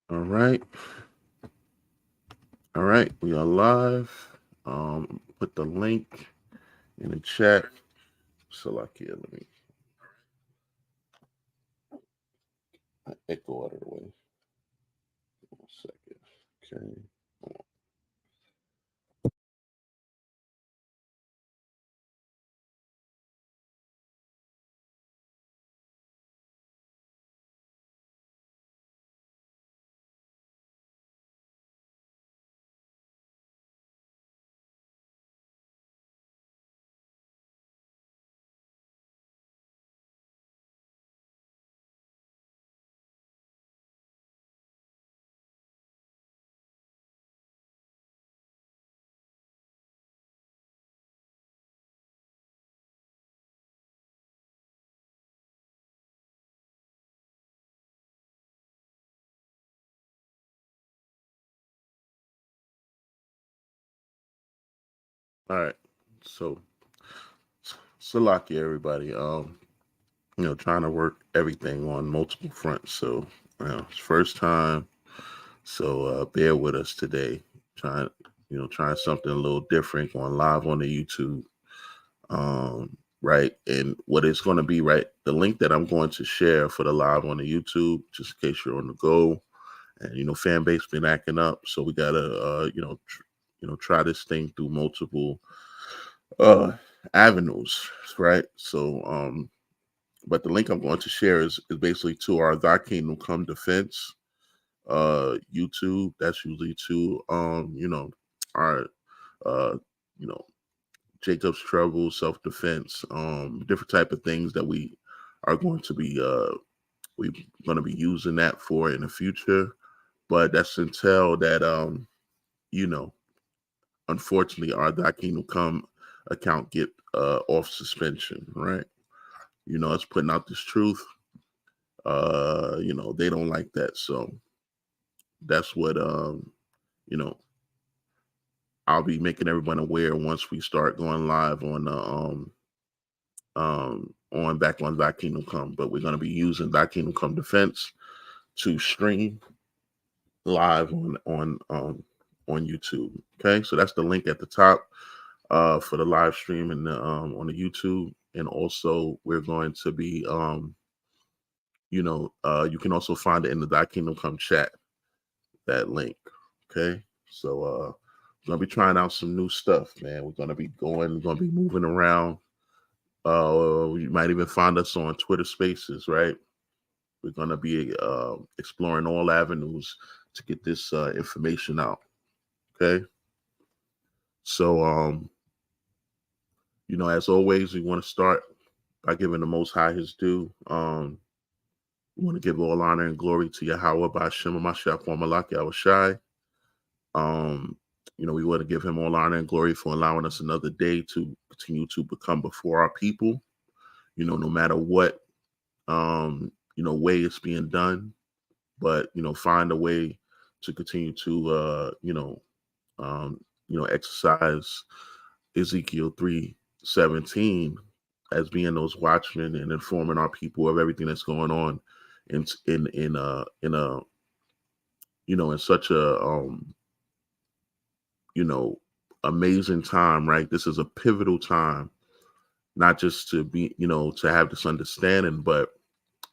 All right. All right. We are live. Put the link in the chat. So like here, let me echo out of the way. 1 second. Okay. All right. So Salaki everybody. Trying to work everything on multiple fronts. So it's first time. So bear with us today. Trying trying something a little different, going live on the YouTube. Right. And what it's going to be, right? The link that I'm going to share for the live on the YouTube, just in case you're on the go, and fan base been acting up, so we gotta try this thing through multiple uh avenues, right? So but the link I'm going to share is basically to our Thy Kingdom Come Defense YouTube. That's usually to our uh you know Jacob's Trouble, self defense, different type of things that we are going to be we're going to be using that for in the future. But that's until that you know unfortunately our Thy Kingdom Come account get off suspension, right? Us putting out this truth. They don't like that, so that's what you know I'll be making everyone aware once we start going live on back on Thy Kingdom Come. But we're going to be using Thy Kingdom Come Defense to stream live on YouTube. Okay, so that's the link at the top for the live stream and on the YouTube, and also we're going to be you can also find it in the Thy Kingdom Come chat, that link. Okay, so we're gonna be trying out some new stuff, man. We're gonna be moving around. You might even find us on Twitter Spaces, right? We're gonna be exploring all avenues to get this information out. Okay, so as always, we want to start by giving the Most High His due. We want to give all honor and glory to Yahweh by Shema Mashiach Malak Yahushai. Um, we want to give him all honor and glory for allowing us another day to continue to become before our people. No matter what way it's being done, but find a way to continue to exercise Ezekiel 3:17 as being those watchmen and informing our people of everything that's going on in such a you know amazing time, right? This is a pivotal time, not just to be to have this understanding, but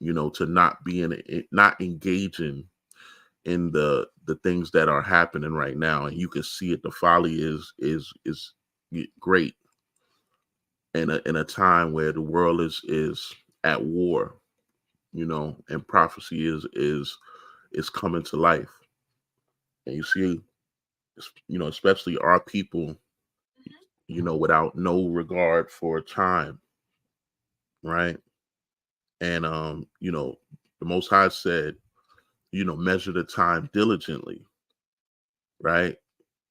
to not be in it, not engaging in the things that are happening right now. And you can see it, the folly is great in a time where the world is at war, and prophecy is coming to life. And you see, especially our people, without no regard for time, right? And the Most High said, measure the time diligently, right?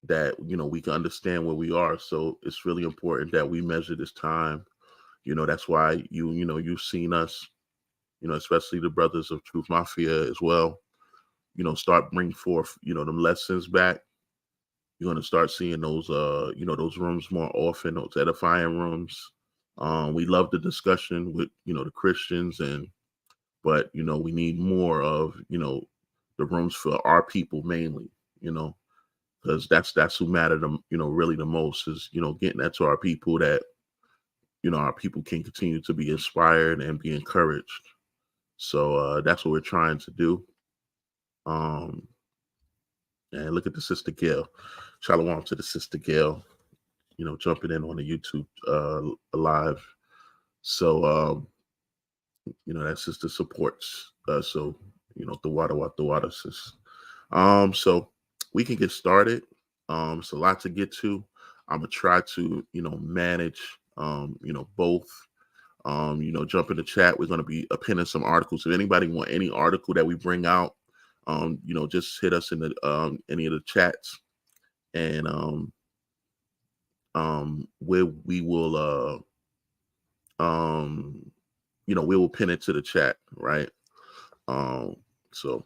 That we can understand where we are. So it's really important that we measure this time. That's why you've seen us, especially the brothers of Truth Mafia as well. Start bring forth them lessons back. You're going to start seeing those rooms more often, those edifying rooms. We love the discussion with the Christians, but we need more of the rooms for our people mainly, you know, because that's who matter them, really the most is, getting that to our people that, our people can continue to be inspired and be encouraged. So that's what we're trying to do. Um, and look at the sister Gail. Shalom to the sister Gail, jumping in on the YouTube live. So that sister supports. So the water sis. So we can get started. It's a lot to get to. I'm gonna try to manage both. Jump in the chat. We're gonna be appending some articles. If anybody want any article that we bring out, just hit us in the any of the chats, and where we will we will pin it to the chat, right? So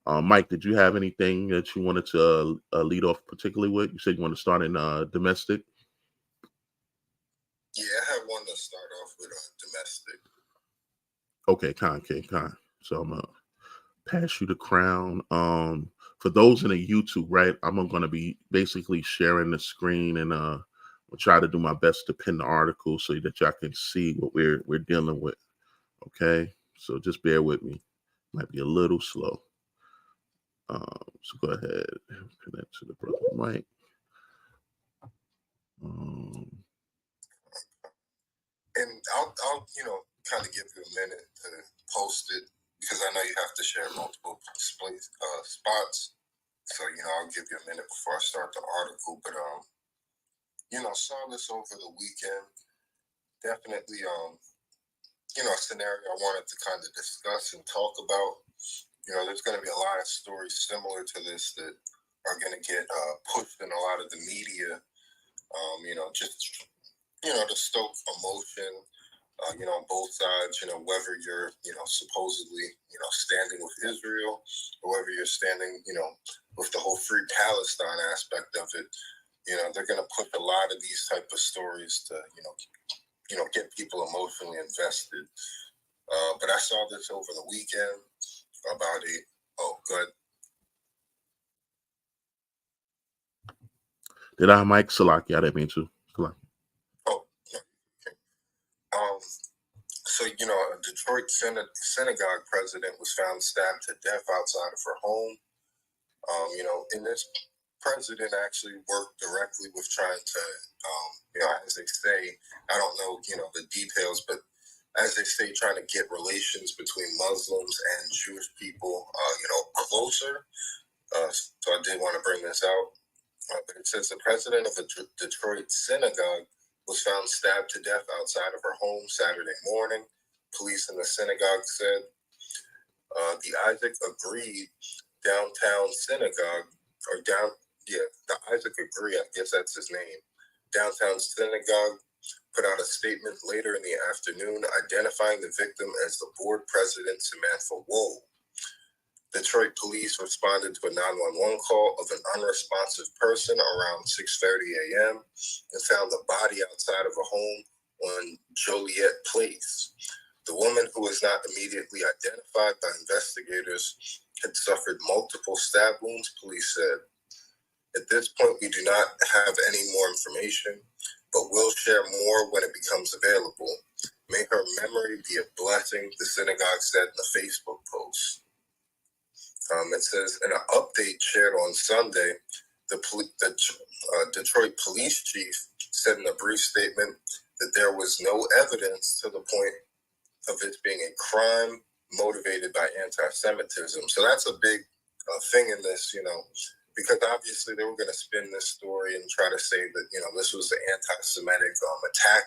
Mike, did you have anything that you wanted to lead off particularly with? You said you want to start in domestic. Yeah, I have one to start off with domestic. Okay, con. So I'm gonna pass you the crown. For those in the YouTube, right, I'm gonna be basically sharing the screen, and I'll try to do my best to pin the article so that y'all can see what we're dealing with. Okay, so just bear with me. Might be a little slow. So go ahead and connect to the brother Mike. And I'll kind of give you a minute to post it because I know you have to share multiple spots. So I'll give you a minute before I start the article. But saw this over the weekend. Definitely a scenario I wanted to kind of discuss and talk about. There's going to be a lot of stories similar to this that are going to get pushed in a lot of the media. Just to stoke emotion. On both sides. Whether you're supposedly standing with Israel, or whether you're standing with the whole free Palestine aspect of it. They're going to put a lot of these type of stories to get people emotionally invested. But I saw this over the weekend about it. Oh, good. Did I, Mike? Salaki, I didn't mean to. Salaki. Oh, okay. So, a Detroit synagogue president was found stabbed to death outside of her home. And this president actually worked directly with trying to, as they say, I don't know, the details, but as they say, trying to get relations between Muslims and Jewish people, closer. So I did want to bring this out. But it says the president of a Detroit synagogue was found stabbed to death outside of her home Saturday morning. Police in the synagogue said the Isaac Agreed downtown synagogue, the Isaac Agree, I guess that's his name. Downtown synagogue put out a statement later in the afternoon identifying the victim as the board president, Samantha Woe. Detroit police responded to a 911 call of an unresponsive person around 6:30 a.m. and found the body outside of a home on Joliet Place. The woman, who was not immediately identified by investigators, had suffered multiple stab wounds, police said. At this point, we do not have any more information, but we'll share more when it becomes available. May her memory be a blessing, the synagogue said in a Facebook post. It says, in an update shared on Sunday, the Detroit police chief said in a brief statement that there was no evidence to the point of it being a crime motivated by anti-Semitism. So that's a big thing in this, because obviously they were going to spin this story and try to say that, this was an anti-Semitic attack,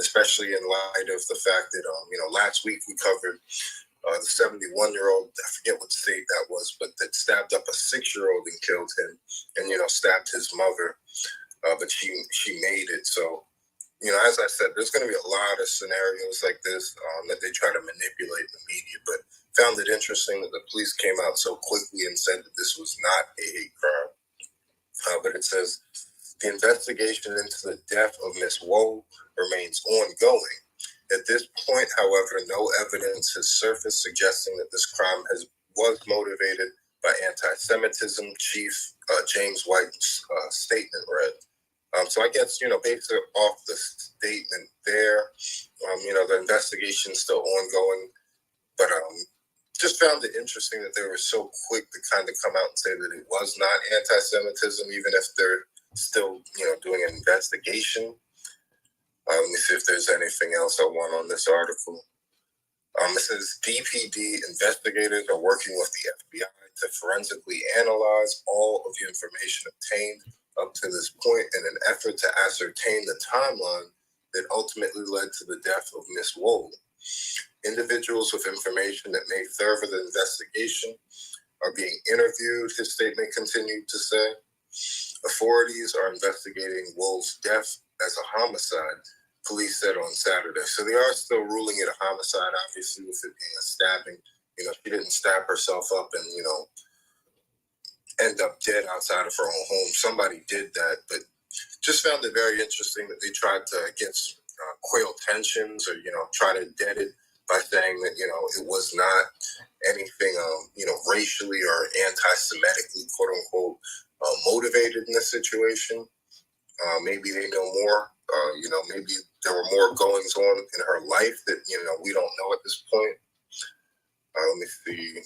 especially in light of the fact that, last week we covered the 71-year-old, I forget what state that was, but that stabbed up a 6-year-old and killed him and, stabbed his mother, but she made it. So, as I said, there's going to be a lot of scenarios like this that they try to manipulate in the media, but found it interesting that the police came out so quickly and said that this was not a hate crime. But it says, the investigation into the death of Miss Woe remains ongoing. At this point, however, no evidence has surfaced suggesting that this crime was motivated by anti-Semitism. Chief James White's statement read. So I guess, based off the statement there, the investigation is still ongoing, but just found it interesting that they were so quick to kind of come out and say that it was not anti-Semitism, even if they're still, doing an investigation. Let me see if there's anything else I want on this article. It says DPD investigators are working with the FBI to forensically analyze all of the information obtained up to this point in an effort to ascertain the timeline that ultimately led to the death of Miss Wool. Individuals with information that may further the investigation are being interviewed, his statement continued to say. Authorities are investigating Wool's death as a homicide, police said on Saturday. So they are still ruling it a homicide, obviously, with it being a stabbing. She didn't stab herself up and, end up dead outside of her own home. Somebody did that, but just found it very interesting that they tried to get quail tensions or, try to dead it by saying that, it was not anything, racially or anti-Semitically, quote unquote, motivated in this situation. Maybe they know more. Maybe there were more goings on in her life that, we don't know at this point. Let me see.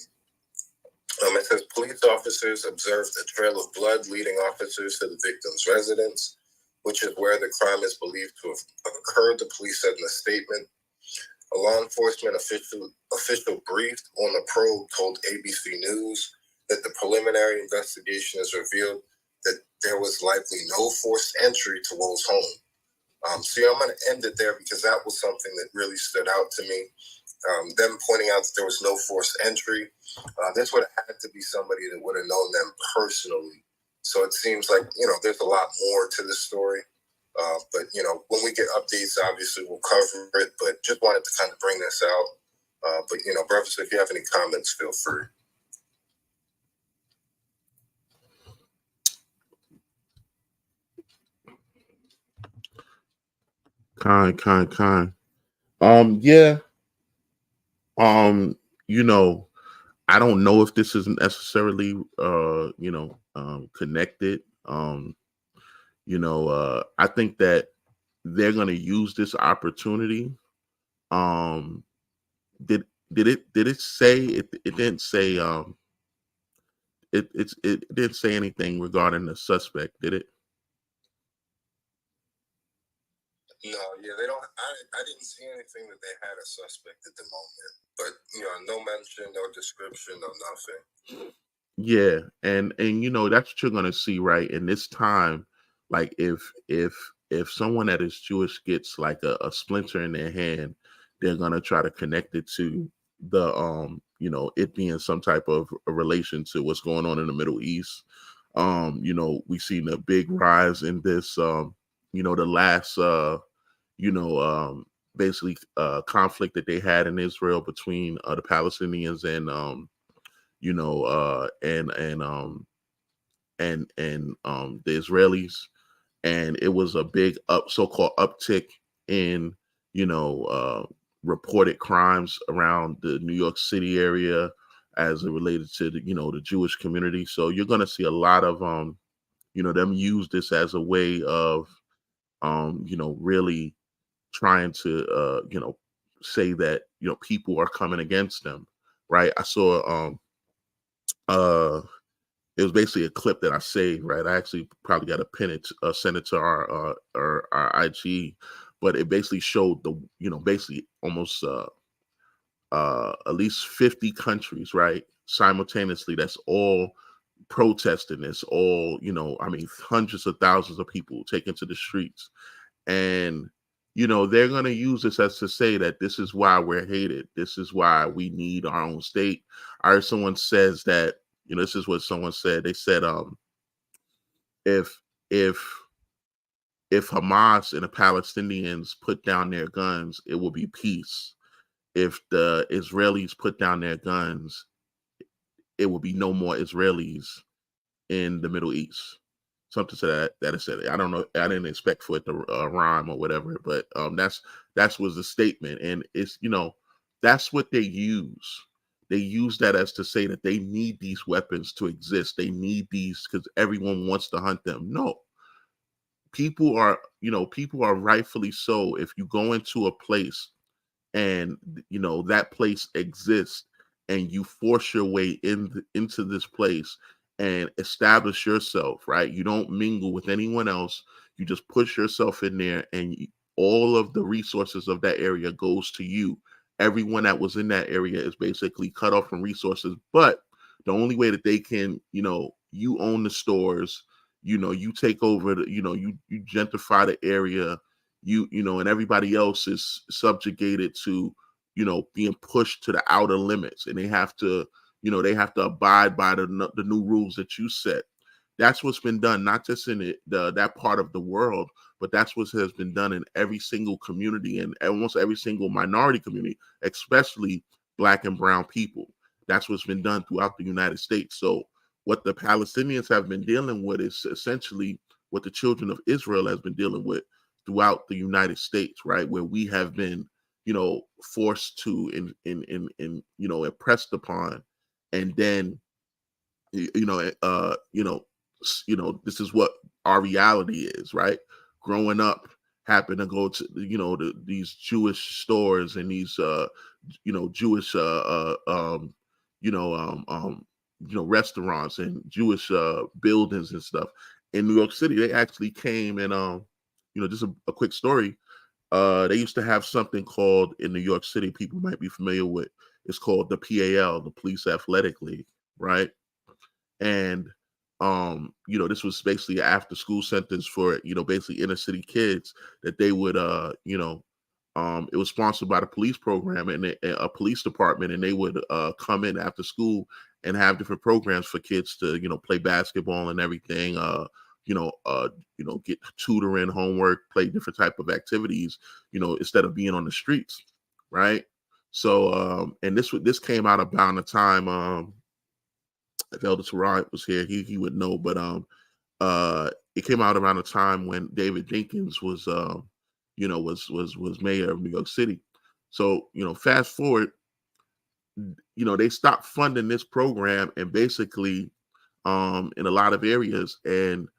It says police officers observed a trail of blood leading officers to the victim's residence, which is where the crime is believed to have occurred, the police said in a statement. A law enforcement official briefed on the probe told ABC News that the preliminary investigation has revealed that there was likely no forced entry to Wool's home. So I'm going to end it there because that was something that really stood out to me. Them pointing out that there was no forced entry. This would have had to be somebody that would have known them personally. So it seems like, there's a lot more to this story. But, when we get updates, obviously we'll cover it. But just wanted to kind of bring this out. But, brothers, if you have any comments, feel free. Kind. Yeah. I don't know if this is necessarily, connected. I think that they're going to use this opportunity. Did it say it? It didn't say. It didn't say anything regarding the suspect, did it? No, yeah, they don't. I didn't see anything that they had a suspect at the moment, but no mention, no description, no nothing. Yeah, and that's what you're gonna see, right? In this time, like if someone that is Jewish gets like a splinter in their hand, they're gonna try to connect it to the it being some type of a relation to what's going on in the Middle East. We've seen a big rise in this the last basically conflict that they had in Israel between the Palestinians and the Israelis, and it was a big so-called uptick in reported crimes around the New York City area as it related to the Jewish community. So you're going to see a lot of them use this as a way of really trying to say that people are coming against them, right? I saw it was basically a clip that I saved, right? I actually probably got to pin it, send it to our IG, but it basically showed the basically almost at least 50 countries, right, simultaneously. That's all protesting this, all hundreds of thousands of people taken to the streets, and they're going to use this as to say that this is why we're hated, this is why we need our own state. I heard someone says that this is what someone said. They said if if Hamas and the Palestinians put down their guns, it will be peace. If the Israelis put down their guns, it will be no more Israelis in the Middle East. Something to that is said. I don't know. I didn't expect for it to rhyme or whatever, but that was the statement, and it's that's what they use. they use that as to say that they need these weapons to exist. They need these because everyone wants to hunt them. No, people are rightfully so. If you go into a place and that place exists and you force your way into this place and establish yourself, right? You don't mingle with anyone else. You just push yourself in there, and all of the resources of that area goes to you. Everyone that was in that area is basically cut off from resources, but the only way that they can, you own the stores, you take over you gentrify the area, and everybody else is subjugated to being pushed to the outer limits, and they have to abide by the new rules that you set. That's what's been done, not just in that part of the world, but that's what has been done in every single community and almost every single minority community, especially Black and brown people. That's what's been done throughout the United States. So what the Palestinians have been dealing with is essentially what the children of Israel has been dealing with throughout the United States, right? Where we have been, forced to and impressed upon, and then you know this is what our reality is, right? Growing up, happen to go to these Jewish stores and these Jewish restaurants and Jewish buildings and stuff in New York City. They actually came and just a quick story. They used to have something called in New York City, people might be familiar with. It's called the PAL, the Police Athletic League, right? And this was basically after school sentence for basically inner city kids that they would it was sponsored by the police program and a police department, and they would come in after school and have different programs for kids to play basketball and everything, get tutoring, homework, play different type of activities, instead of being on the streets, right? So and this came out about the time if Elder Tarot was here, he would know. But it came out around the time when David Dinkins was was mayor of New York City. So fast forward, they stopped funding this program, and basically in a lot of areas, and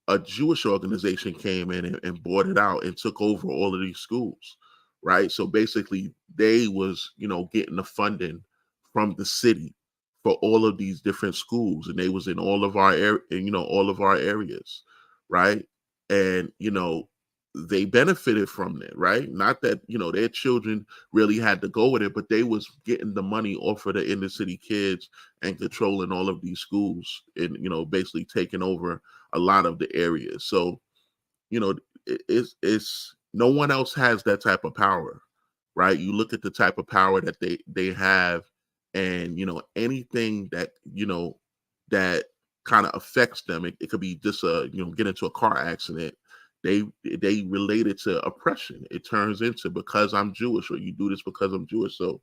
a Jewish organization came in and bought it out and took over all of these schools, right? So basically, they was getting the funding from the city for all of these different schools, and they was in all of our all of our areas, right? And they benefited from it, right? Not that their children really had to go with it, but they was getting the money off of the inner city kids and controlling all of these schools, and basically taking over a lot of the areas. So you know, it's no one else has that type of power, right? You look at the type of power that they have, and anything that that kind of affects them. It could be just get into a car accident. They relate it to oppression. It turns into because I'm Jewish, or you do this because I'm Jewish. So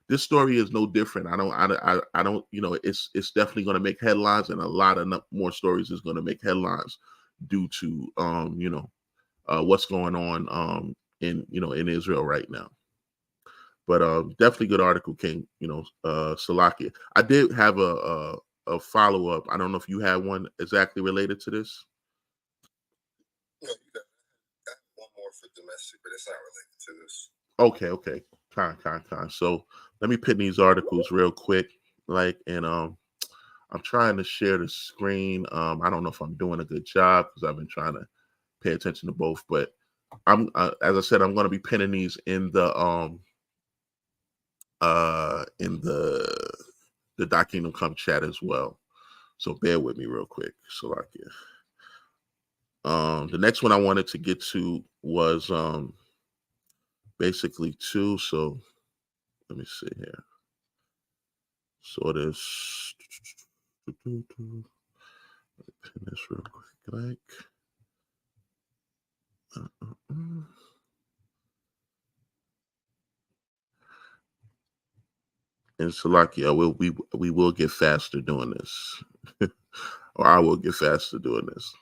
this story is no different. I don't. It's definitely going to make headlines, and a lot of more stories is going to make headlines due to what's going on in Israel right now. But definitely good article, King. Salakia. I did have a follow up. I don't know if you had one exactly related to this. No, you got one more for domestic, but it's not related to this. Okay. Kind. So let me pin these articles real quick, and I'm trying to share the screen. I don't know if I'm doing a good job because I've been trying to pay attention to both, but I'm as I said, I'm going to be pinning these in the Doc Kingdom Come chat as well. So bear with me real quick. Salakia. The next one I wanted to get to was basically two. So let me see here. So it is. Pin this real quick, And Salakia, we will get faster doing this, or I will get faster doing this.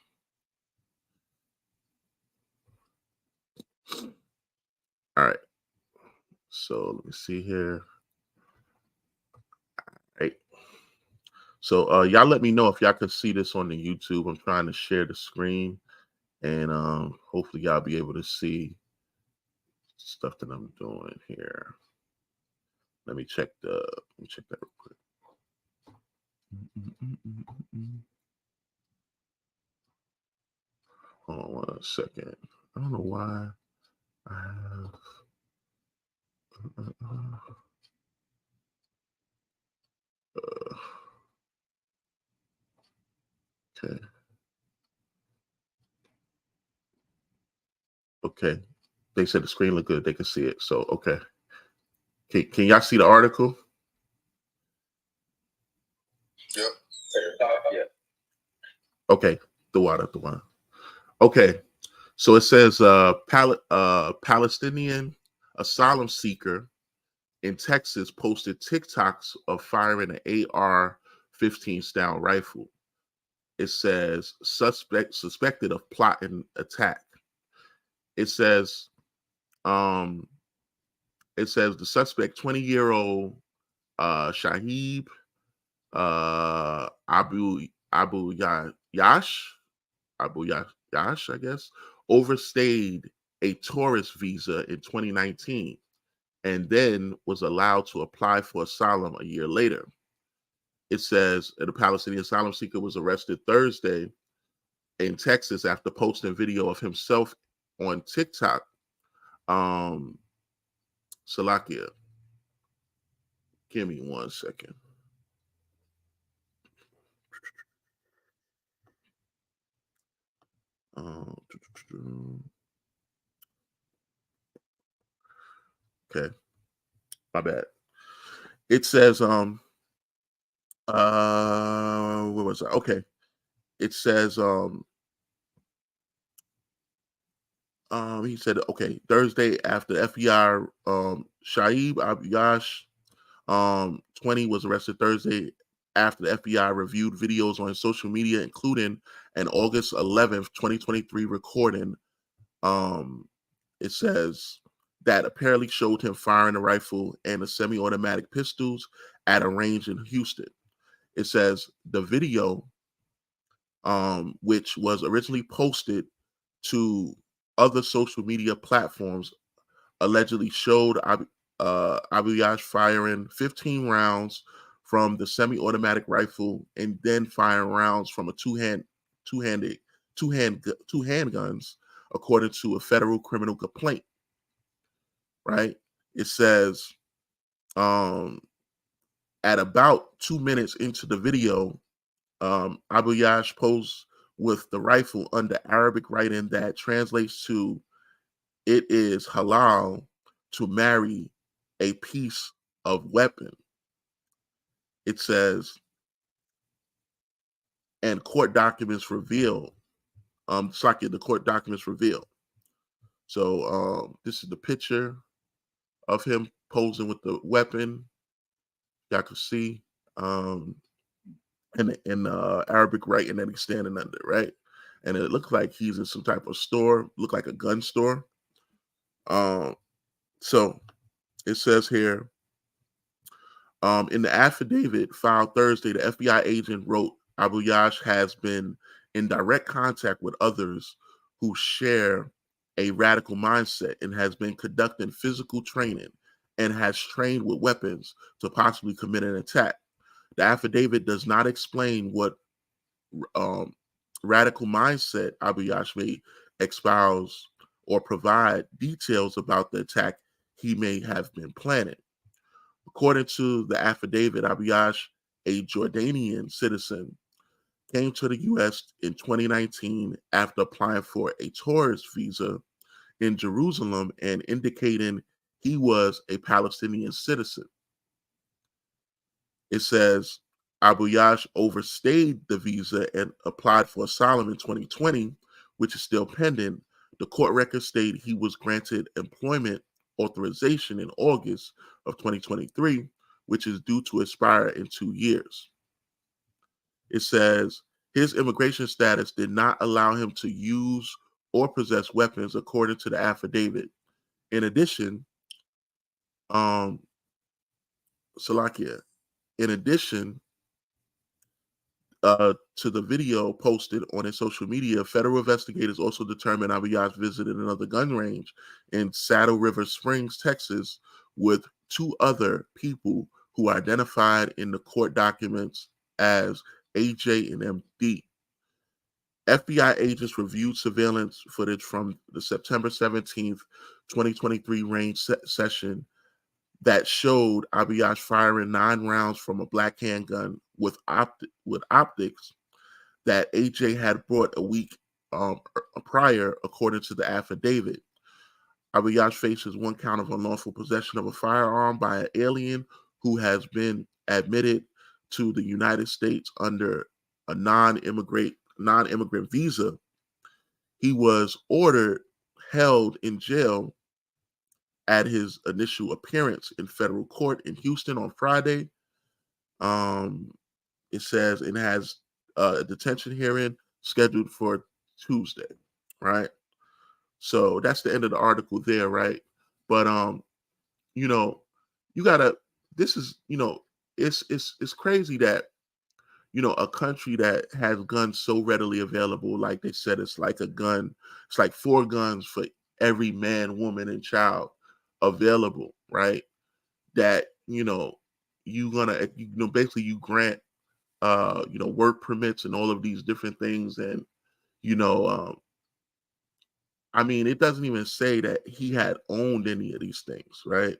All right. So let me see here. So y'all let me know if y'all can see this on the YouTube. I'm trying to share the screen, and hopefully y'all be able to see stuff that I'm doing here. Let me check that real quick. Hold on 1 second. I don't know why I have. Okay. Okay. They said the screen looked good. They can see it. So okay. Can y'all see the article? Yep. Yeah. Okay. The water. Okay. So it says Palestinian asylum seeker in Texas posted TikToks of firing an AR-15 style rifle. It says suspected of plotting attack. It says the suspect, 20-year-old Shahib Abu Yash, I guess, overstayed a tourist visa in 2019 and then was allowed to apply for asylum a year later. It says the Palestinian asylum seeker was arrested Thursday in Texas after posting video of himself on TikTok. Salakia, give me 1 second. Okay, my bad. It says where was I? Okay. It says he said, okay, Thursday after FBI Shaib Abiyash 20 was arrested Thursday after the FBI reviewed videos on social media, including an August 11th, 2023 recording. It says that apparently showed him firing a rifle and a semi-automatic pistols at a range in Houston. It says the video, which was originally posted to other social media platforms, allegedly showed Abiyash firing 15 rounds from the semi-automatic rifle and then firing rounds from a two handguns, according to a federal criminal complaint. Right? It says at about 2 minutes into the video, Abiyash posed with the rifle under Arabic writing that translates to "It is halal to marry a piece of weapon." It says, and court documents reveal, the court documents reveal. So this is the picture of him posing with the weapon. Y'all can see, in Arabic writing that he's standing under, right? And it looks like he's in some type of store, look like a gun store. So it says here, in the affidavit filed Thursday, the FBI agent wrote Abiyash has been in direct contact with others who share a radical mindset and has been conducting physical training and has trained with weapons to possibly commit an attack. The affidavit does not explain what radical mindset Abiyash may espouse or provide details about the attack he may have been planning. According to the affidavit, Abiyash, a Jordanian citizen, came to the U.S. in 2019 after applying for a tourist visa in Jerusalem and indicating he was a Palestinian citizen. It says Abiyash overstayed the visa and applied for asylum in 2020, which is still pending. The court records state he was granted employment authorization in August of 2023, which is due to expire in 2 years. It says his immigration status did not allow him to use or possess weapons, according to the affidavit. In addition, Salakia, in addition, to the video posted on his social media, federal investigators also determined Abiyaz visited another gun range in Saddle River Springs, Texas, with two other people who are identified in the court documents as AJ and MD. FBI agents reviewed surveillance footage from the September 17th, 2023 range session that showed Abiyaz firing 9 rounds from a black handgun with optics that AJ had brought a week prior, according to the affidavit. Abiyaz faces 1 count of unlawful possession of a firearm by an alien who has been admitted to the United States under a non-immigrant visa. He was held in jail at his initial appearance in federal court in Houston on Friday. It says it has a detention hearing scheduled for Tuesday, right? So that's the end of the article there, right? But you know, you gotta. This is, it's crazy that, a country that has guns so readily available, like they said, it's like a gun. It's like 4 guns for every man, woman, and child available, right? That, basically you grant work permits and all of these different things. And, you know, um, I mean, it doesn't even say that he had owned any of these things, right?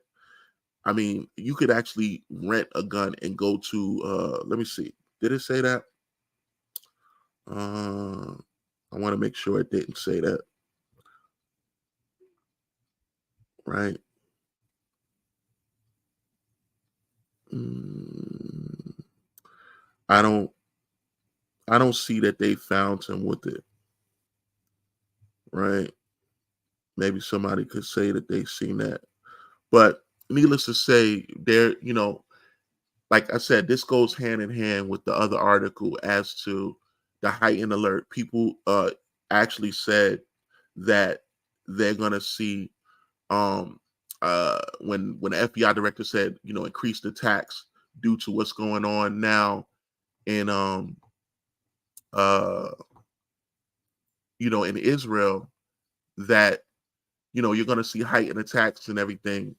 I mean, you could actually rent a gun and go to, let me see. Did it say that? I want to make sure it didn't say that, right? Mm, I don't, I don't see that they found him with it, right? Maybe somebody could say that they've seen that. But needless to say, like I said, this goes hand in hand with the other article as to the heightened alert. People actually said that they're gonna see, when the FBI director said, increased attacks due to what's going on now in uh in Israel, that you're gonna see heightened attacks and everything.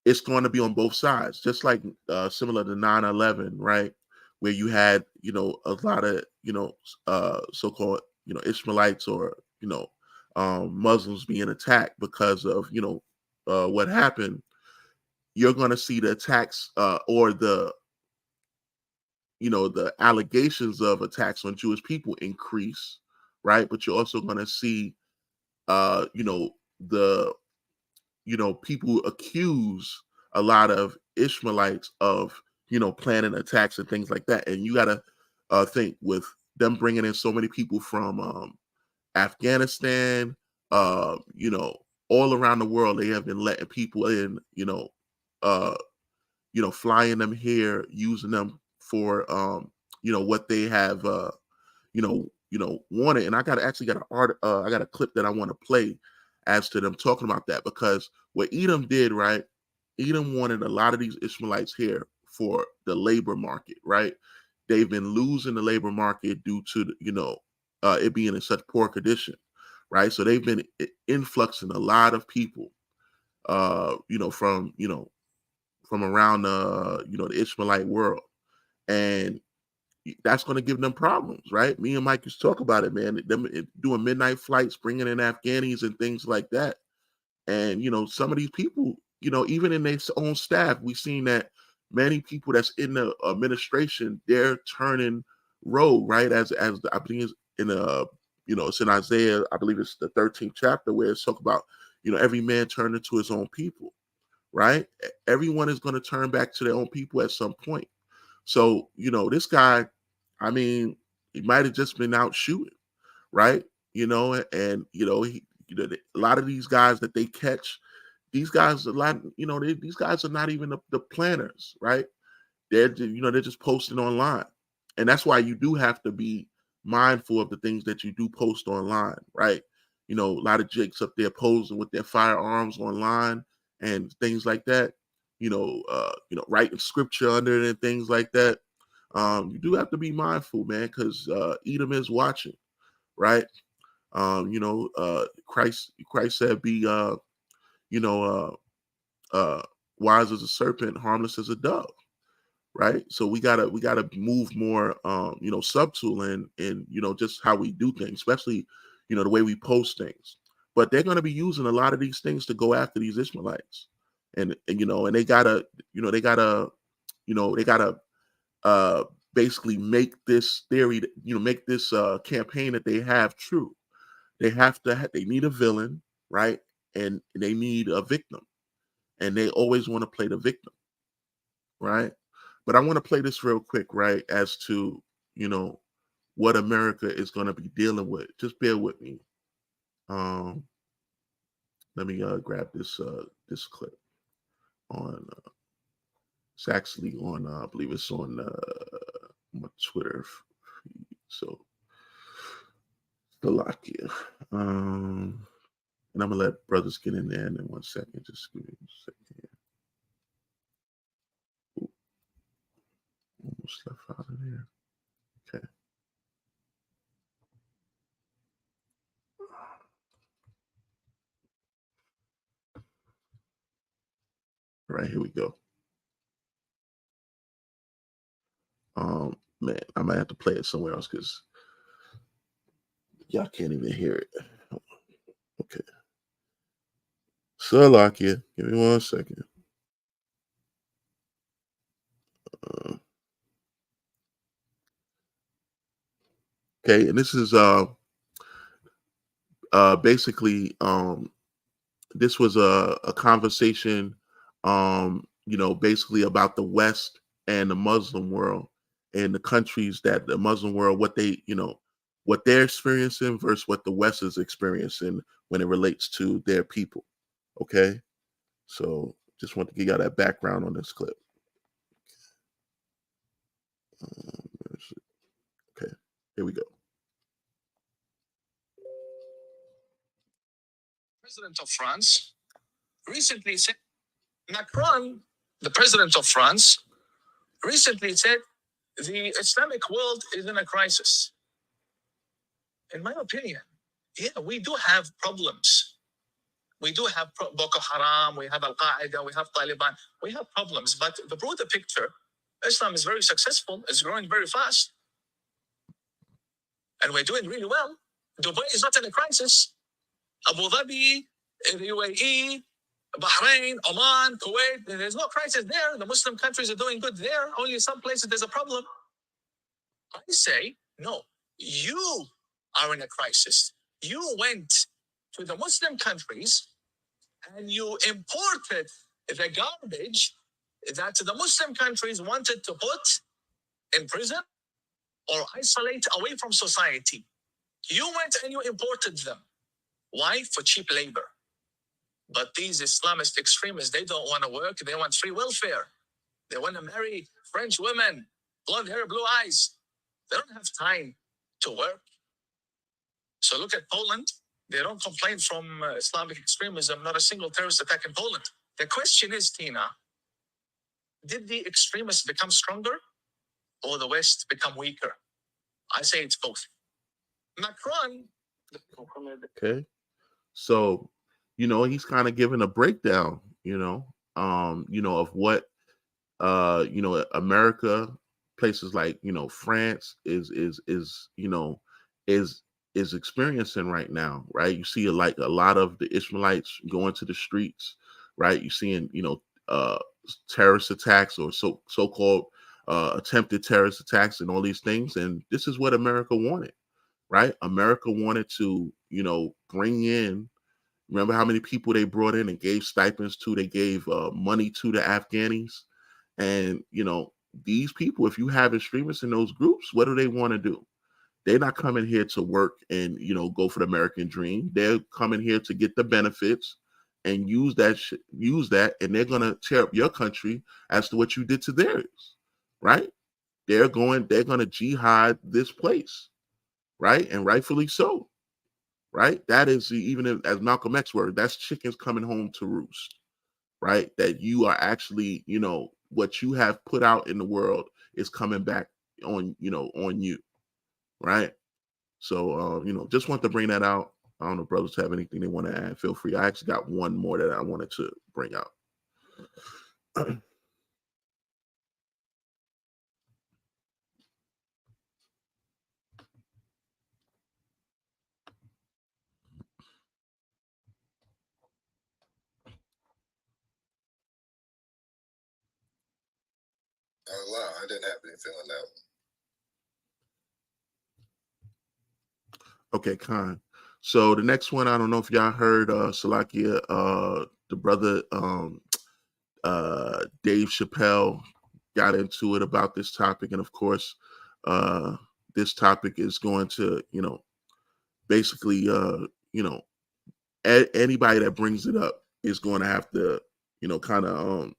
It's going to be on both sides, just like similar to 9/11, right? Where you had, a lot of, so-called, Ishmaelites or, Muslims being attacked because of, what happened. You're going to see the attacks or the allegations of attacks on Jewish people increase, right? But you're also going to see, the people accuse a lot of Ishmaelites of, planning attacks and things like that. And you got to think, with them bringing in so many people from Afghanistan, all around the world, they have been letting people in, uh, flying them here, using them for, what they have, wanted. And I got an art. I got a clip that I want to play as to them talking about that, because what Edom did, right? Edom wanted a lot of these Ishmaelites here for the labor market, right? They've been losing the labor market due to it being in such poor condition, right? So they've been influxing a lot of people, from around the Ishmaelite world, and that's going to give them problems, right? Me and Mike used to talk about it, man. Them doing midnight flights, bringing in Afghanis and things like that. And some of these people, even in their own staff, we've seen that many people that's in the administration, they're turning road, right? As I believe it's in it's in Isaiah, I believe it's the 13th chapter, where it's talk about, every man turning to his own people, right? Everyone is going to turn back to their own people at some point. So, this guy, I mean, he might have just been out shooting, right? And a lot of these guys that they catch, these guys a lot, these guys are not even the planners, right? They're just posting online. And that's why you do have to be mindful of the things that you do post online, right? A lot of jakes up there posing with their firearms online and things like that, writing scripture under it and things like that. you do have to be mindful, man, because Edom is watching, right? Christ said, "Be you know wise as a serpent, harmless as a dove." Right, so we gotta move more subtle in just how we do things, especially the way we post things. But they're going to be using a lot of these things to go after these Ishmaelites, and they gotta uh basically make this theory, make this campaign that they have true. They need a villain, right? And they need a victim, and they always want to play the victim, right? But I want to play this real quick, right, as to, you know, what America is going to be dealing with. Just bear with me. Um, Let me grab this clip on. It's actually on. I believe it's on my Twitter feed. So Slovakia. And I'm gonna let brothers get in there in 1 second. Just give me 1 second here. Ooh, almost left out of there. Okay. All right, here we go. Man, I might have to play it somewhere else because y'all can't even hear it. Okay. Slovakia. Give me 1 second. Uh, okay, and this is basically this was a conversation basically about the West and the Muslim world and the countries that the Muslim world, what they're experiencing versus what the West is experiencing when it relates to their people. Okay. So just want to give y'all that background on this clip. Okay, here we go. President of France recently said, Macron, the president of France, recently said the Islamic world is in a crisis. In my opinion, yeah, we do have problems. We do have Boko Haram, we have Al Qaeda, we have Taliban, we have problems. But the broader picture, Islam is very successful, it's growing very fast, and we're doing really well. Dubai is not in a crisis. Abu Dhabi, the UAE, Bahrain, Oman, Kuwait, there's no crisis there. The Muslim countries are doing good there. Only some places there's a problem. I say, no, you are in a crisis. You went to the Muslim countries and you imported the garbage that the Muslim countries wanted to put in prison or isolate away from society. You went and you imported them. Why? For cheap labor. But these Islamist extremists, they don't want to work. They want free welfare. They want to marry French women, blonde hair, blue eyes. They don't have time to work. So look at Poland. They don't complain from Islamic extremism, not a single terrorist attack in Poland. The question is, Tina, did the extremists become stronger or the West become weaker? I say it's both. Macron. Okay. So, he's kind of giving a breakdown, of what America, places like, France is experiencing right now, right? You see a lot of the Ishmaelites going to the streets, right? You seeing, terrorist attacks or so-called attempted terrorist attacks and all these things. And this is what America wanted, right? America wanted to, bring in. Remember how many people they brought in and gave stipends to? They gave money to the Afghanis, and these people. If you have extremists in those groups, what do they want to do? They're not coming here to work and go for the American dream. They're coming here to get the benefits and use that, and they're gonna tear up your country as to what you did to theirs, right? They're gonna jihad this place, right? And rightfully so, right? That is even as Malcolm X word, that's chickens coming home to roost, right? That you are actually, what you have put out in the world is coming back on you, right? So just want to bring that out. I don't know if brothers have anything they want to add. Feel free. I actually got one more that I wanted to bring out. Oh wow, I didn't have anything on that Okay, Khan. So the next one, I don't know if y'all heard Salakia, the brother Dave Chappelle got into it about this topic, and of course, this topic is going to, basically, anybody that brings it up is going to have to, kind of,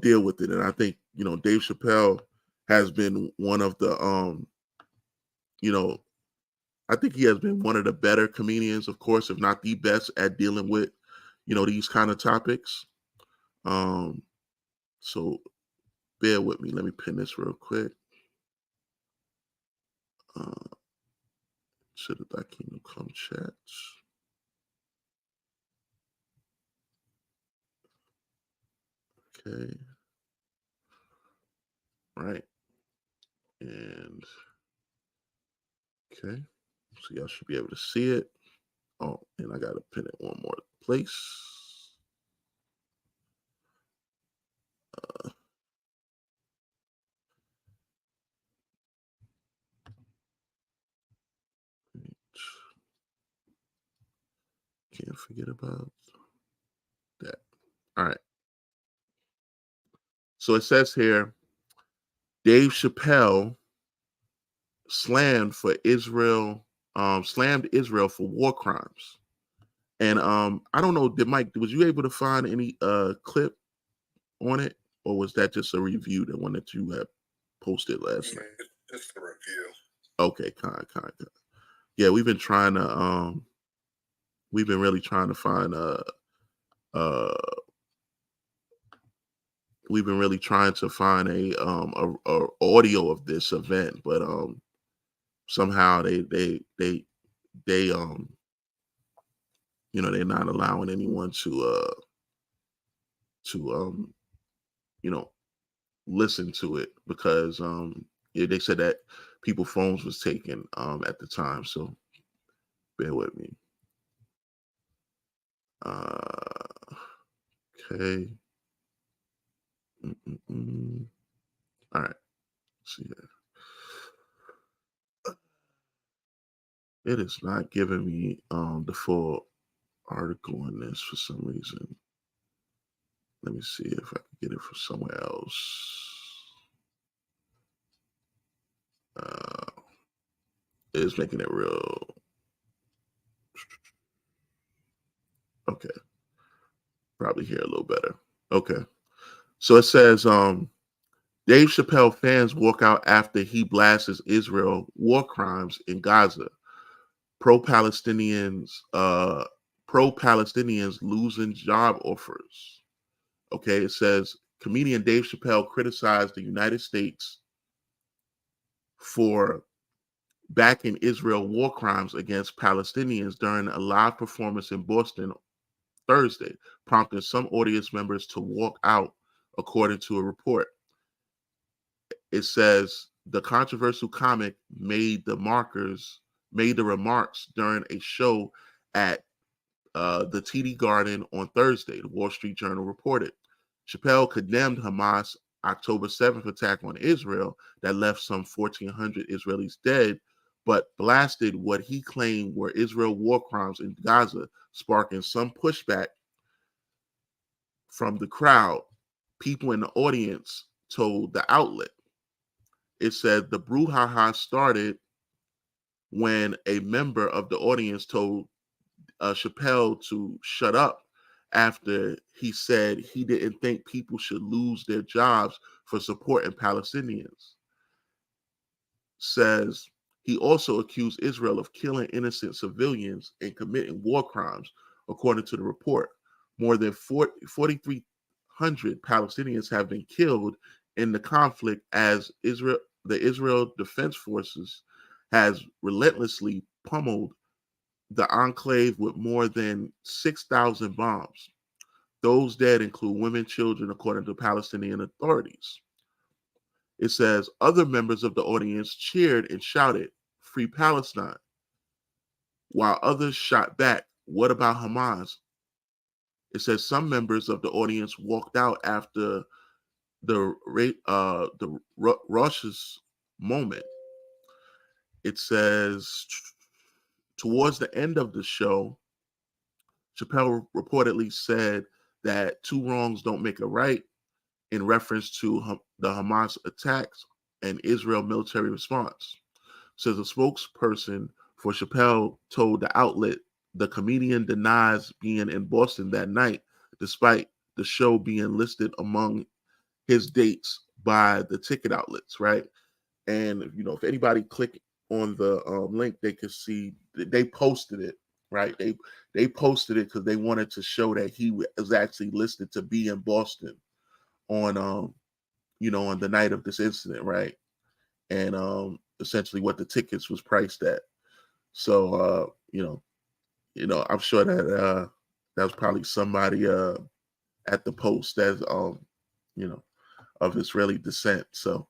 deal with it. And I think, Dave Chappelle has been one of the, you know, I think he has been one of the better comedians, of course, if not the best at dealing with, these kind of topics. So bear with me. Let me pin this real quick. Should have Kingdom Come chats. Okay. Right. And okay. So y'all should be able to see it. Oh, and I gotta pin it one more place. Can't forget about that. All right. So it says here, Dave Chappelle slammed Israel for war crimes. And I don't know, did Mike, was you able to find any clip on it? Or was that just a review, the one that you had posted last night? Just a review. Okay, kind. Yeah, we've been really trying to find uh we've been really trying to find a audio of this event, but somehow they they're not allowing anyone to listen to it because they said that people's phones was taken at the time. So bear with me. Okay. All right. Let's see here. It is not giving me the full article on this for some reason. Let me see if I can get it from somewhere else. It's making it real. Okay. Probably hear a little better. Okay. So it says Dave Chappelle fans walk out after he blasts Israel war crimes in Gaza. Pro-Palestinians losing job offers. Okay, it says comedian Dave Chappelle criticized the United States for backing Israel war crimes against Palestinians during a live performance in Boston Thursday, prompting some audience members to walk out, according to a report. It says the controversial comic made the remarks during a show at the TD Garden on Thursday, the Wall Street Journal reported. Chappelle condemned Hamas' October 7th attack on Israel that left some 1,400 Israelis dead, but blasted what he claimed were Israel war crimes in Gaza, sparking some pushback from the crowd. People in the audience told the outlet. It said the brouhaha started when a member of the audience told Chappelle to shut up after he said he didn't think people should lose their jobs for supporting Palestinians. Says he also accused Israel of killing innocent civilians and committing war crimes, according to the report. More than 4,300 Palestinians have been killed in the conflict as the Israel Defense Forces has relentlessly pummeled the enclave with more than 6,000 bombs. Those dead include women, children, according to Palestinian authorities. It says other members of the audience cheered and shouted, "Free Palestine," while others shot back, "What about Hamas?" It says some members of the audience walked out after the Rosh's moment. It says towards the end of the show, Chappelle reportedly said that two wrongs don't make a right in reference to the Hamas attacks and Israel military response. Says a spokesperson for Chappelle told the outlet the comedian denies being in Boston that night, despite the show being listed among his dates by the ticket outlets, right? And if anybody click on the link, they could see they posted it, right? They posted it because they wanted to show that he was actually listed to be in Boston on on the night of this incident, right? And essentially what the tickets was priced at. So I'm sure that was probably somebody at the post that's you know of Israeli descent. So,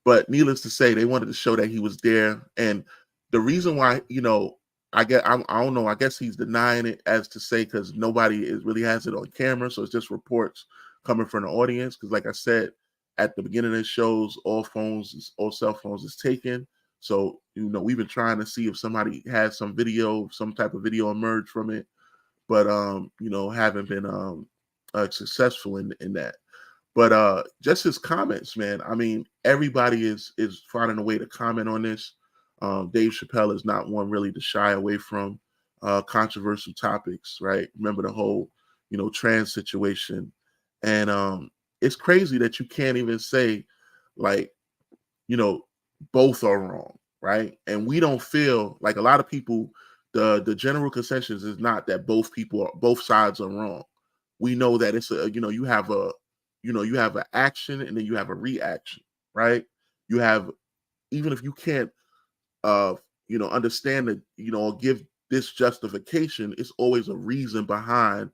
but needless to say, they wanted to show that he was there, and the reason why, I don't know. I guess he's denying it as to say because nobody really has it on camera, so it's just reports coming from the audience. Because, like I said at the beginning of the shows, all cell phones is taken. So we've been trying to see if somebody has some type of video emerge from it, but haven't been successful in that. But just his comments, man. I mean, everybody is finding a way to comment on this. Dave Chappelle is not one really to shy away from controversial topics, right? Remember the whole, trans situation, and it's crazy that you can't even say, like, you know, both are wrong, right? And we don't feel like a lot of people. The general consensus is not that both sides are wrong. We know that it's you have an action and then you have a reaction, right? You have, even if you can't uh understand that, or give this justification, it's always a reason behind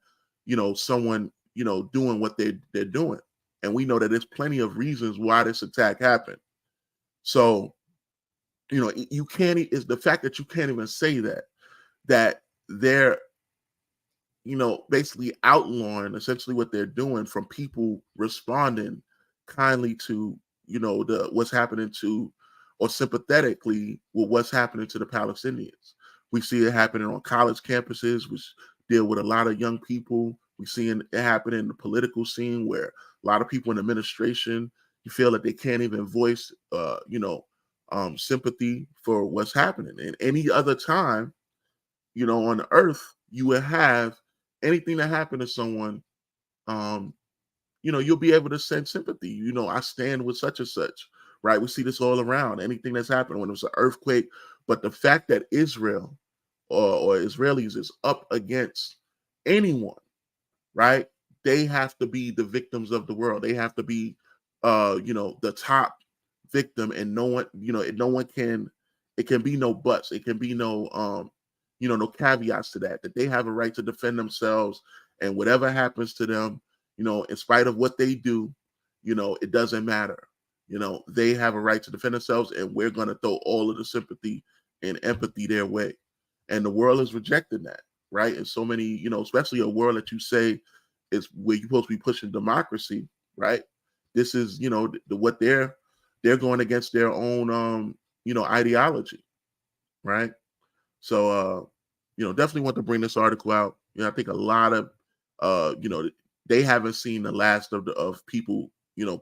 someone doing what they're doing. And we know that there's plenty of reasons why this attack happened. So you can't, is the fact that you can't even say that they're basically outlawing essentially what they're doing from people responding kindly to, the what's happening to, or sympathetically with what's happening to the Palestinians. We see it happening on college campuses, which deal with a lot of young people. We see it happen in the political scene where a lot of people in administration, you feel that they can't even voice, sympathy for what's happening. And any other time, on the earth, you would have anything that happened to someone, um, you'll be able to send sympathy. I stand with such and such, right? We see this all around. Anything that's happened when it was an earthquake, but the fact that Israel or Israelis is up against anyone, right? They have to be the victims of the world. They have to be, the top victim, and no one can. It can be no buts. It can be no, no caveats to that. That they have a right to defend themselves, and whatever happens to them, in spite of what they do, it doesn't matter. They have a right to defend themselves, and we're going to throw all of the sympathy and empathy their way. And the world is rejecting that, right? And so many, especially a world that you say is where you're supposed to be pushing democracy, right? This is, what they're going against their own, ideology, right? So, definitely want to bring this article out. I think a lot of, they haven't seen the last of people,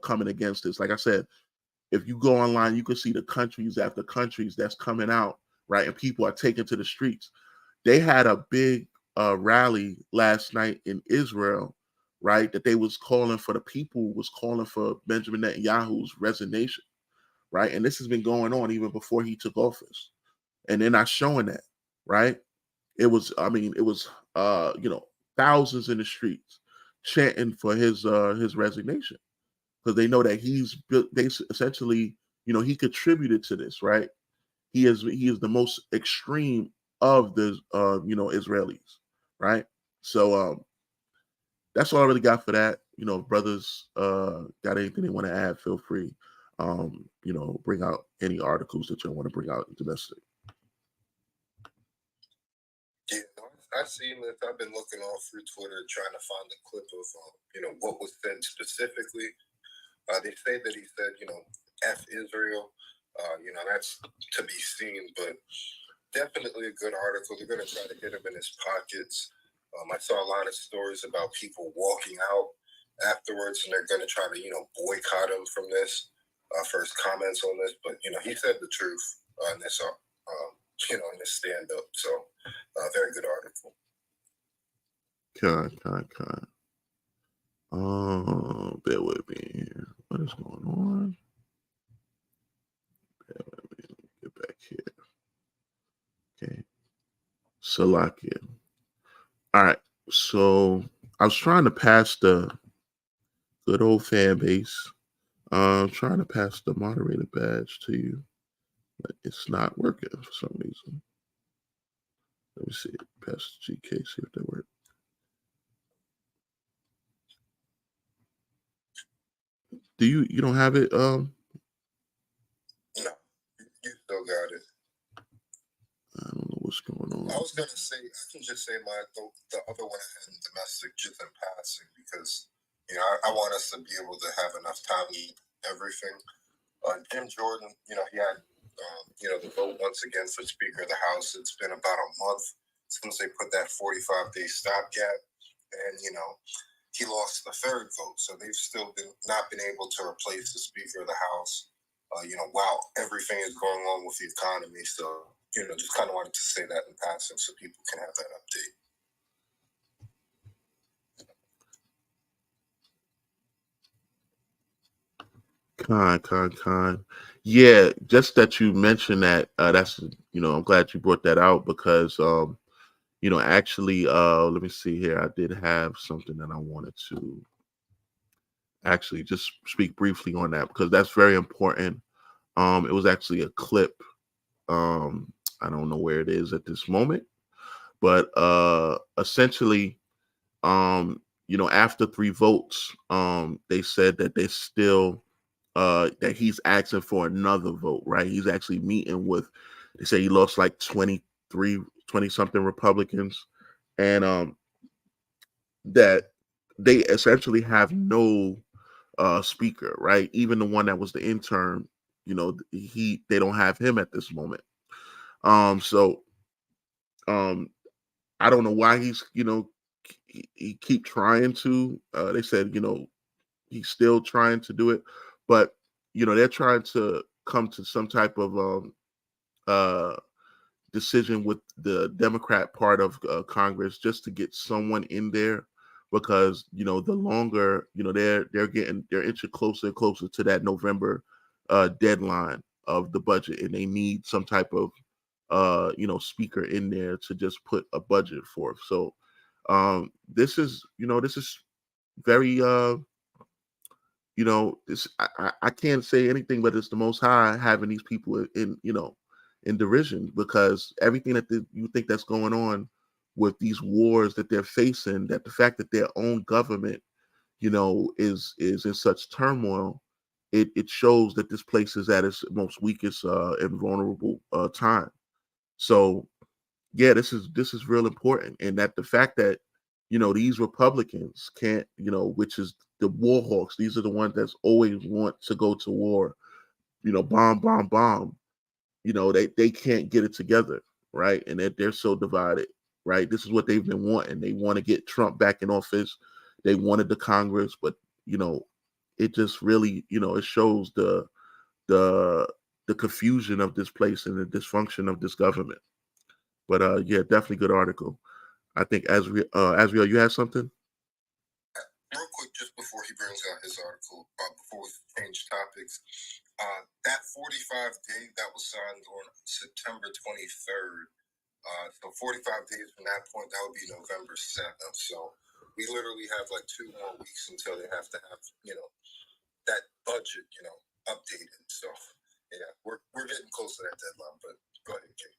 coming against this. Like I said, if you go online, you can see the countries after countries that's coming out, right? And people are taken to the streets. They had a big rally last night in Israel, right? That they was calling for, the people was calling for Benjamin Netanyahu's resignation, right? And this has been going on even before he took office, and they're not showing that, right? It was, I mean, it was, thousands in the streets chanting for his resignation. because they know that he's they essentially, he contributed to this, right? He is the most extreme of the Israelis, right? So that's all I really got for that. Brothers got anything they want to add, feel free. Bring out any articles that you want to bring out domestic. Yeah, I've seen this. I've been looking all through Twitter trying to find the clip of what was said specifically. They say that he said F Israel. That's to be seen, but definitely a good article. They're going to try to hit him in his pockets. I saw a lot of stories about people walking out afterwards, and they're going to try to boycott him from this for his comments on this. But he said the truth in this in this stand up. So very good article. Con. Oh, bear with me here. What is going on? Bear with me. Get back here. Okay. Salakia. All right. So I was trying to pass the good old fan base. I'm trying to pass the moderator badge to you, but it's not working for some reason. Let me see. Pass the GK, see if that works. Do you don't have it? No, you still got it. I don't know what's going on. I was gonna say I can just say the other one I had in domestic just in passing because I want us to be able to have enough time to eat everything. Jim Jordan, he had the vote once again for Speaker of the House. It's been about a month since they put that 45-day stopgap, and he lost the third vote, so they've still not been able to replace the Speaker of the House. While everything is going on with the economy, so just kind of wanted to say that in passing so people can have that update. Con. Yeah, just that you mentioned that. That's I'm glad you brought that out because actually, let me see here. I did have something that I wanted to actually just speak briefly on that because that's very important. It was actually a clip. I don't know where it is at this moment, but essentially, after 3 votes, they said that they still that he's asking for another vote, right? He's actually meeting with, they say he lost like 20 something Republicans, and that they essentially have no speaker, right? Even the one that was the intern, they don't have him at this moment. So I don't know why he keep trying to. They said he's still trying to do it, but they're trying to come to some type of uh decision with the Democrat part of Congress just to get someone in there because the longer they're inching closer and closer to that November deadline of the budget, and they need some type of speaker in there to just put a budget forth. So this is very this I can't say anything but it's the Most High having these people in derision because everything that you think that's going on with these wars that they're facing, that the fact that their own government is in such turmoil, it shows that this place is at its most weakest and vulnerable time. So yeah, this is real important, and that the fact that these Republicans can't, which is the war hawks, these are the ones that's always want to go to war, bomb, they can't get it together, right? And that they're so divided, right? This is what they've been wanting. They want to get Trump back in office. They wanted the Congress, but it just really, it shows the the confusion of this place and the dysfunction of this government. But yeah, definitely good article. I think Azriel, you have something? Real quick, just before he brings out his article, before we change topics, that 45-day that was signed on September 23rd. So 45 days from that point, that would be November 7th. So we literally have like 2 more weeks until they have to have, that such a updated. So yeah, we're getting close to that deadline. But go ahead, Kate.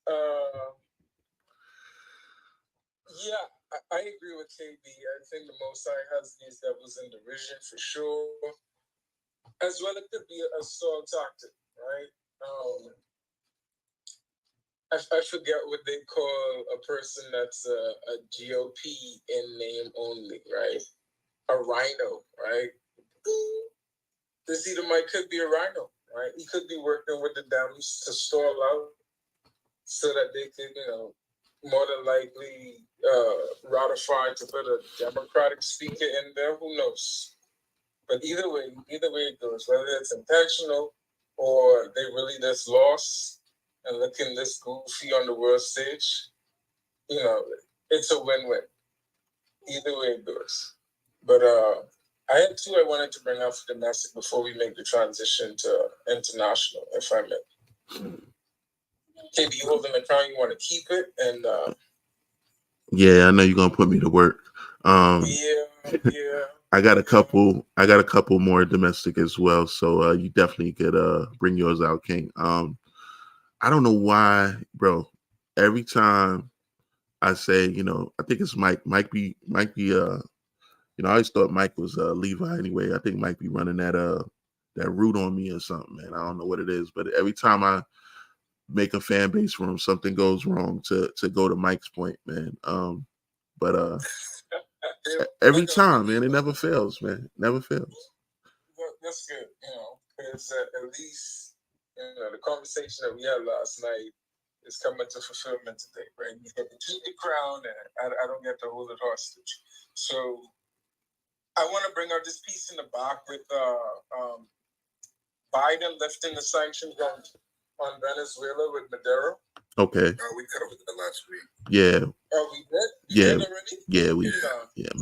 Uh, yeah, I agree with KB. I think the Most High has these devils in derision for sure. As well, it could be a assault tactic, right? I forget what they call a person that's a GOP in name only, right? A rhino, right? This Edomite could be a rhino, right? He could be working with the Dems to stall out so that they could, more than likely ratify to put a Democratic speaker in there. Who knows? But either way it goes, whether it's intentional or they really just lost and looking this goofy on the world stage, it's a win-win. Either way it goes. But I had two I wanted to bring up for domestic before we make the transition to international, if I may. KB, you holding the crown, you want to keep it, and yeah, I know you're gonna put me to work. Yeah. I got a couple more domestic as well, so you definitely could bring yours out, King. I don't know why, bro. Every time I say, I think it's Mike. Mike be I always thought Mike was Levi anyway. I think Mike be running that root on me or something, man. I don't know what it is, but every time I make a fan base for him, something goes wrong to go to Mike's point, man. But every time, man, it never fails, man. Never fails. That's good, because at least the conversation that we had last night is coming to fulfillment today, right? You get to keep the crown, and I don't get to hold it hostage. So I want to bring out this piece in the back with Biden lifting the sanctions on Venezuela with Maduro. Okay. We covered that last week. Yeah. Oh, we did? Yeah. Did already? Yeah.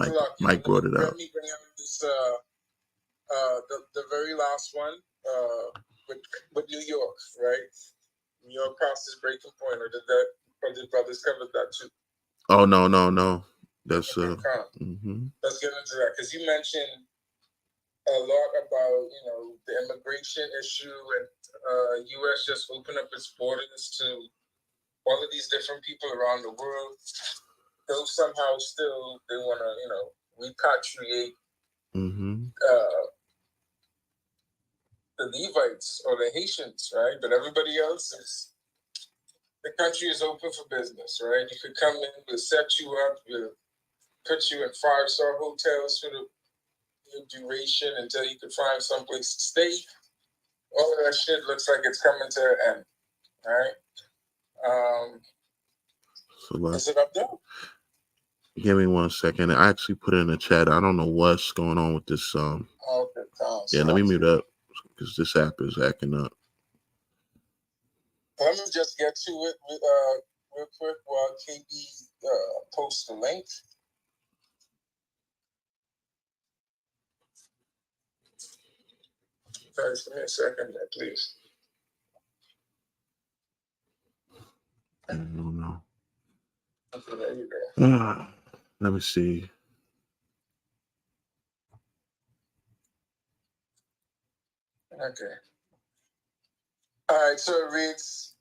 Mike brought it up. Let me bring out this the very last one with New York, right? New York crossed this breaking point, or did brothers cover that too? Oh no. That's Let's get into that because you mentioned a lot about the immigration issue and U.S. just opened up its borders to all of these different people around the world. Though somehow still they want to repatriate the Levites or the Haitians, right? But everybody else the country is open for business, right? You could come in, we'll set you up, we'll put you in 5-star hotels for the duration until you could find someplace to stay. All of that shit looks like it's coming to an end, right? Is it up there? Give me 1 second. I actually put it in the chat. I don't know what's going on with this. Yeah, let me mute up because this app is acting up. Let me just get to it real quick while KB posts the link. Guys, give me a second there, please. I don't know. Okay, there you go. Let me see. Okay. All right, so it reads,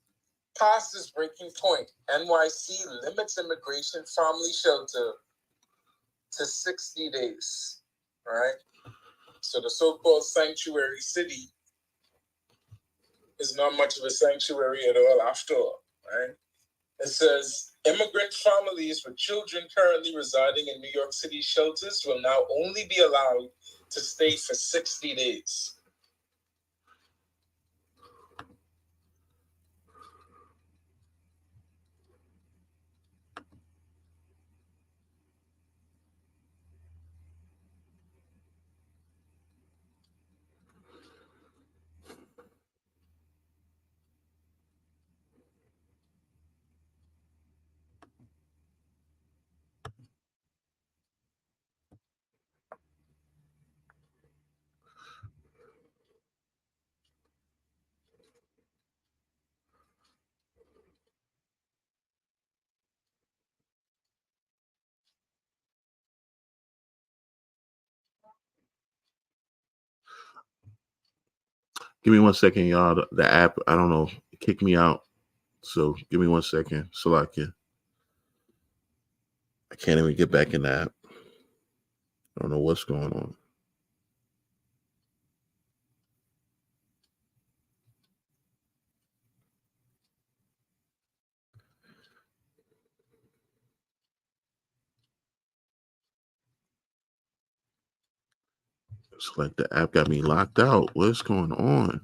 past this breaking point, NYC limits immigration family shelter to 60 days, right? So the so-called sanctuary city is not much of a sanctuary at all after all, right? It says, immigrant families with children currently residing in New York City shelters will now only be allowed to stay for 60 days. Give me 1 second, y'all. The app, I don't know, it kicked me out. So give me 1 second. Salakia. I can't even get back in the app. I don't know what's going on. It's like the app got me locked out. What's going on?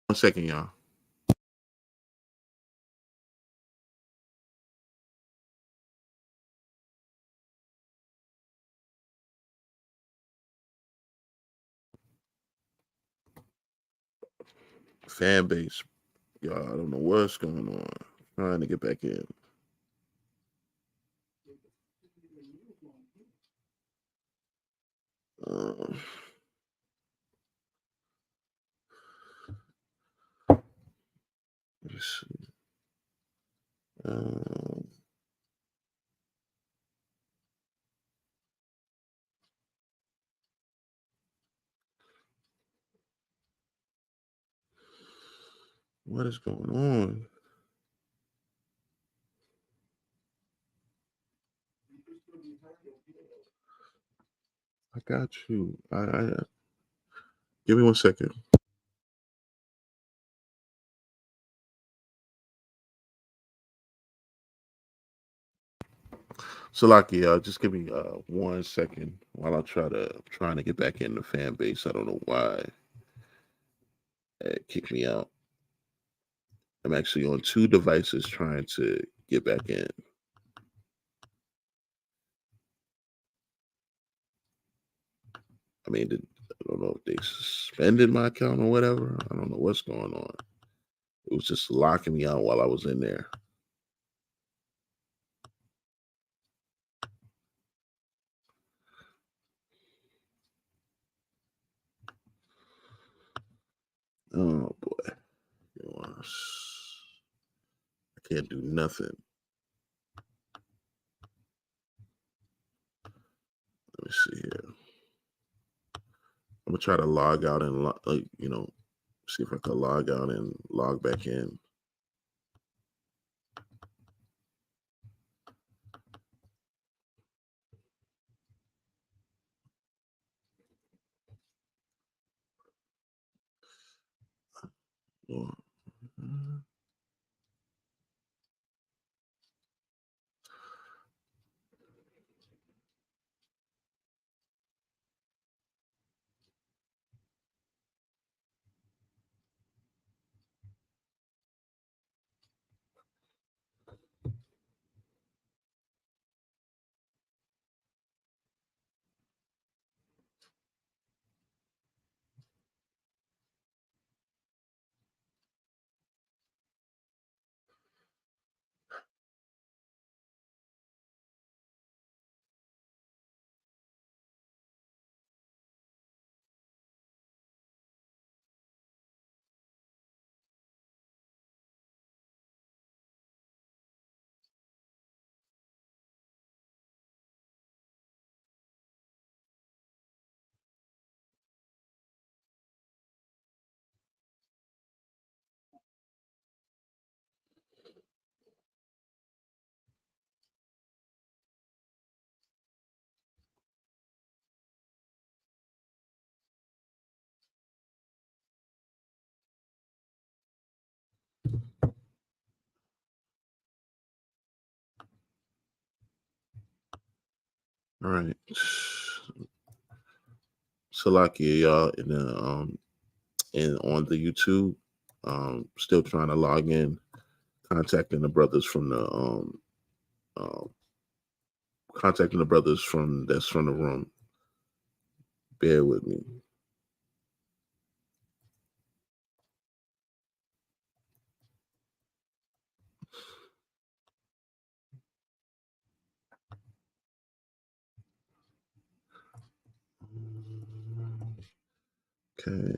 One second, y'all. Fan base. Y'all, I don't know what's going on. Trying to get back in. Um, let's see. Um, what is going on? I got you. I give me 1 second. Salaki, just give me 1 second while I trying to get back in the fan base. I don't know why it kicked me out. I'm actually on two devices trying to get back in. I mean, I don't know if they suspended my account or whatever. I don't know what's going on. It was just locking me out while I was in there. Oh boy. I can't do nothing. Let me see here. I'm gonna try to log out and see if I can log out and log back in. All right. Salakia, y'all, and on the YouTube. Still trying to log in, contacting the brothers from the um contacting the brothers from that's from the room. Bear with me. Okay.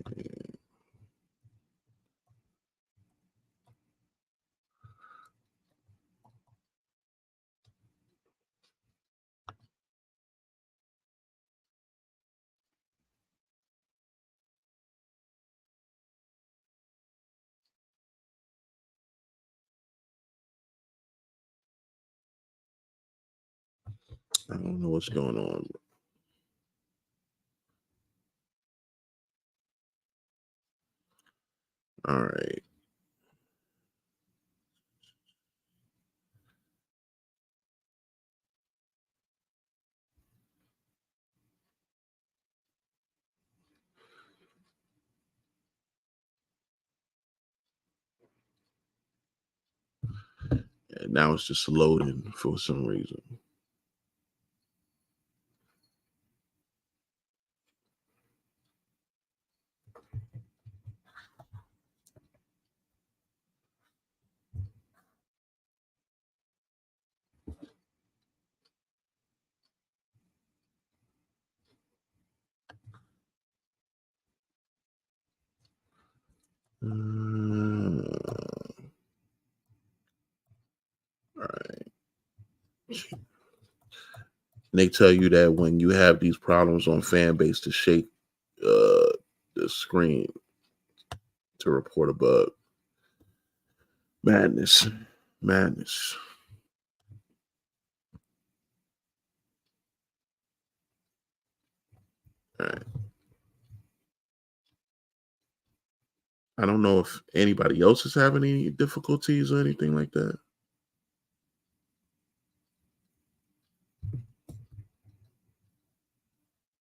I don't know what's going on. All right. And now it's just loading for some reason. All right. And they tell you that when you have these problems on fan base to shake the screen to report a bug. Madness. Madness. All right. I don't know if anybody else is having any difficulties or anything like that.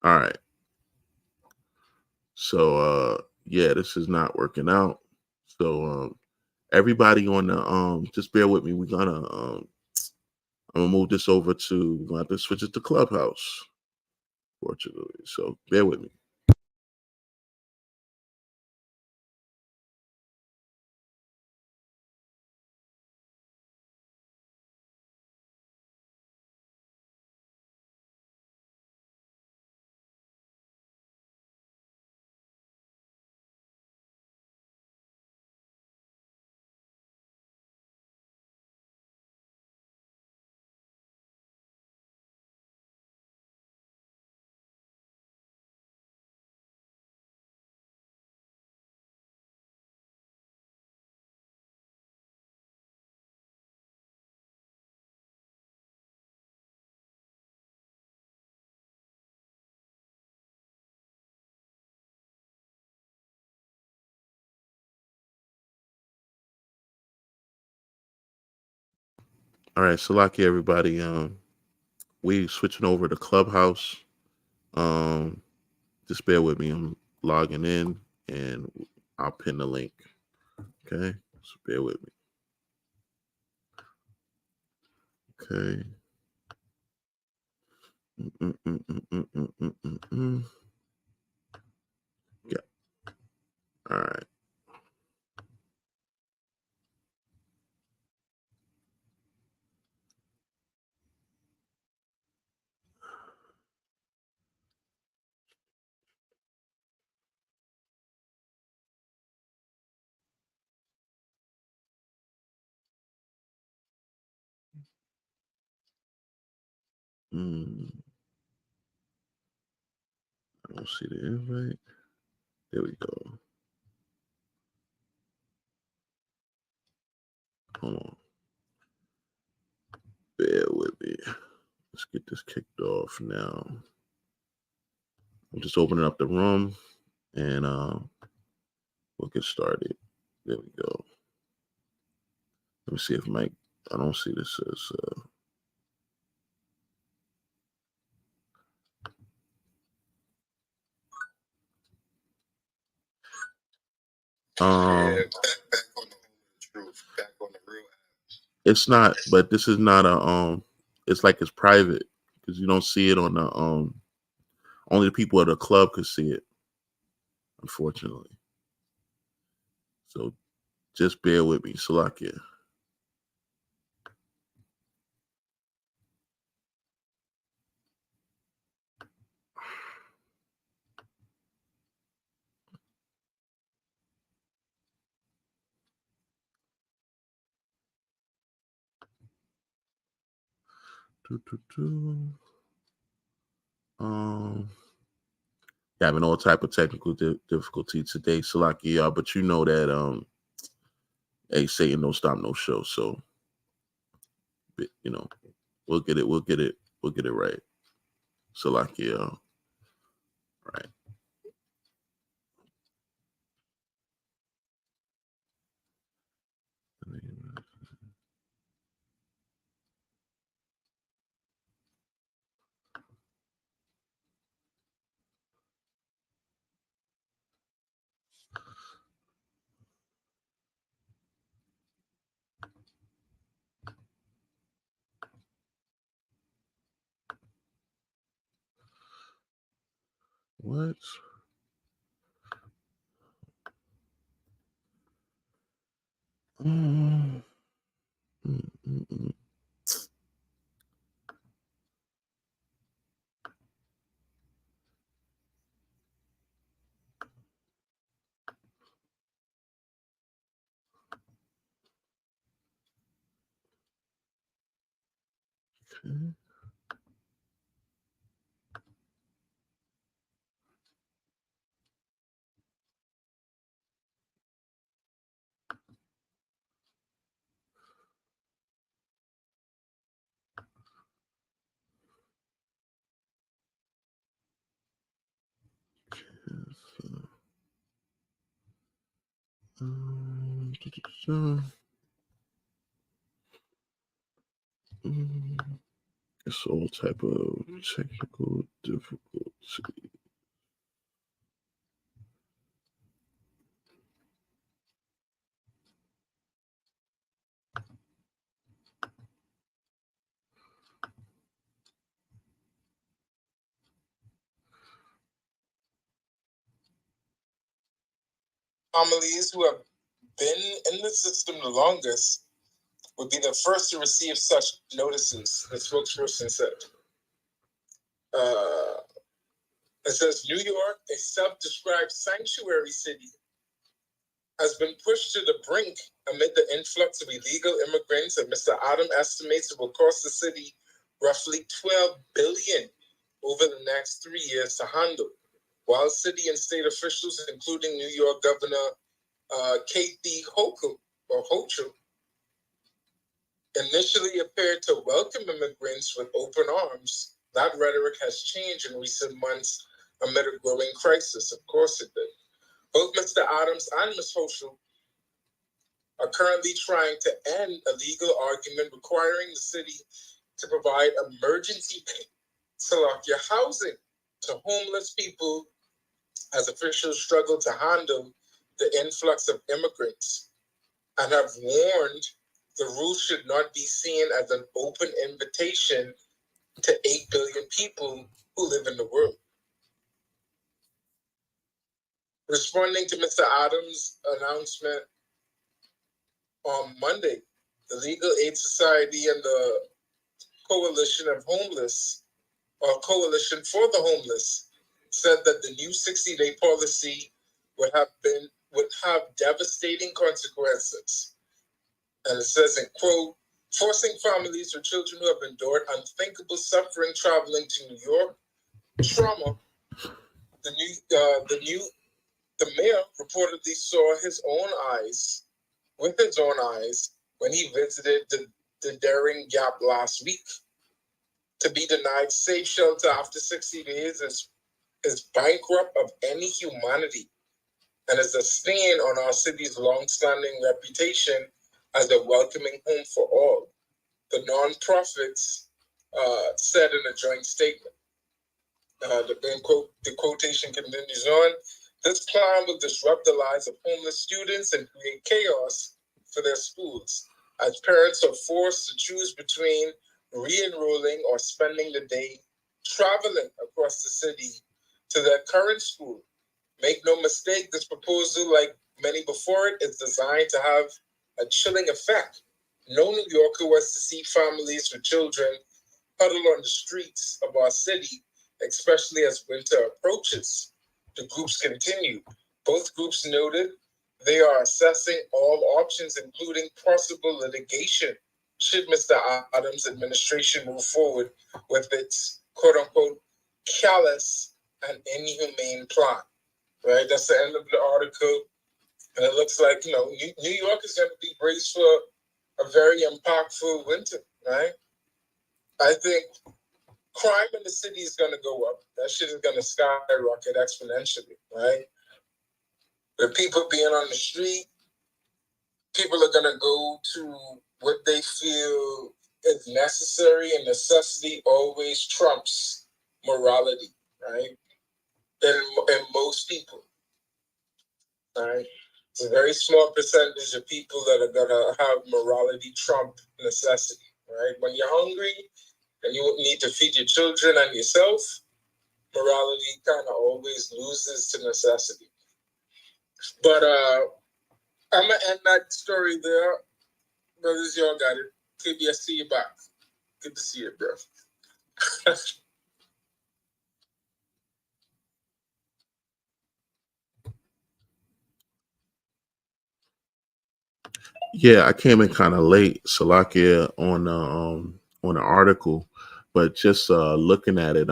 All right. So yeah, this is not working out. So everybody on the just bear with me. We're gonna I'm gonna move this over to we're gonna have to switch it to Clubhouse, fortunately. So bear with me. All right, so lucky everybody. We switching over to Clubhouse. Um, just bear with me. I'm logging in and I'll pin the link. Okay, so bear with me. Okay. Yeah. All right. I don't see the invite. There we go. Hold on. Bear with me. Let's get this kicked off now. I'm just opening up the room and we'll get started. There we go. Let me see if Mike. I don't see this as. Yeah, back on the truth, back on the real. It's not, but this is not a It's like it's private because you don't see it on the only the people at the club could see it, unfortunately. So just bear with me, Salakia. Um, having all type of technical difficulty today, Salakia, but you know that hey, Satan don't stop no show, so you know we'll get it right, Salakia, right. What? Mm, mm, mm, mm. Okay. Um, it's all type of technical difficulty. Families who have been in the system the longest would be the first to receive such notices, the spokesperson said. It says New York, a self-described sanctuary city, has been pushed to the brink amid the influx of illegal immigrants that Mr. Adam estimates it will cost the city roughly $12 billion over the next 3 years to handle. While city and state officials, including New York Governor Kathy Hochul, initially appeared to welcome immigrants with open arms, that rhetoric has changed in recent months amid a growing crisis. Of course it did. Both Mr. Adams and Ms. Hochul are currently trying to end a legal argument requiring the city to provide emergency Salakia housing to homeless people as officials struggle to handle the influx of immigrants and have warned the rule should not be seen as an open invitation to 8 billion people who live in the world. Responding to Mr. Adams' announcement on Monday, the Legal Aid Society and the Coalition of Homeless, or Coalition for the Homeless, said that the new 60-day policy would have devastating consequences. And it says, in quote, forcing families with children who have endured unthinkable suffering traveling to New York, trauma. The mayor reportedly saw with his own eyes, when he visited the Daring Gap last week. To be denied safe shelter after 60 days is bankrupt of any humanity and is a stain on our city's long-standing reputation as a welcoming home for all, the nonprofits said in a joint statement. The quotation continues on. This plan will disrupt the lives of homeless students and create chaos for their schools, as parents are forced to choose between re-enrolling or spending the day traveling across the city to their current school. Make no mistake, this proposal, like many before it, is designed to have a chilling effect. No New Yorker wants to see families with children huddle on the streets of our city, especially as winter approaches. The groups continued. Both groups noted they are assessing all options, including possible litigation should Mr. Adams' administration move forward with its quote unquote callous and inhumane plan. Right? That's the end of the article. And it looks like, New York is going to be braced for a very impactful winter, right? I think crime in the city is going to go up. That shit is going to skyrocket exponentially, right? With people being on the street, people are going to go to what they feel is necessary, and necessity always trumps morality, right? And most people, right? It's a very small percentage of people that are going to have morality trump necessity, right? When you're hungry and you need to feed your children and yourself, morality kind of always loses to necessity. But I'm going to end that story there. Brothers, y'all got it. KB, I see you back. Good to see you, bro. Yeah, I came in kind of late, Salakia, on the article, but just looking at it,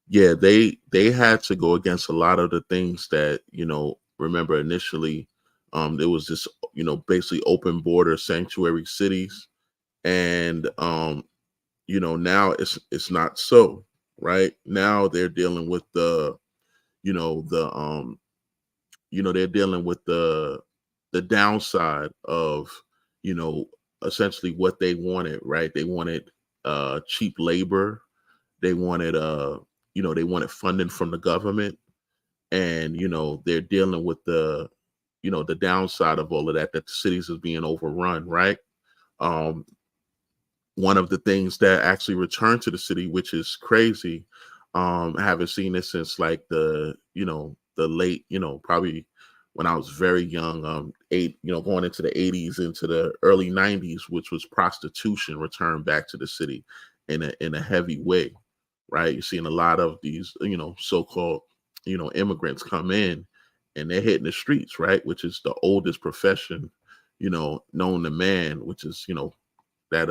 yeah, they had to go against a lot of the things that remember initially, there was this basically open border sanctuary cities, and now it's not so, right? Now they're dealing with the you know the they're dealing with the downside of you know essentially what they wanted, right? They wanted cheap labor. They wanted they wanted funding from the government, and they're dealing with the downside of all of that, that the cities is being overrun, right? um One of the things that actually returned to the city, which is crazy. I haven't seen this since like the late, probably when I was very young, going into the 80s, into the early 90s, which was prostitution returned back to the city in a heavy way, right? You're seeing a lot of these, so-called, immigrants come in and they're hitting the streets, right? Which is the oldest profession, known to man, which is, that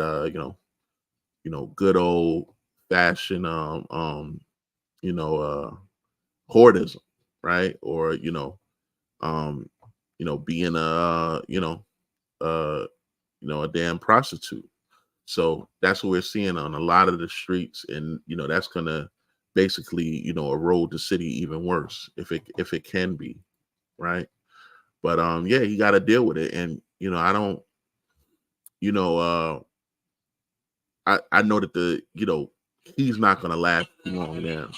good old fashioned you know hoardism, right? Or um being uh a damn prostitute. So that's what we're seeing on a lot of the streets, and that's gonna basically erode the city even worse, if it can be, right? But yeah, you got to deal with it. And I don't you know I know that he's not gonna last too long there.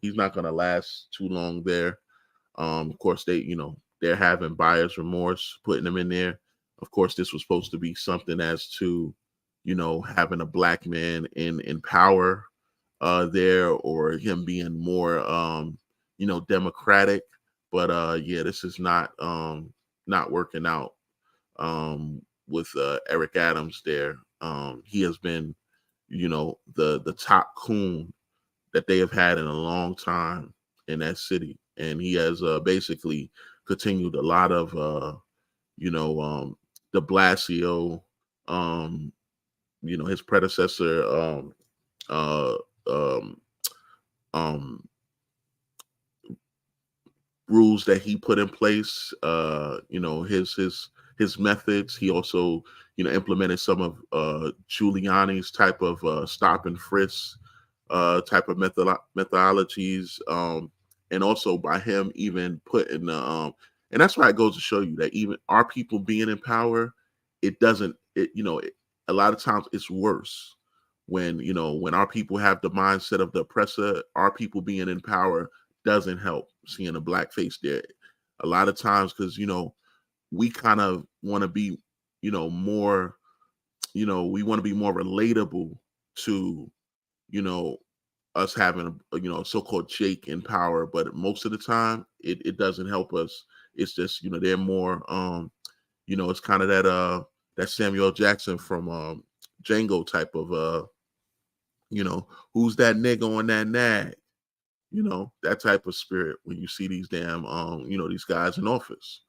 He's not gonna last too long there. Of course, they're having buyer's remorse, putting them in there. Of course, this was supposed to be something as to, having a black man in power there, or him being more, democratic. But yeah, this is not working out with Eric Adams there. He has been, the top coon that they have had in a long time in that city, and he has basically continued a lot of you know De Blasio, um, his predecessor, uh, um, um, rules that he put in place, his methods. He also implemented some of Giuliani's type of stop and frisk type of methodologies, and also by him even putting the and that's why it goes to show you that even our people being in power, it doesn't it a lot of times it's worse when when our people have the mindset of the oppressor. Our people being in power doesn't help seeing a black face there a lot of times, because we kind of want to be more, we want to be more relatable to you know us having a so-called Jake in power, but most of the time it doesn't help us. It's just they're more it's kind of that Samuel Jackson from Django type of who's that nigga on that nag, that type of spirit when you see these damn these guys in office.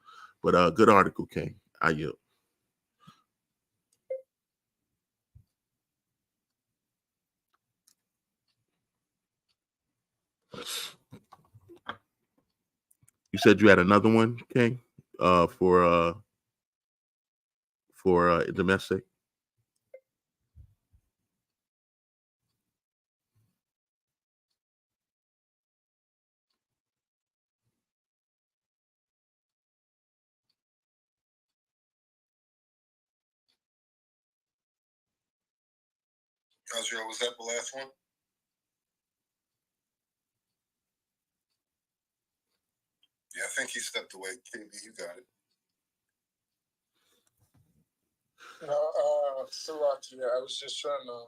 But good article, King. I yield. You said you had another one, King, for domestic. Azrael, was that the last one? Yeah, I think he stepped away. KB, you got it. Salaki, I was just trying to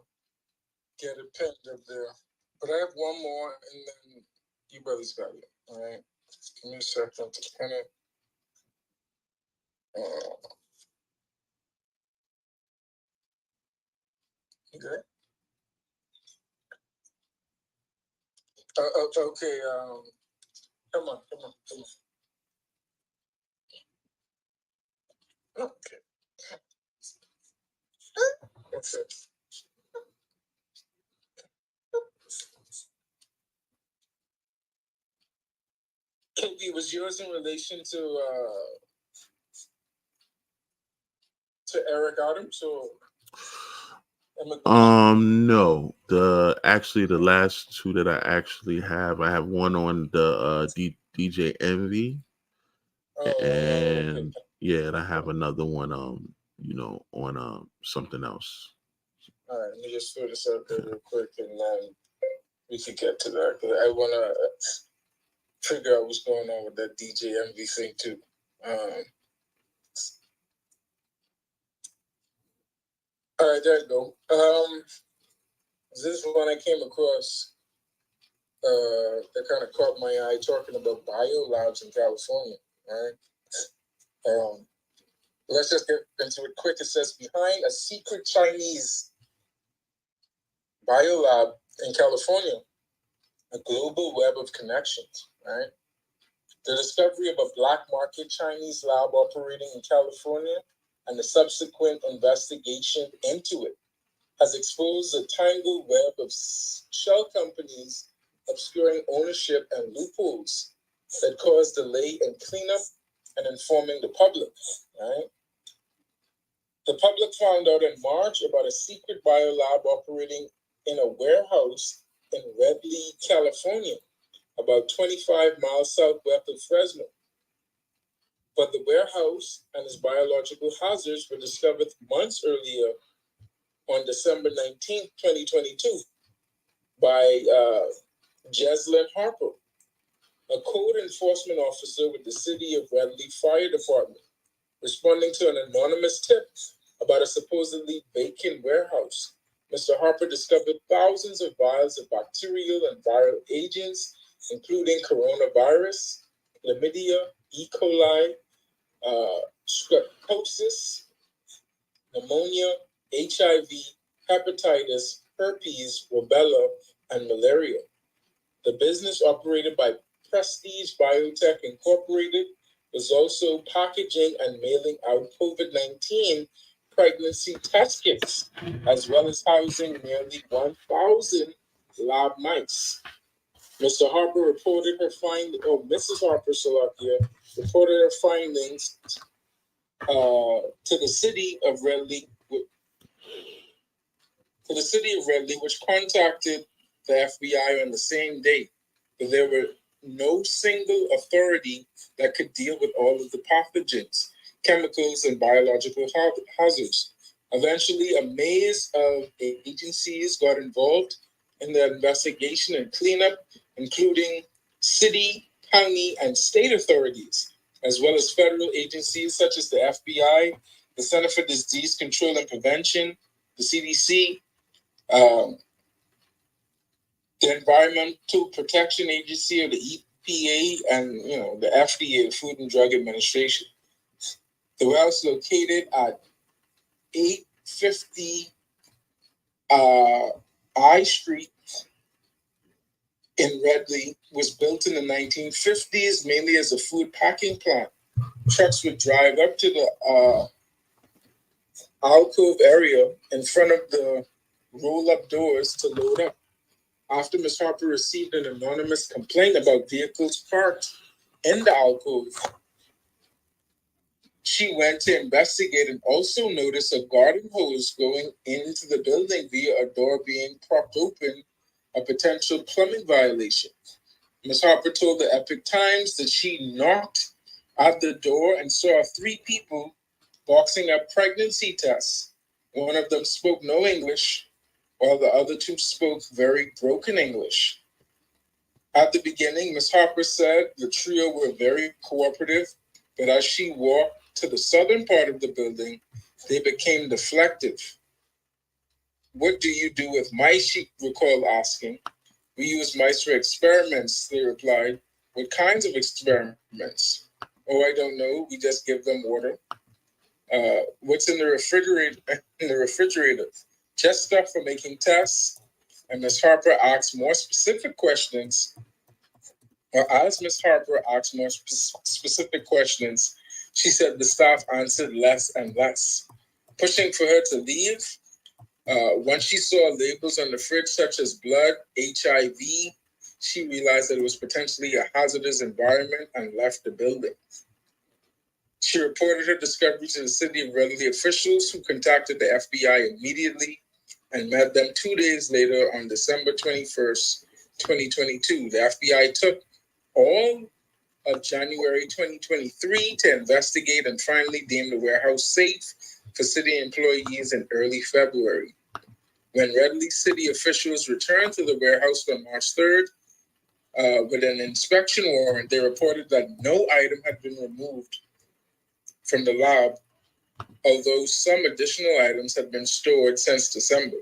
get it pinned up there. But I have one more, and then you brothers got it. All right. Give me a second to pin it. Okay. Okay. Come on. Okay. That's it. KB, was yours in relation to Eric Adams or? No. The last two that I actually have, I have one on the DJ Envy, and okay. yeah, and I have another one on something else. All right, let me just throw this out there real quick, and then we can get to that because I want to figure out what's going on with that DJ Envy thing too. All right, there you go. This one I came across that kind of caught my eye, talking about biolabs in California. All right. Let's just get into it quick. It says, behind a secret Chinese biolab in California, a global web of connections. Right. The discovery of a black market Chinese lab operating in California and the subsequent investigation into it has exposed a tangled web of shell companies obscuring ownership and loopholes that cause delay in cleanup and informing the public. Right? The public found out in March about a secret biolab operating in a warehouse in Redley, California, about 25 miles southwest of Fresno. But the warehouse and its biological hazards were discovered months earlier on December 19th, 2022, by Jeslyn Harper, a code enforcement officer with the City of Redley Fire Department, responding to an anonymous tip about a supposedly vacant warehouse. Mr. Harper discovered thousands of vials of bacterial and viral agents, including coronavirus, chlamydia, E. coli, streptococcus, pneumonia, HIV, hepatitis, herpes, rubella, and malaria. The business, operated by Prestige Biotech Incorporated, was also packaging and mailing out COVID-19 pregnancy test kits, as well as housing nearly 1,000 lab mice. Mr. Harper reported her findings, Mrs. Harper Salakia reported her findings to the city of Redley, which contacted the FBI on the same day. But there were no single authority that could deal with all of the pathogens, chemicals, and biological hazards. Eventually, a maze of agencies got involved in the investigation and cleanup, including city, county, and state authorities, as well as federal agencies such as the FBI, the Center for Disease Control and Prevention, the CDC, the Environmental Protection Agency, or the EPA, and the FDA, Food and Drug Administration. The warehouse, located at 850 I Street in Redley, was built in the 1950s mainly as a food packing plant. Trucks would drive up to the alcove area in front of the roll-up doors to load up. After Ms. Harper received an anonymous complaint about vehicles parked In the alcove, she went to investigate and also noticed a garden hose going into the building via a door being propped open, a potential plumbing violation. Ms. Harper told the Epic Times that she knocked at the door and saw three people boxing up pregnancy tests. One of them spoke no English, while the other two spoke very broken English. At the beginning, Ms. Harper said the trio were very cooperative, but as she walked to the southern part of the building, they became deflective. What do you do with mice? She recalled asking. We use mice for experiments, they replied. What kinds of experiments? Oh, I don't know. We just give them water. What's in the refrigerator? In the refrigerator, just stuff for making tests. And Miss Harper asked more specific questions. Or as Miss Harper asked more specific questions, she said the staff answered less and less, pushing for her to leave. Once she saw labels on the fridge such as blood, HIV, she realized that it was potentially a hazardous environment and left the building. She reported her discovery to the city of Readily officials, who contacted the FBI immediately and met them 2 days later on December 21st, 2022. The FBI took all of January 2023 to investigate and finally deemed the warehouse safe for city employees in early February. When Readily city officials returned to the warehouse on March 3rd with an inspection warrant, they reported that no item had been removed from the lab, although some additional items had been stored since December.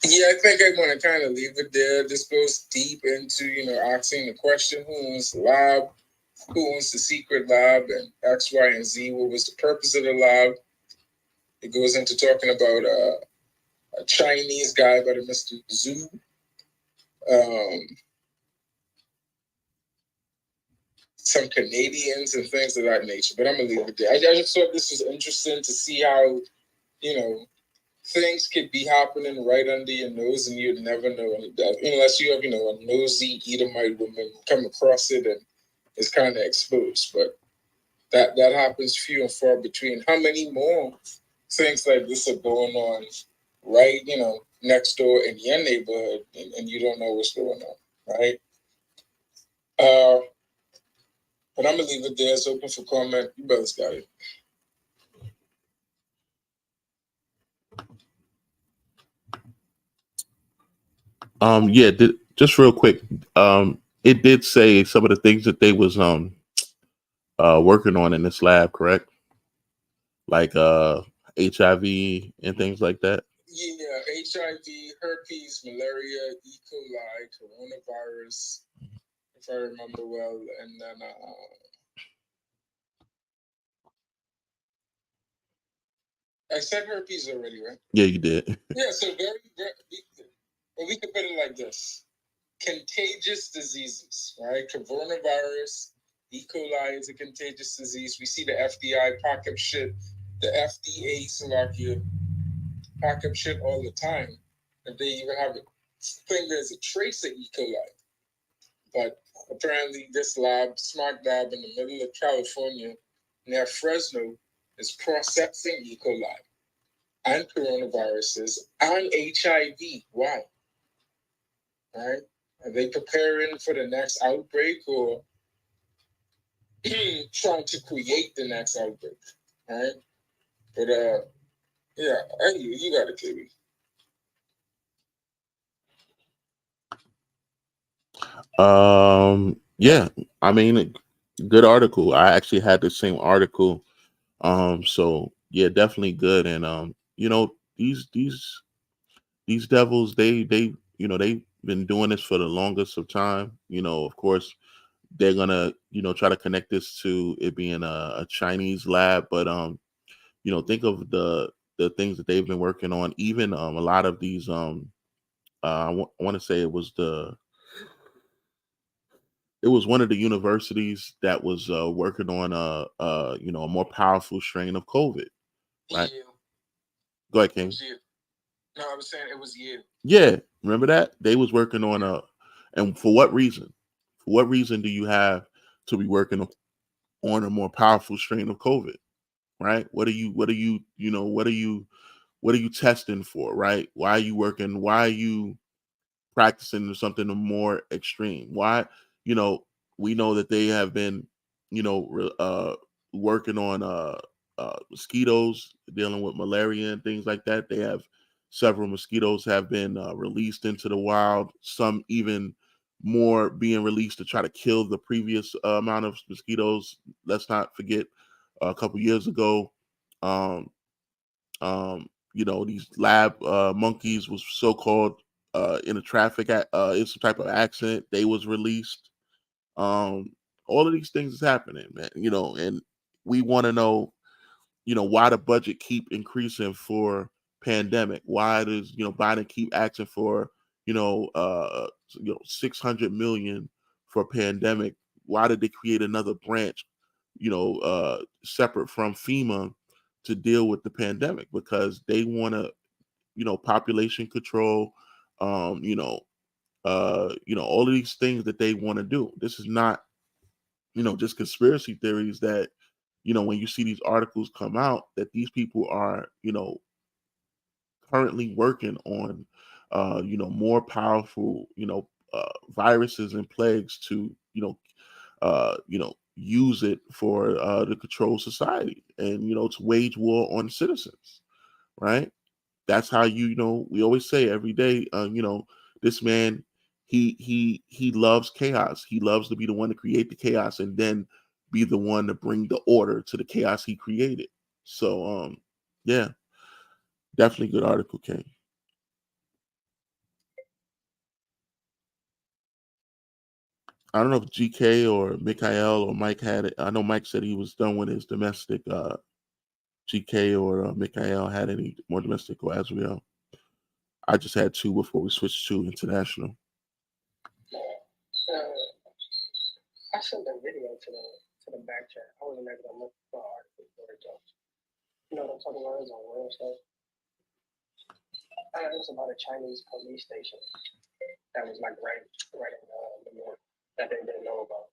Yeah, I think I want to kind of leave it there. This goes deep into, asking the question, who owns the lab, who owns the secret lab, and X, Y, and Z, what was the purpose of the lab. It goes into talking about a Chinese guy by the Mr. Zhu. Some Canadians and things of that nature, but I'm going to leave it there. I just thought this was interesting to see how, things could be happening right under your nose and you'd never know unless you have, a nosy Edomite woman come across it and it's kind of exposed. But that happens few and far between. How many more things like this are going on right, next door in your neighborhood and you don't know what's going on, right? But I'm going to leave it there. It's open for comment. You brothers got it. Yeah, just real quick. It did say some of the things that they was working on in this lab, correct? Like HIV and things like that. Yeah, HIV, herpes, malaria, E. coli, coronavirus, if I remember well, and then I said herpes already, right? Yeah, you did. Yeah, so we could put it like this: contagious diseases, right? Coronavirus, E. coli is a contagious disease. We see the FDA pack up shit, the FDA, Slovakia, pack up shit all the time. If they even have a thing, there's a trace of E. coli. But apparently, this lab, smart lab in the middle of California, near Fresno, is processing E. coli and coronaviruses and HIV. Why? Right? Are they preparing for the next outbreak or trying to create the next outbreak? Right? But yeah, you got it, KB. Yeah, I mean, good article. I actually had the same article. So yeah, definitely good. And these devils, they they've been doing this for the longest of time. Of course, they're gonna try to connect this to it being a Chinese lab, but think of the things that they've been working on. Even a lot of these I want to say it was one of the universities that was working on a more powerful strain of COVID, right? Yeah. Go ahead, King. Yeah. No, I was saying it was you. Yeah, remember that they was working on and for what reason? For what reason do you have to be working on a more powerful strain of COVID? Right? What are you testing for? Right? Why are you working? Why are you practicing something more extreme? Why, you know, we know that they have been, working on mosquitoes, dealing with malaria and things like that. They have several mosquitoes have been released into the wild. Some even more being released to try to kill the previous amount of mosquitoes. Let's not forget a couple years ago, um, these lab monkeys was so-called in a in some type of accident. They was released. Um, all of these things is happening, man. And we want to know, why the budget keep increasing for pandemic. Why does Biden keep asking for 600 million for pandemic? Why did they create another branch, separate from FEMA to deal with the pandemic? Because they want to, population control, um, you know, all of these things that they want to do. This is not, just conspiracy theories that, when you see these articles come out, that these people are, currently working on, more powerful, viruses and plagues to, use it for to control society and, to wage war on citizens, right? That's how we always say every day, this man, he loves chaos. He loves to be the one to create the chaos and then be the one to bring the order to the chaos he created. So yeah, definitely good article, King. I don't know if GK or Mikhail or Mike had it. I know Mike said he was done with his domestic. GK or Mikhail had any more domestic or Azrael. I just had two before we switched to international. I sent a video to the back chat. I wasn't able to look for articles for it though. You know what I'm talking about? It's on Wednesday. It was about a Chinese police station that was like right in New York that they didn't know about.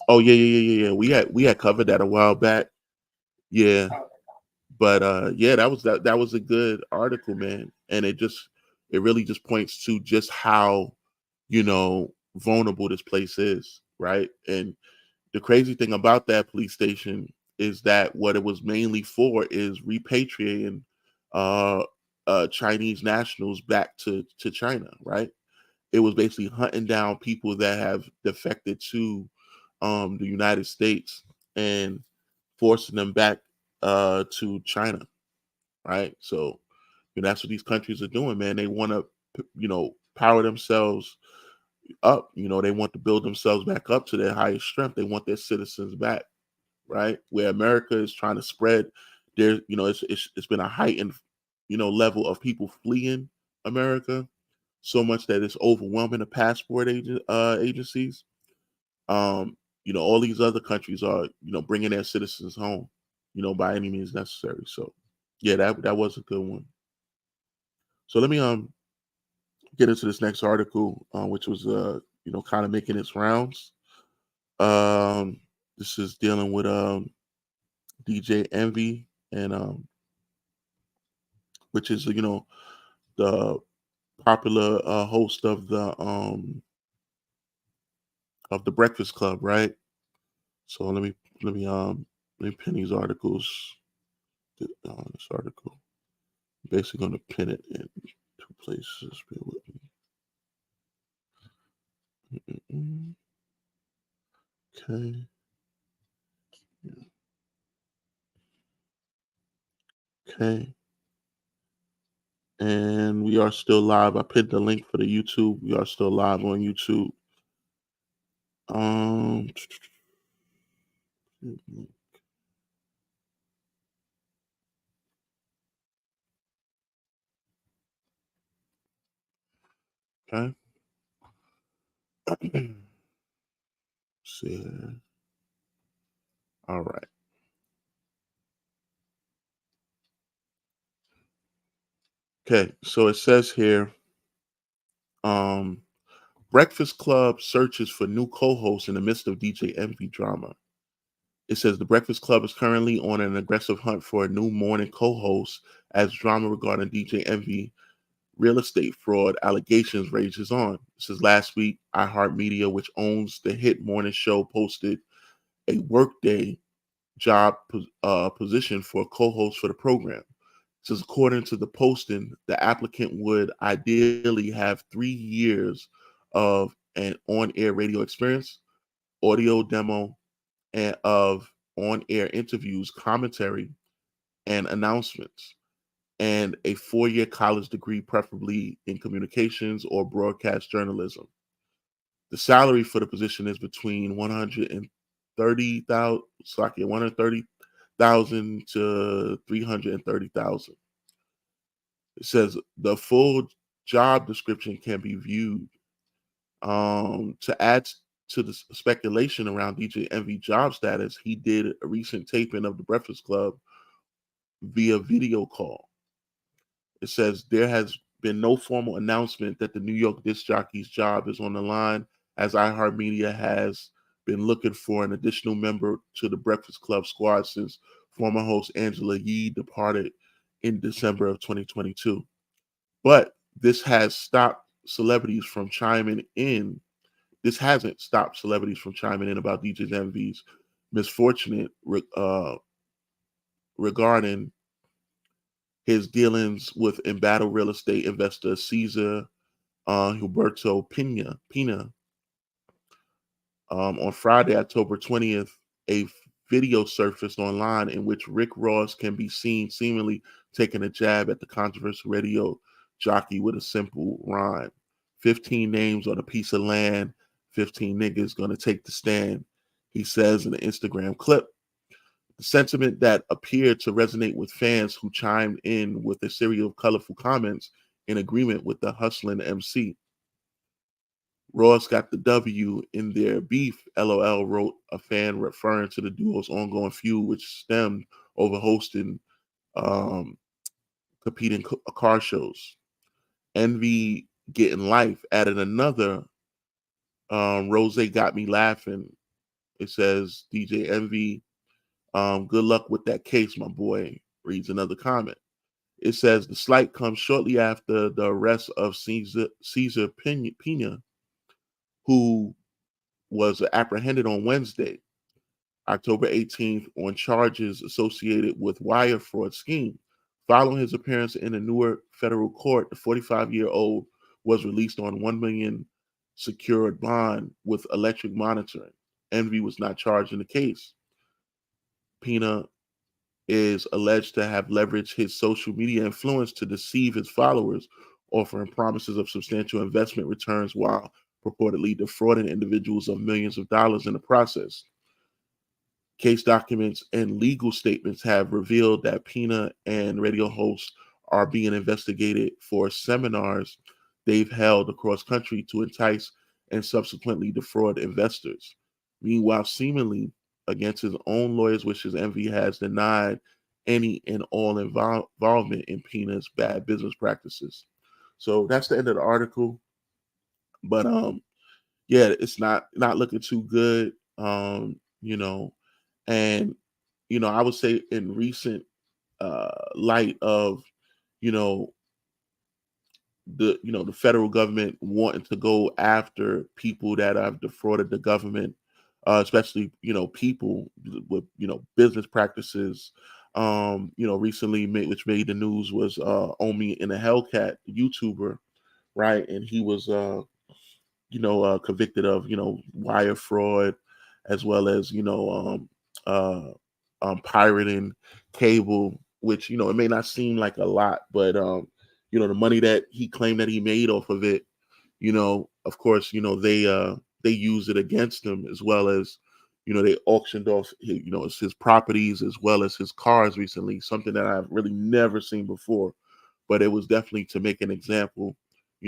Oh yeah. We had covered that a while back. Yeah. But yeah, that was a good article, man. And it really just points to just how, vulnerable this place is, right? And the crazy thing about that police station is that what it was mainly for is repatriating uh Chinese nationals back to China, right? It was basically hunting down people that have defected to the United States and forcing them back to China, right? So that's what these countries are doing, man. They want to, power themselves up. They want to build themselves back up to their highest strength. They want their citizens back, right? Where America is trying to spread there, it's been a heightened, level of people fleeing America so much that it's overwhelming the passport agencies. All these other countries are, bringing their citizens home, by any means necessary. So, yeah, that was a good one. So let me get into this next article, which was kind of making its rounds. Um, this is dealing with DJ Envy and which is the popular host of the Breakfast Club, right? So let me let me pin these articles. This article, basically going to pin it in two places. Bear with me. Okay. Okay. And we are still live. I pinned the link for the YouTube. We are still live on YouTube. Um. Okay. See here. All right. Okay, so it says here, um, Breakfast Club searches for new co-hosts in the midst of DJ Envy drama. It says the Breakfast Club is currently on an aggressive hunt for a new morning co-host as drama regarding DJ Envy real estate fraud allegations rages on. This is last week. iHeartMedia, which owns the hit morning show, posted a workday job position for a co-host for the program. Says according to the posting, the applicant would ideally have 3 years of an on-air radio experience, audio demo, and of on-air interviews, commentary, and announcements, and a 4-year college degree, preferably in communications or broadcast journalism. The salary for the position is between 130,000, 130,000 to 330,000. It says the full job description can be viewed. To add to the speculation around DJ Envy job status, he did a recent taping of the Breakfast Club via video call. It says there has been no formal announcement that the New York disc jockey's job is on the line, as iHeartMedia has been looking for an additional member to the Breakfast Club squad since former host Angela Yee departed in December of 2022. But this has stopped celebrities from chiming in. This hasn't stopped celebrities from chiming in about DJ Envy's misfortunate regarding his dealings with embattled real estate investor Cesar Huberto Pina. On Friday, October 20th, a video surfaced online in which Rick Ross can be seen seemingly taking a jab at the controversial radio jockey with a simple rhyme. 15 names on a piece of land, 15 niggas gonna take the stand, he says in an Instagram clip. The sentiment that appeared to resonate with fans who chimed in with a series of colorful comments in agreement with the hustling MC. Ross got the W in their beef, LOL, wrote a fan referring to the duo's ongoing feud, which stemmed over hosting um, competing car shows. Envy Getting Life added another, Rose got me laughing. It says, DJ Envy, good luck with that case, my boy, reads another comment. It says the slight comes shortly after the arrest of Cesar Pina, who was apprehended on Wednesday, October 18th, on charges associated with wire fraud scheme. Following his appearance in a Newark federal court, the 45-year-old was released on $1 million secured bond with electric monitoring. Envy was not charged in the case. Pina is alleged to have leveraged his social media influence to deceive his followers, offering promises of substantial investment returns while purportedly defrauding individuals of millions of dollars in the process. Case documents and legal statements have revealed that Pina and radio hosts are being investigated for seminars they've held across country to entice and subsequently defraud investors. Meanwhile, seemingly against his own lawyer's wishes, Envy has denied any and all involvement in Pina's bad business practices. So that's the end of the article. But yeah, it's not looking too good. You know, and I would say in recent light of you know the federal government wanting to go after people that have defrauded the government, especially people with business practices. Recently which made the news was Omi in a Hellcat YouTuber, right? And he was convicted of wire fraud, as well as pirating cable, which it may not seem like a lot, but the money that he claimed that he made off of it, of course, they use it against him, as well as they auctioned off his properties as well as his cars recently, something that I've really never seen before. But it was definitely to make an example.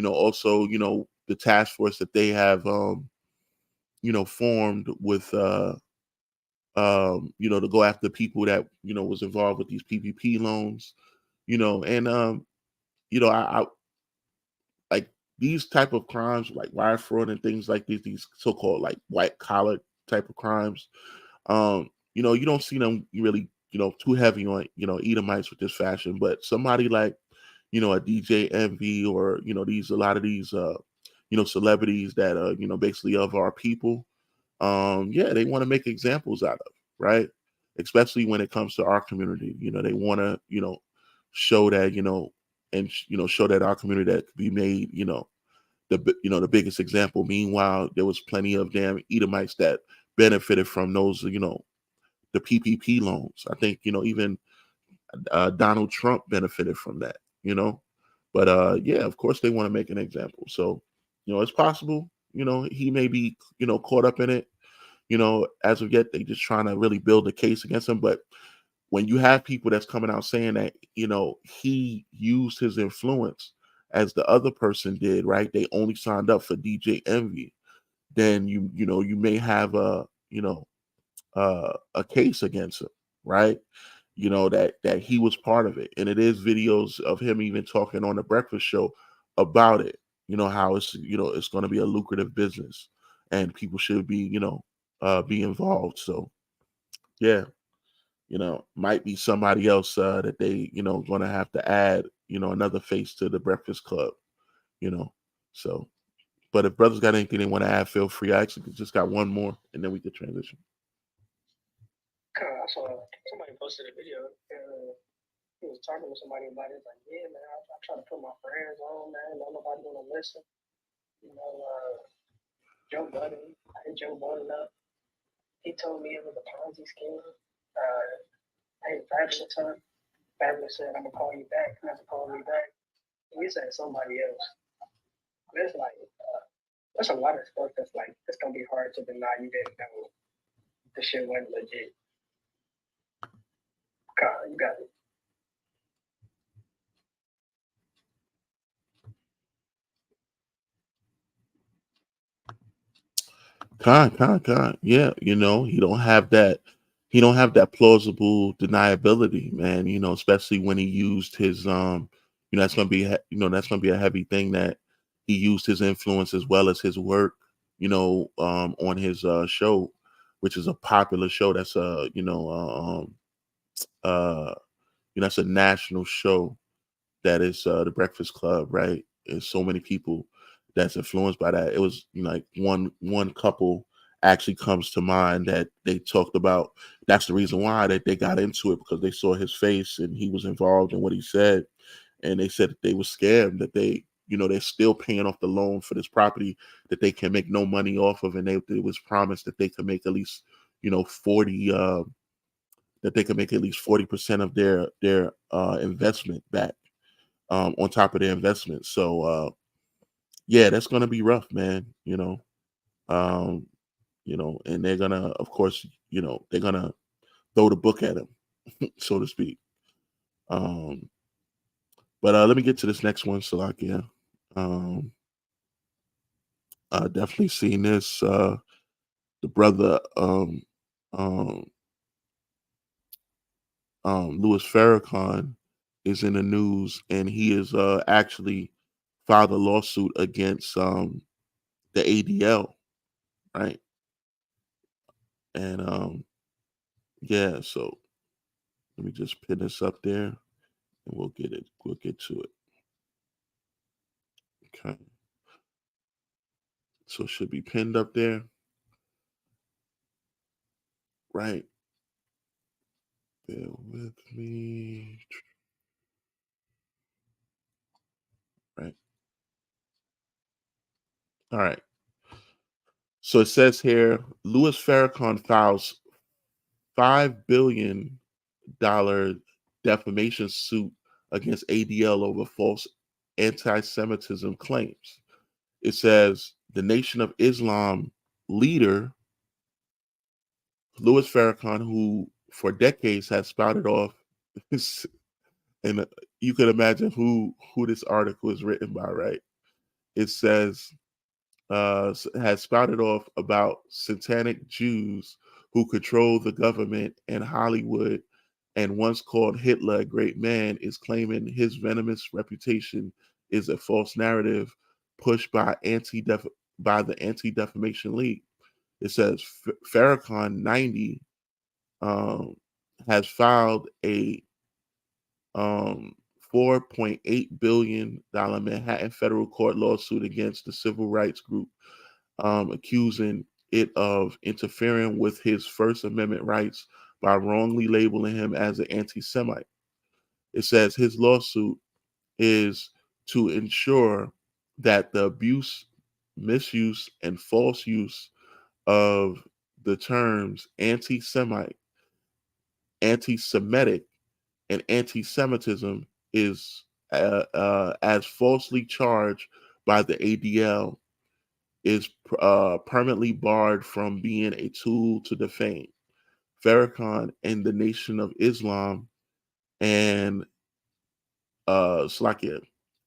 Also, the task force that they have formed with to go after people that was involved with these PPP loans, and I like these type of crimes, like wire fraud and things like these so-called like white collar type of crimes. You don't see them really, too heavy on, Edomites with this fashion, but somebody like, a DJ Envy or, these a lot of these celebrities that basically of our people, yeah, they want to make examples out of, right? Especially when it comes to our community. They want to, show that, and show that our community that could be made, the biggest example. Meanwhile, there was plenty of damn Edomites that benefited from those, the PPP loans. I think, even Donald Trump benefited from that, But yeah, of course they want to make an example. So, it's possible, he may be, caught up in it. As of yet, they just trying to really build a case against him. But when you have people that's coming out saying that, he used his influence as the other person did, right? They only signed up for DJ Envy, then you may have a case against him, right? That he was part of it, and it is videos of him even talking on the breakfast show about it. How it's going to be a lucrative business, and people should be be involved. So yeah, might be somebody else that they going to have to add another face to the Breakfast Club. You know, so but if brothers got anything they want to add, feel free. I actually just got one more, and then we could transition. I saw somebody posted a video. He was talking to somebody about it. It's like, yeah, man, I try to put my friends on, man. No nobody gonna listen. You know, Joe Budden. I hit Joe Budden up. He told me it was a Ponzi scheme. Hey, Fabulous son. Fabulous said, I'm gonna call you back. Never call me back. And he said somebody else. But it's like, there's a lot of stuff that's like, it's gonna be hard to deny you didn't know the shit wasn't legit. God, you got it. Con. Yeah, he don't have that. He don't have that plausible deniability, man. Especially when he used his that's gonna be that's gonna be a heavy thing that he used his influence as well as his work, on his show, which is a popular show. That's a uh that's a national show that is the Breakfast Club, right? There's so many people that's influenced by that. It was like one couple actually comes to mind that they talked about. That's the reason why that they got into it, because they saw his face and he was involved in what he said, and they said that they were scammed. That they're still paying off the loan for this property that they can make no money off of, and it was promised that they could make at least 40 that they could make at least 40% of their investment back, on top of their investment. So yeah, that's gonna be rough, man. Um, and they're gonna, of course, they're gonna throw the book at him, so to speak. Um, but let me get to this next one, Salakia. Um, definitely seen this. The brother, um, Louis Farrakhan, is in the news, and he is actually filed a lawsuit against the ADL, right? And yeah, so let me just pin this up there, and we'll get it. We'll get to it. Okay. So it should be pinned up there, right? Bear with me. Right. All right. So it says here, Louis Farrakhan files $5 billion defamation suit against ADL over false anti-Semitism claims. It says the Nation of Islam leader Louis Farrakhan, who for decades has spouted off, and you can imagine who this article is written by, right? It says has spouted off about satanic Jews who control the government and Hollywood and once called Hitler a great man, is claiming his venomous reputation is a false narrative pushed by the Anti-Defamation League. It says Farrakhan 90 um, has filed a $4.8 billion Manhattan federal court lawsuit against the civil rights group, accusing it of interfering with his First Amendment rights by wrongly labeling him as an anti Semite. It says his lawsuit is to ensure that the abuse, misuse, and false use of the terms anti Semite, anti Semitic, and anti Semitism is as falsely charged by the ADL is permanently barred from being a tool to defame Farrakhan and the Nation of Islam and Slakia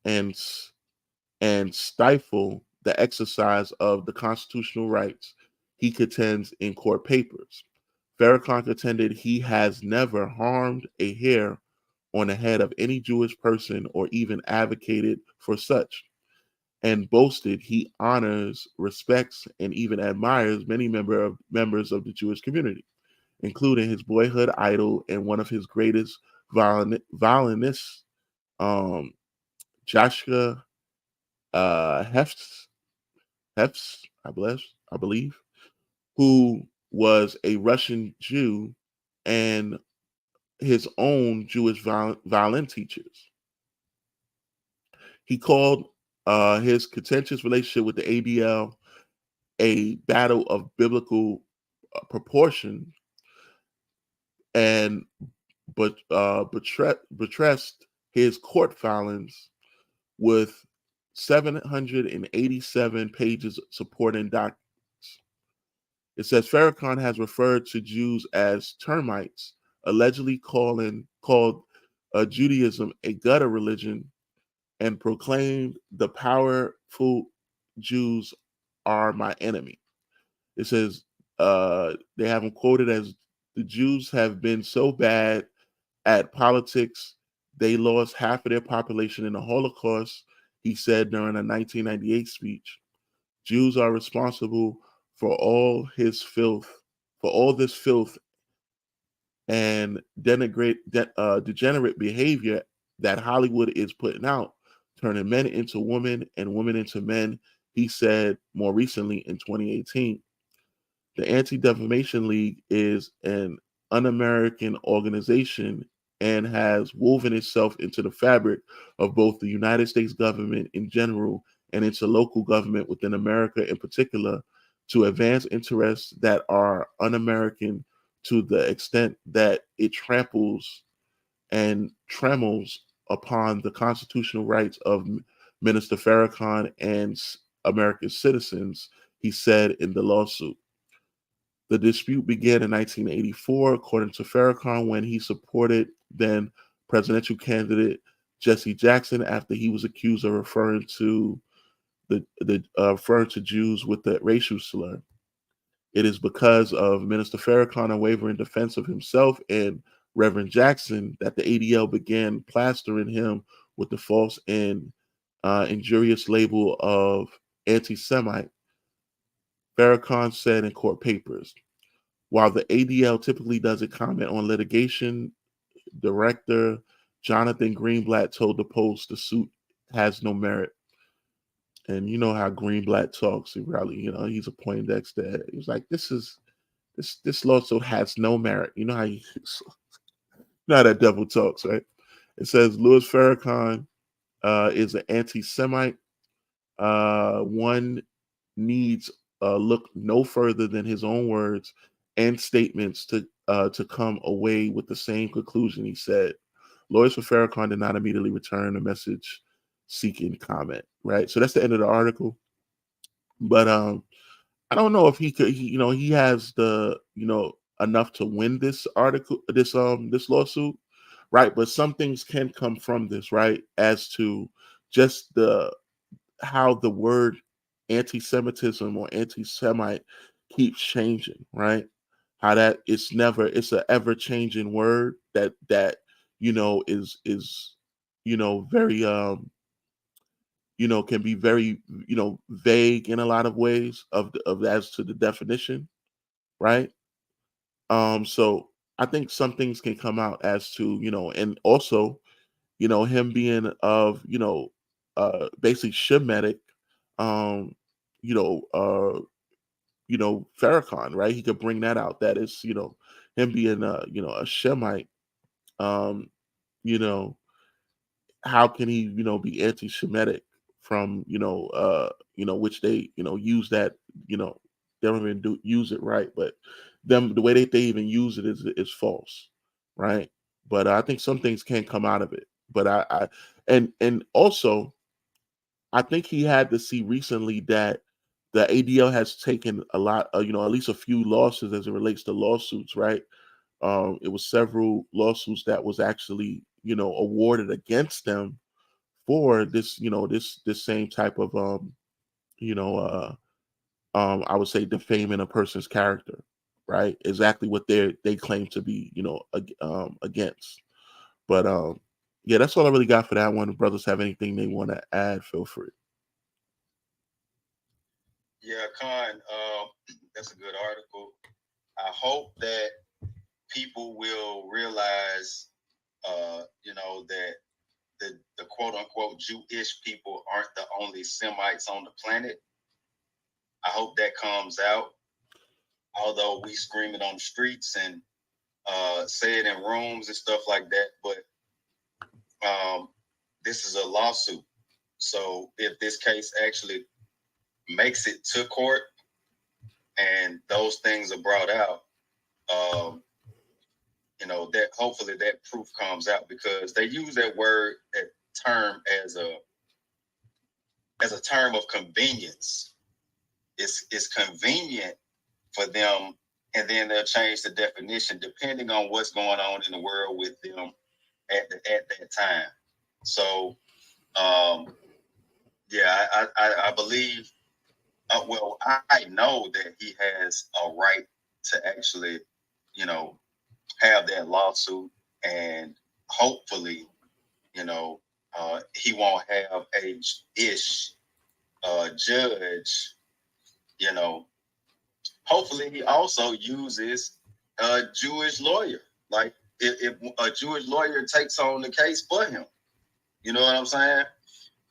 and stifle the exercise of the constitutional rights he contends in court papers. Farrakhan contended he has never harmed a hair on the head of any Jewish person or even advocated for such, and boasted he honors, respects, and even admires many members of the Jewish community, including his boyhood idol and one of his greatest violinists, um, Joshua Hefts, I believe, who was a Russian Jew and his own Jewish violin teachers. He called his contentious relationship with the ADL a battle of biblical proportion, and buttressed his court filings with 787 pages supporting documents. It says Farrakhan has referred to Jews as termites, allegedly called Judaism a gutter religion, and proclaimed the powerful Jews are my enemy. It says they have him quoted as the Jews have been so bad at politics, they lost half of their population in the Holocaust, he said during a 1998 speech. Jews are responsible for all his filth, for all this filth and degenerate behavior that Hollywood is putting out, turning men into women and women into men, he said more recently in 2018. The Anti-Defamation League is an un-American organization and has woven itself into the fabric of both the United States government in general and into local government within America in particular to advance interests that are un-American to the extent that it tramples and trembles upon the constitutional rights of Minister Farrakhan and American citizens, he said in the lawsuit. The dispute began in 1984, according to Farrakhan, when he supported then presidential candidate Jesse Jackson after he was accused of referring to referring to Jews with the racial slur. It is because of Minister Farrakhan's unwavering defense of himself and Reverend Jackson that the ADL began plastering him with the false and injurious label of anti-Semite. Farrakhan said in court papers. While the ADL typically doesn't comment on litigation, director Jonathan Greenblatt told the Post the suit has no merit. And you know how Greenblatt talks. He really, he's a Poindexter. He was like, this lawsuit has no merit. You know how you know how that devil talks, right? It says Louis Farrakhan is an anti-Semite. One needs look no further than his own words and statements to come away with the same conclusion. He said, lawyers for Farrakhan did not immediately return a message seeking comment. Right, so that's the end of the article. But I don't know if he could. He has the enough to win this article, this lawsuit, right? But some things can come from this, right? As to just the how the word anti-Semitism or anti-Semite keeps changing, right? How that it's an ever-changing word, that is very can be very vague in a lot of ways of as to the definition, right? So I think some things can come out as to and also him being of basically Shemitic, um, you know, uh, Farrakhan, right? He could bring that out. That is, him being a Shemite, um, you know, how can he, be anti-Semitic from, which they, use that, you know, they don't even use it right, but them the way they even use it is false, right? But I think some things can come out of it. But and also I think he had to see recently that the ADL has taken a lot, at least a few losses as it relates to lawsuits, right? It was several lawsuits that was actually, awarded against them for this, this same type of you know, I would say defaming a person's character, right? Exactly what they claim to be, against. But yeah, that's all I really got for that one. If brothers have anything they want to add, feel free. Yeah, Khan, that's a good article. I hope that people will realize, that the quote unquote Jewish people aren't the only Semites on the planet. I hope that comes out. Although we scream it on the streets and say it in rooms and stuff like that, but this is a lawsuit. So if this case actually makes it to court and those things are brought out, um, that hopefully that proof comes out, because they use that term as a term of convenience. It's convenient for them, and then they'll change the definition depending on what's going on in the world with them at that time. So, yeah, I believe. Well, I know that he has a right to actually, have that lawsuit, and hopefully, he won't have a ish judge. You know, hopefully he also uses a Jewish lawyer. Like if a Jewish lawyer takes on the case for him, you know what I'm saying?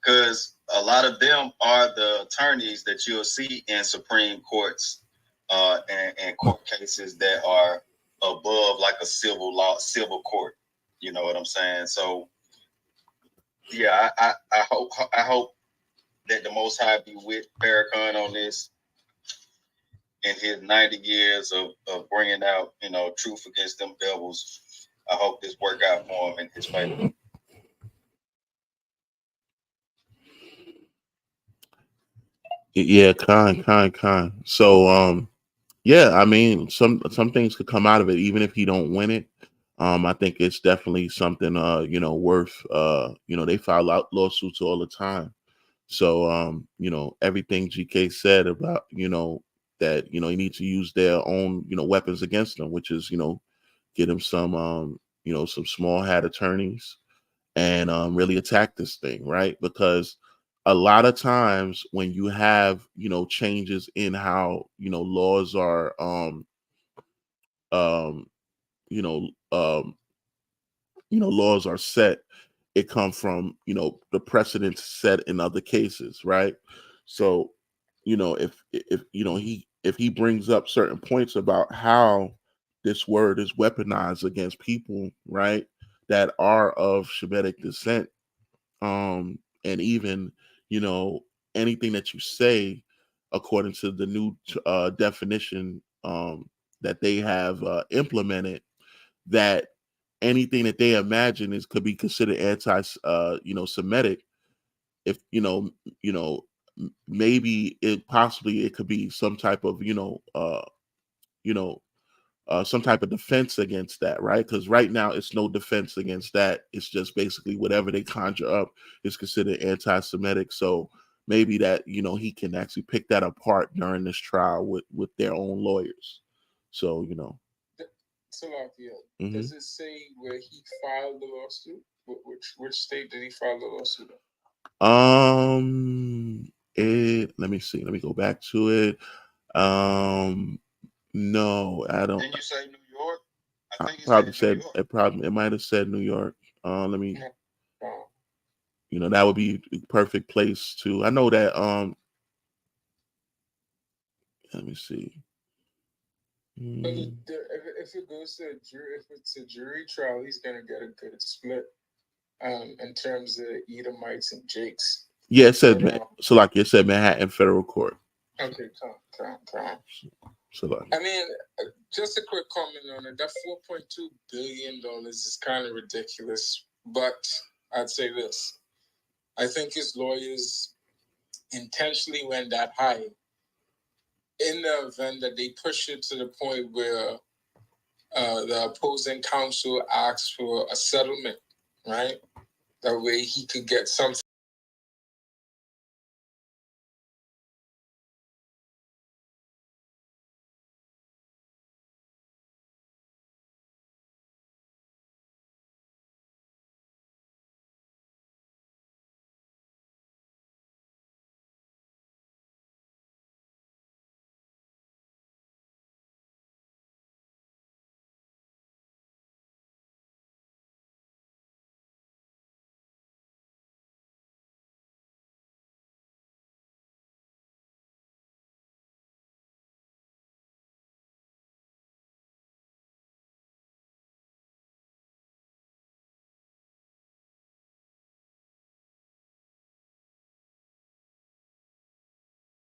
Because a lot of them are the attorneys that you'll see in Supreme Courts and court cases that are above like a civil court. You know what I'm saying? So yeah, I hope that the Most High be with Farrakhan on this in his 90 years of bringing out, truth against them devils. I hope this work out for him in his favor. Yeah, kind. So yeah, I mean, some things could come out of it, even if he don't win it. I think it's definitely something worth they file out lawsuits all the time. So everything GK said about, that, you need to use their own, weapons against them, which is, get them some some small hat attorneys and really attack this thing, right? Because a lot of times when you have changes in how laws are um you know um laws are set, it come from the precedents set in other cases, right? So if if he brings up certain points about how this word is weaponized against people, right, that are of Shemitic descent, and even you know anything that you say according to the new definition that they have implemented, that anything that they imagine is could be considered anti Semitic. If maybe it possibly it could be some type of you know some type of defense against that, right? Because right now it's no defense against that. It's just basically whatever they conjure up is considered anti-Semitic. So maybe that he can actually pick that apart during this trial with their own lawyers. So Salakia, Mm-hmm. does it say where he filed the lawsuit? Which state did he file the lawsuit Let me see. Let me go back to it. No, I don't. Didn't you say New York? I I think it probably said New said York. it might have said New York. Let me. No. That would be a perfect place to. I know that. Let me see. If it goes to a jury, if it's a jury trial, he's gonna get a good split. In terms of Edomites and Jakes. Yeah, it said so. Like it said, Manhattan Federal Court. Okay, come. So like, I mean, just a quick comment on it. That $4.2 billion is kind of ridiculous. But I'd say this: I think his lawyers intentionally went that high in the event that they push it to the point where the opposing counsel asks for a settlement, right? That way he could get something.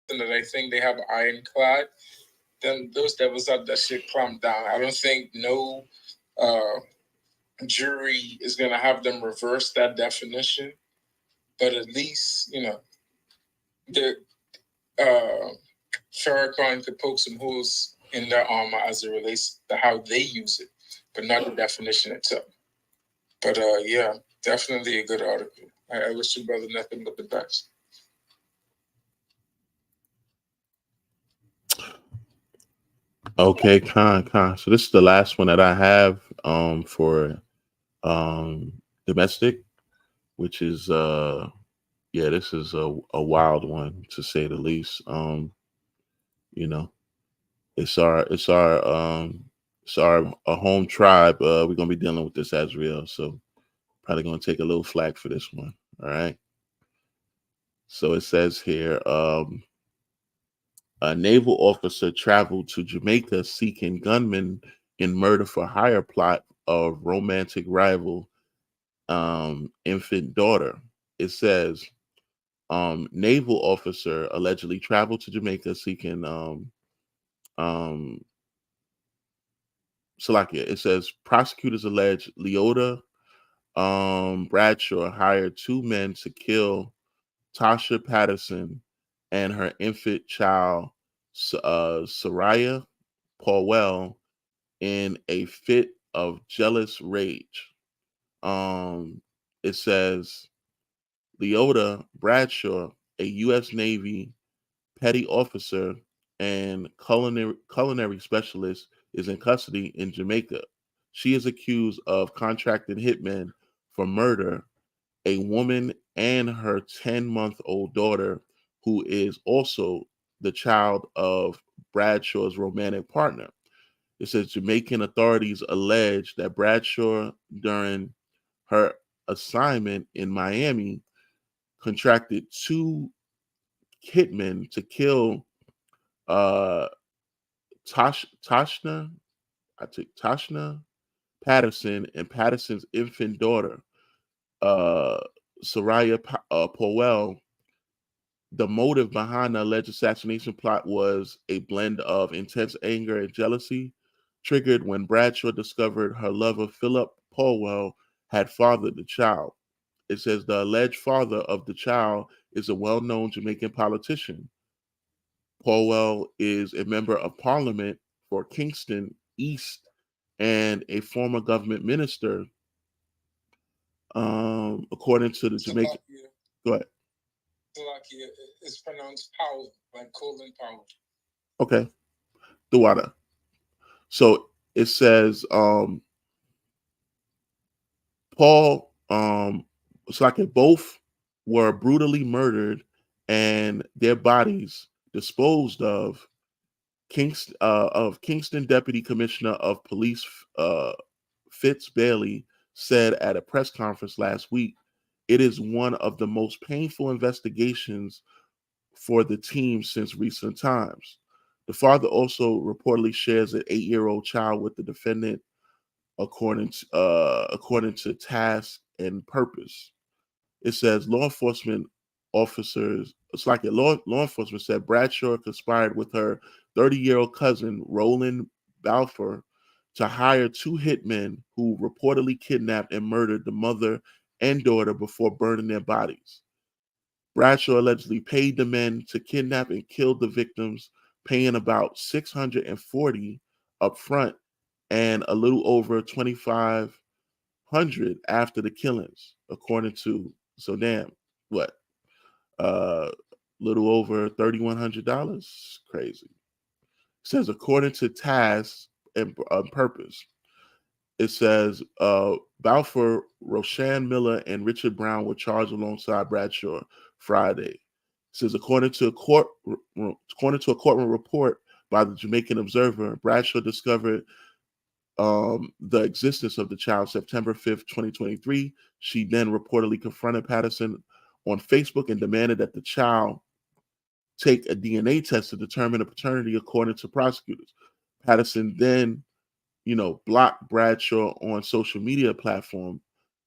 That I think they have ironclad, then those devils have that shit clamped down. I don't think no jury is gonna have them reverse that definition, but at least the Farrakhan could poke some holes in their armor as it relates to how they use it, but not the definition itself. But yeah, definitely a good article. I wish your brother nothing but the best. okay, con. So this is the last one that I have for domestic, which is yeah, this is a wild one to say the least. You know, it's our a home tribe. We're gonna be dealing with this as real, so probably gonna take a little flack for this one. All right. So it says here, a naval officer traveled to Jamaica seeking gunmen in murder for hire plot of romantic rival infant daughter. It says naval officer allegedly traveled to Jamaica seeking um Salakia. It says prosecutors allege Leota Bradshaw hired two men to kill Tasha Patterson and her infant child Soraya Powell in a fit of jealous rage. Um, it says Leota Bradshaw, a U.S. Navy petty officer and culinary specialist, is in custody in Jamaica. She is accused of contracting hitmen for murder, a woman and her 10-month-old daughter, who is also the child of Bradshaw's romantic partner. It says Jamaican authorities allege that Bradshaw, during her assignment in Miami, contracted two hitmen to kill uh, Tashna, I took Tashna Patterson and Patterson's infant daughter, uh, Soraya Powell. The motive behind the alleged assassination plot was a blend of intense anger and jealousy, triggered when Bradshaw discovered her lover, Philip Powell, had fathered the child. It says the alleged father of the child is a well known Jamaican politician. Powell is a member of parliament for Kingston East and a former government minister, according to the Jamaican. Go ahead. Slovakia is pronounced Powell, like Colin Powell. Okay. The water. So It says Paul it's like if both were brutally murdered and their bodies disposed of Kingston Deputy Commissioner of Police Fitz Bailey said at a press conference last week, it is one of the most painful investigations for the team since recent times. The father also reportedly shares an 8-year-old child with the defendant, according to task and purpose. It says law enforcement officers. It's like law enforcement said Bradshaw conspired with her 30-year-old cousin Roland Balfour to hire two hitmen who reportedly kidnapped and murdered the mother and daughter before burning their bodies. Bradshaw allegedly paid the men to kidnap and kill the victims, paying about 640 up front and a little over 2,500 after the killings, according to what little over $3,100. Crazy. It says according to task and purpose. It says Balfour, Roshan Miller, and Richard Brown were charged alongside Bradshaw Friday. It says according to a courtroom report by the Jamaican Observer, Bradshaw discovered the existence of the child September 5th, 2023. She then reportedly confronted Patterson on Facebook and demanded that the child take a DNA test to determine the paternity, according to prosecutors. Patterson then, blocked Bradshaw on social media platform.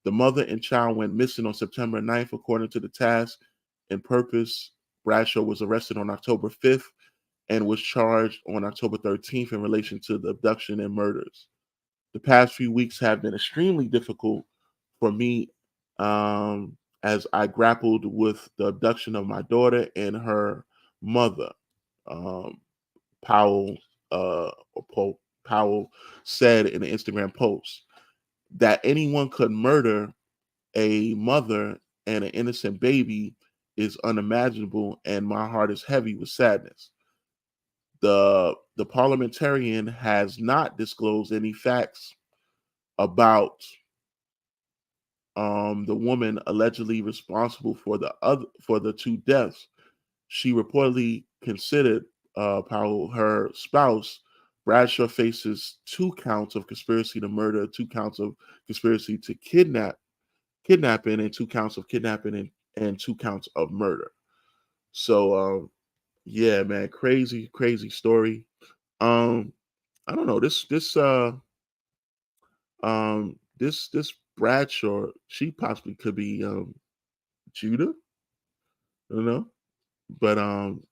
The mother and child went missing on September 9th, according to the task and purpose. Bradshaw was arrested on October 5th and was charged on October 13th in relation to the abduction and murders. The past few weeks have been extremely difficult for me, as I grappled with the abduction of my daughter and her mother. Um, Powell, Powell said in an Instagram post that anyone could murder a mother and an innocent baby is unimaginable, and my heart is heavy with sadness. The parliamentarian has not disclosed any facts about the woman allegedly responsible for the two deaths. She reportedly considered Powell her spouse. Bradshaw faces 2 counts of conspiracy to murder, 2 counts of conspiracy to kidnapping, and 2 counts of kidnapping and 2 counts of murder. So yeah, man, crazy story. Um, I don't know this Bradshaw, she possibly could be Judah, you know. But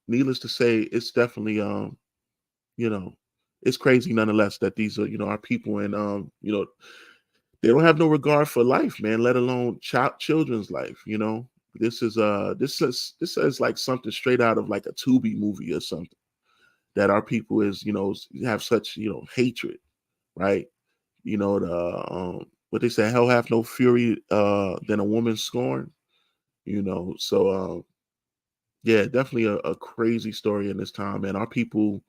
needless to say, it's definitely you know, it's crazy nonetheless that these are, our people, and they don't have no regard for life, man, let alone children's life. This is like something straight out of like a Tubi movie or something, that our people is, have such, hatred, right? The what they say, hell hath no fury than a woman scorn. So yeah, definitely a crazy story in this time, and our people,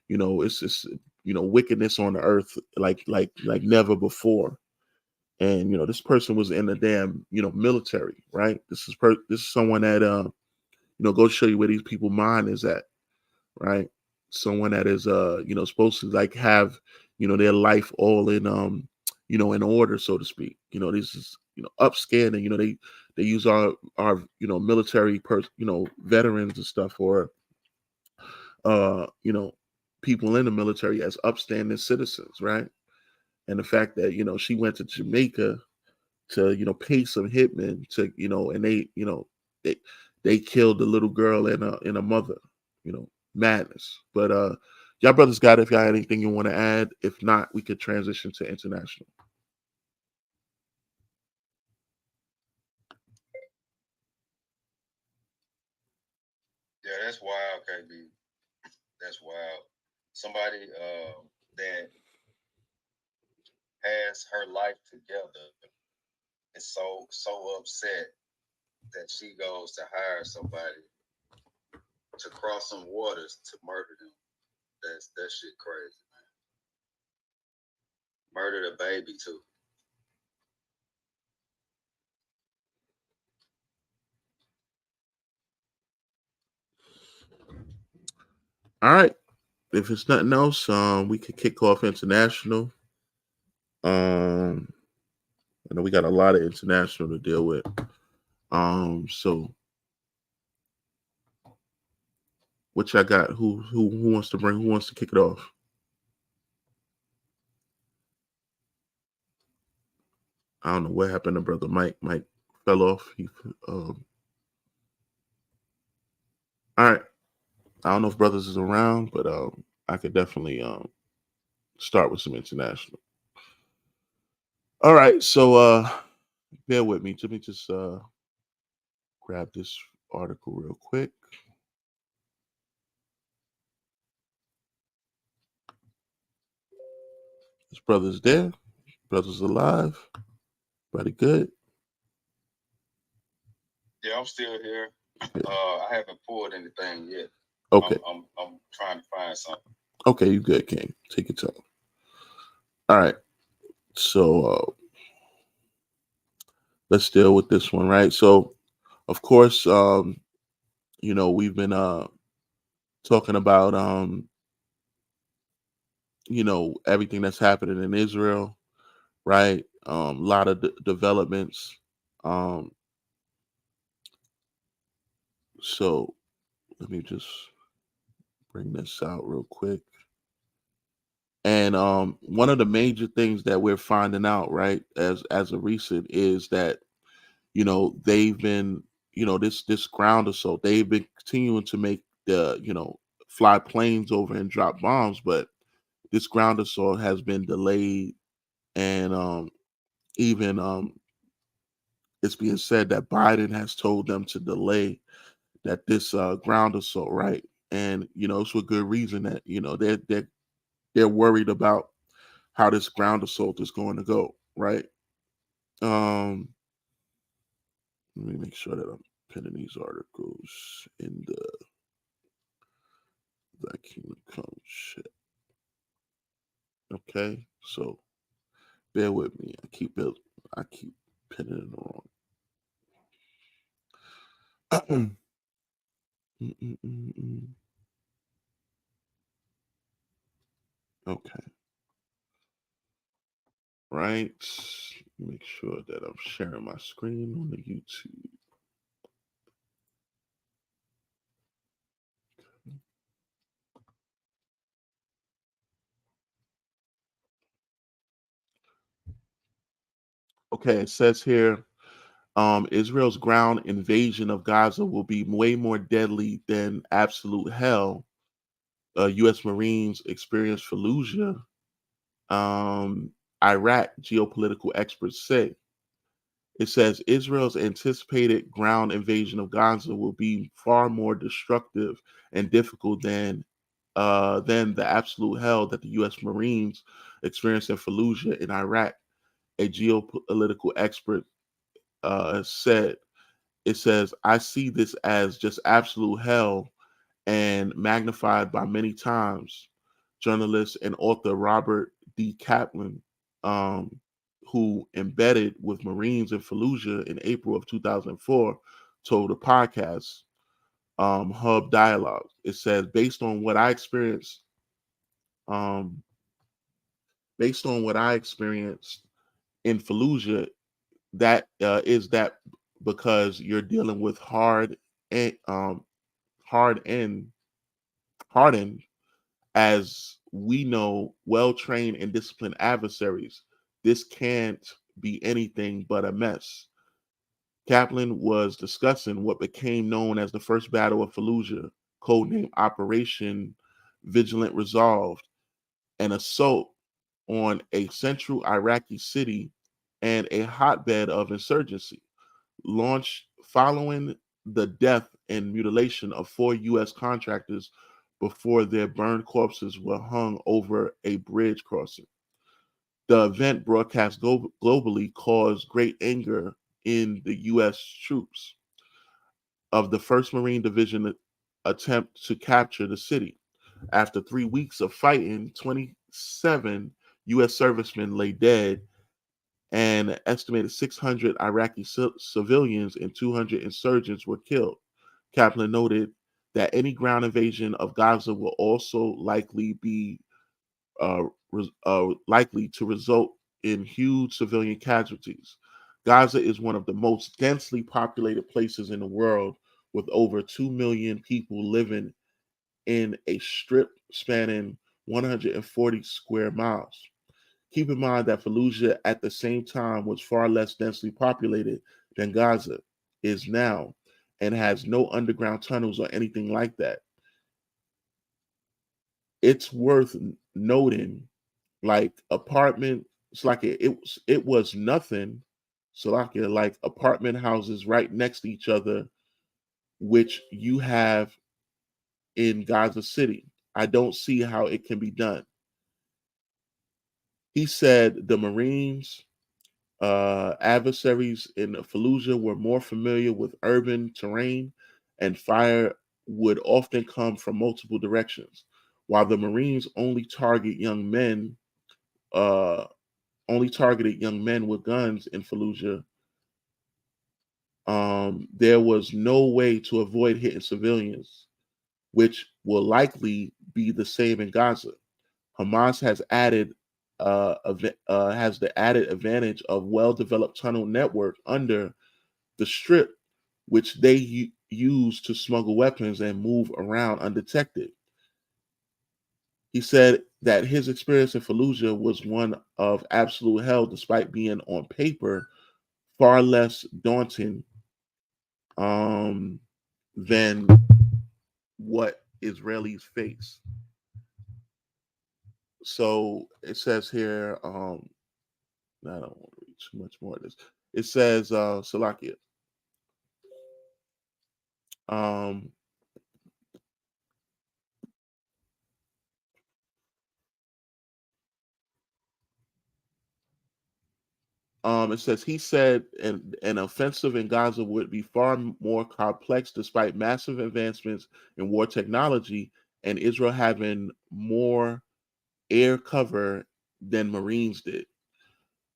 it's just, wickedness on the earth like never before. And this person was in the damn, military, right? This is someone that go show you where these people mind is at, right? Someone that is supposed to like have, their life all in in order, so to speak. This is, upscaling. They use our military veterans and stuff, or people in the military as upstanding citizens, right? And the fact that she went to Jamaica to pay some hitmen to and they they killed the little girl and a mother. Madness. But y'all brothers got it. If y'all had anything you want to add, if not, we could transition to international. Yeah, that's wild, KB. That's wild. Somebody that has her life together is so upset that she goes to hire somebody to cross some waters to murder them. That shit crazy, man. Murdered a baby too. All right. If it's nothing else, we could kick off international. I know we got a lot of international to deal with. So what y'all got? Who wants to bring? Who wants to kick it off? I don't know what happened to brother Mike. Mike fell off. All right. I don't know if brothers is around, but I could definitely start with some international. All right. So bear with me. Let me just grab this article real quick. His brother's there. Brother's alive. Pretty good. Yeah, I'm still here. I haven't pulled anything yet. Okay. I'm trying to find something. Okay, you good, King. Take your time. All right. So let's deal with this one, right? So, of course, we've been talking about everything that's happening in Israel, right? A lot of developments. So let me just bring this out real quick. And one of the major things that we're finding out, right, as a recent, is that they've been this ground assault. They've been continuing to make the fly planes over and drop bombs, but this ground assault has been delayed, and even it's being said that Biden has told them to delay that this ground assault, right? And it's for good reason that they're worried about how this ground assault is going to go, right? Let me make sure that I'm pinning these articles in the Kingdom Come shit. Okay, so bear with me. I keep pinning it wrong. Okay. Right. Make sure that I'm sharing my screen on the YouTube. Okay, it says here, Israel's ground invasion of Gaza will be way more deadly than absolute hell. U.S. Marines experienced Fallujah. Iraq geopolitical experts say. It says Israel's anticipated ground invasion of Gaza will be far more destructive and difficult than the absolute hell that the U.S. Marines experienced in Fallujah in Iraq. A geopolitical expert said. It says, I see this as just absolute hell and magnified by many times. Journalist and author Robert D. Kaplan, who embedded with Marines in Fallujah in April of 2004, told a podcast, Hub Dialogue. It says, um, based on what I experienced in Fallujah, that is that because you're dealing with and hard and hardened, as we know, well trained and disciplined adversaries. This can't be anything but a mess. Kaplan was discussing what became known as the First Battle of Fallujah, codenamed Operation Vigilant Resolve, an assault on a central Iraqi city and a hotbed of insurgency, launched following the death and mutilation of 4 U.S. contractors before their burned corpses were hung over a bridge crossing. The event, broadcast globally, caused great anger in the U.S. troops of the 1st Marine Division attempt to capture the city. After 3 weeks of fighting, 27 U.S. servicemen lay dead, and an estimated 600 Iraqi civilians and 200 insurgents were killed. Kaplan noted that any ground invasion of Gaza will also likely be likely to result in huge civilian casualties. Gaza is one of the most densely populated places in the world, with over 2 million people living in a strip spanning 140 square miles. Keep in mind that Fallujah at the same time was far less densely populated than Gaza is now and has no underground tunnels or anything like that. It's worth noting, like apartment, it's like it was nothing. So like apartment houses right next to each other, which you have in Gaza City. I don't see how it can be done. He said the Marines adversaries in Fallujah were more familiar with urban terrain, and fire would often come from multiple directions. While the Marines uh, only targeted young men with guns in Fallujah, there was no way to avoid hitting civilians, which will likely be the same in Gaza. Hamas has the added advantage of well-developed tunnel network under the strip, which they use to smuggle weapons and move around undetected. He said that his experience in Fallujah was one of absolute hell, despite being on paper far less daunting um, than what Israelis face. So it says here, I don't want to read too much more of this. It says, Salakia, um, it says he said an offensive in Gaza would be far more complex despite massive advancements in war technology and Israel having more air cover than Marines did.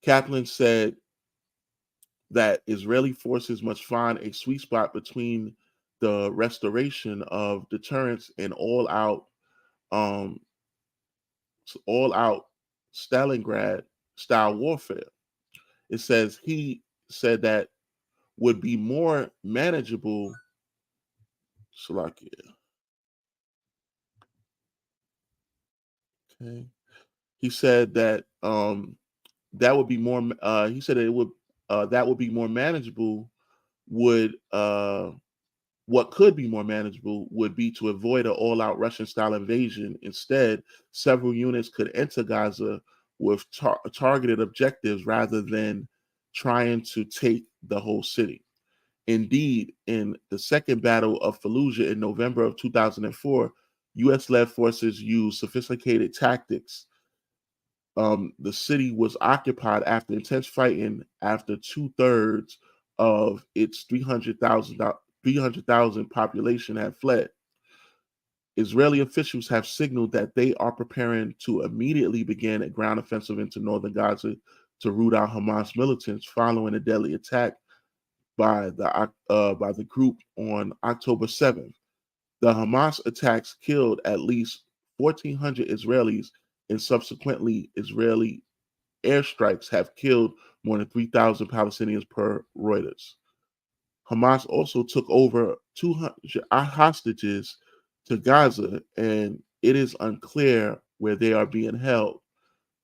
Kaplan said that Israeli forces must find a sweet spot between the restoration of deterrence and um, all out Stalingrad style warfare. It says he said that would be more manageable. Slovakia. Okay. He said that that would be more. He said it would that would be more manageable. Would What could be more manageable would be to avoid an all-out Russian-style invasion. Instead, several units could enter Gaza with targeted objectives rather than trying to take the whole city. Indeed, in the Second Battle of Fallujah in November of 2004, U.S.-led forces used sophisticated tactics. The city was occupied after intense fighting after two-thirds of its 300,000 population had fled. Israeli officials have signaled that they are preparing to immediately begin a ground offensive into northern Gaza to root out Hamas militants following a deadly attack by the group on October 7th. The Hamas attacks killed at least 1,400 Israelis, and subsequently Israeli airstrikes have killed more than 3,000 Palestinians per Reuters. Hamas also took over 200 hostages to Gaza, and it is unclear where they are being held.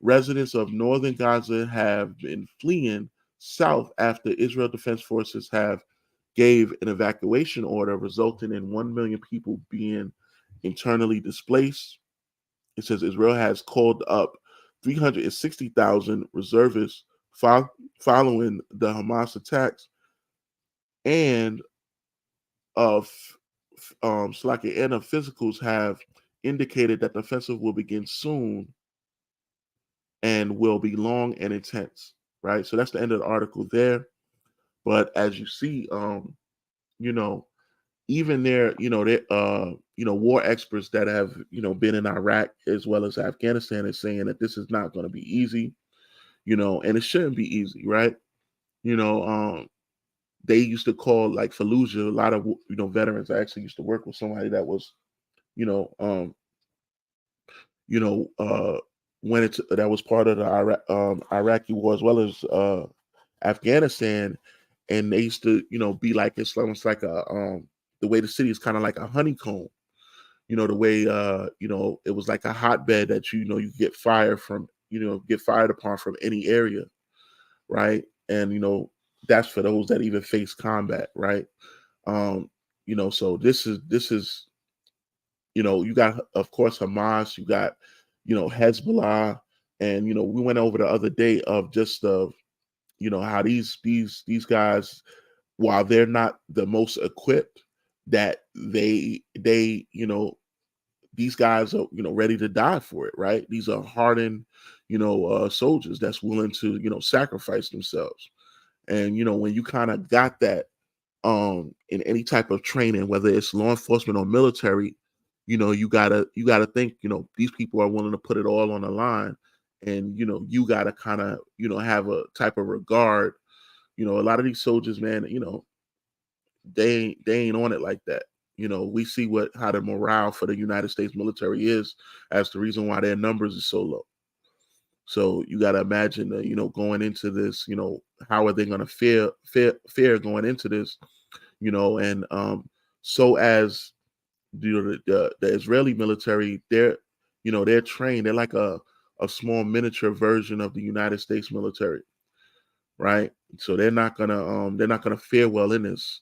Residents of northern Gaza have been fleeing south after Israel Defense Forces have gave an evacuation order, resulting in 1 million people being internally displaced. It says Israel has called up 360,000 reservists following the Hamas attacks, and of Slovakia and of physicals have indicated that the offensive will begin soon and will be long and intense. Right, so that's the end of the article there. But as you see, you know, even their, war experts that have, been in Iraq as well as Afghanistan is saying that this is not going to be easy, and it shouldn't be easy, right? You know, they used to call like Fallujah. A lot of veterans. I actually used to work with somebody that was, you know, um, you know, when it's that was part of the Iraqi war as well as Afghanistan, and they used to, be like it's almost like the way the city is kind of like a honeycomb. The way it was like a hotbed that you get fire from, get fired upon from any area, right? And that's for those that even face combat, right? Um, so this is you got, of course, Hamas, you got, Hezbollah, and we went over the other day of just how these guys, while they're not the most equipped, that they these guys are ready to die for it, right? These are hardened soldiers that's willing to sacrifice themselves. And when you kind of got that in any type of training, whether it's law enforcement or military, you gotta think, these people are willing to put it all on the line. And you gotta kind of have a type of regard. A lot of these soldiers, man, they ain't on it like that. We see how the morale for the United States military is, as the reason why their numbers is so low. So you got to imagine that, going into this, how are they going to fare going into this, and so as the Israeli military, they're trained. They're like a small miniature version of the United States military, right? So they're not gonna fare well in this.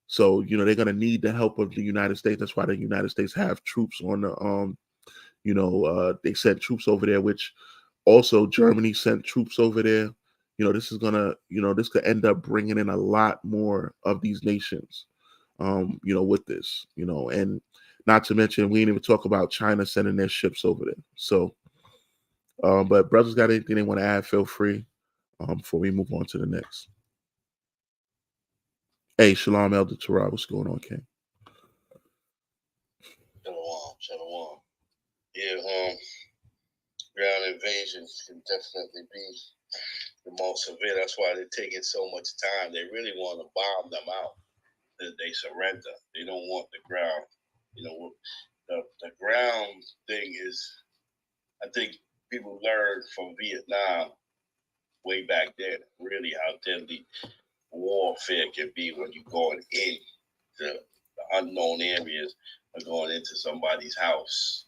So they're gonna need the help of the United States. That's why the United States have troops on the they sent troops over there, which also Germany sent troops over there. This could end up bringing in a lot more of these nations, with this, and not to mention we didn't even talk about China sending their ships over there. So, but brothers got anything they want to add? Feel free before we move on to the next. Hey, Shalom, Elder Torah, what's going on, King? Shalom. Yeah, ground invasions can definitely be the most severe. That's why they're taking so much time. They really want to bomb them out. They surrender. They don't want the ground. The ground thing is, I think people learned from Vietnam way back then, really how deadly warfare can be when you're going in the unknown areas or going into somebody's house.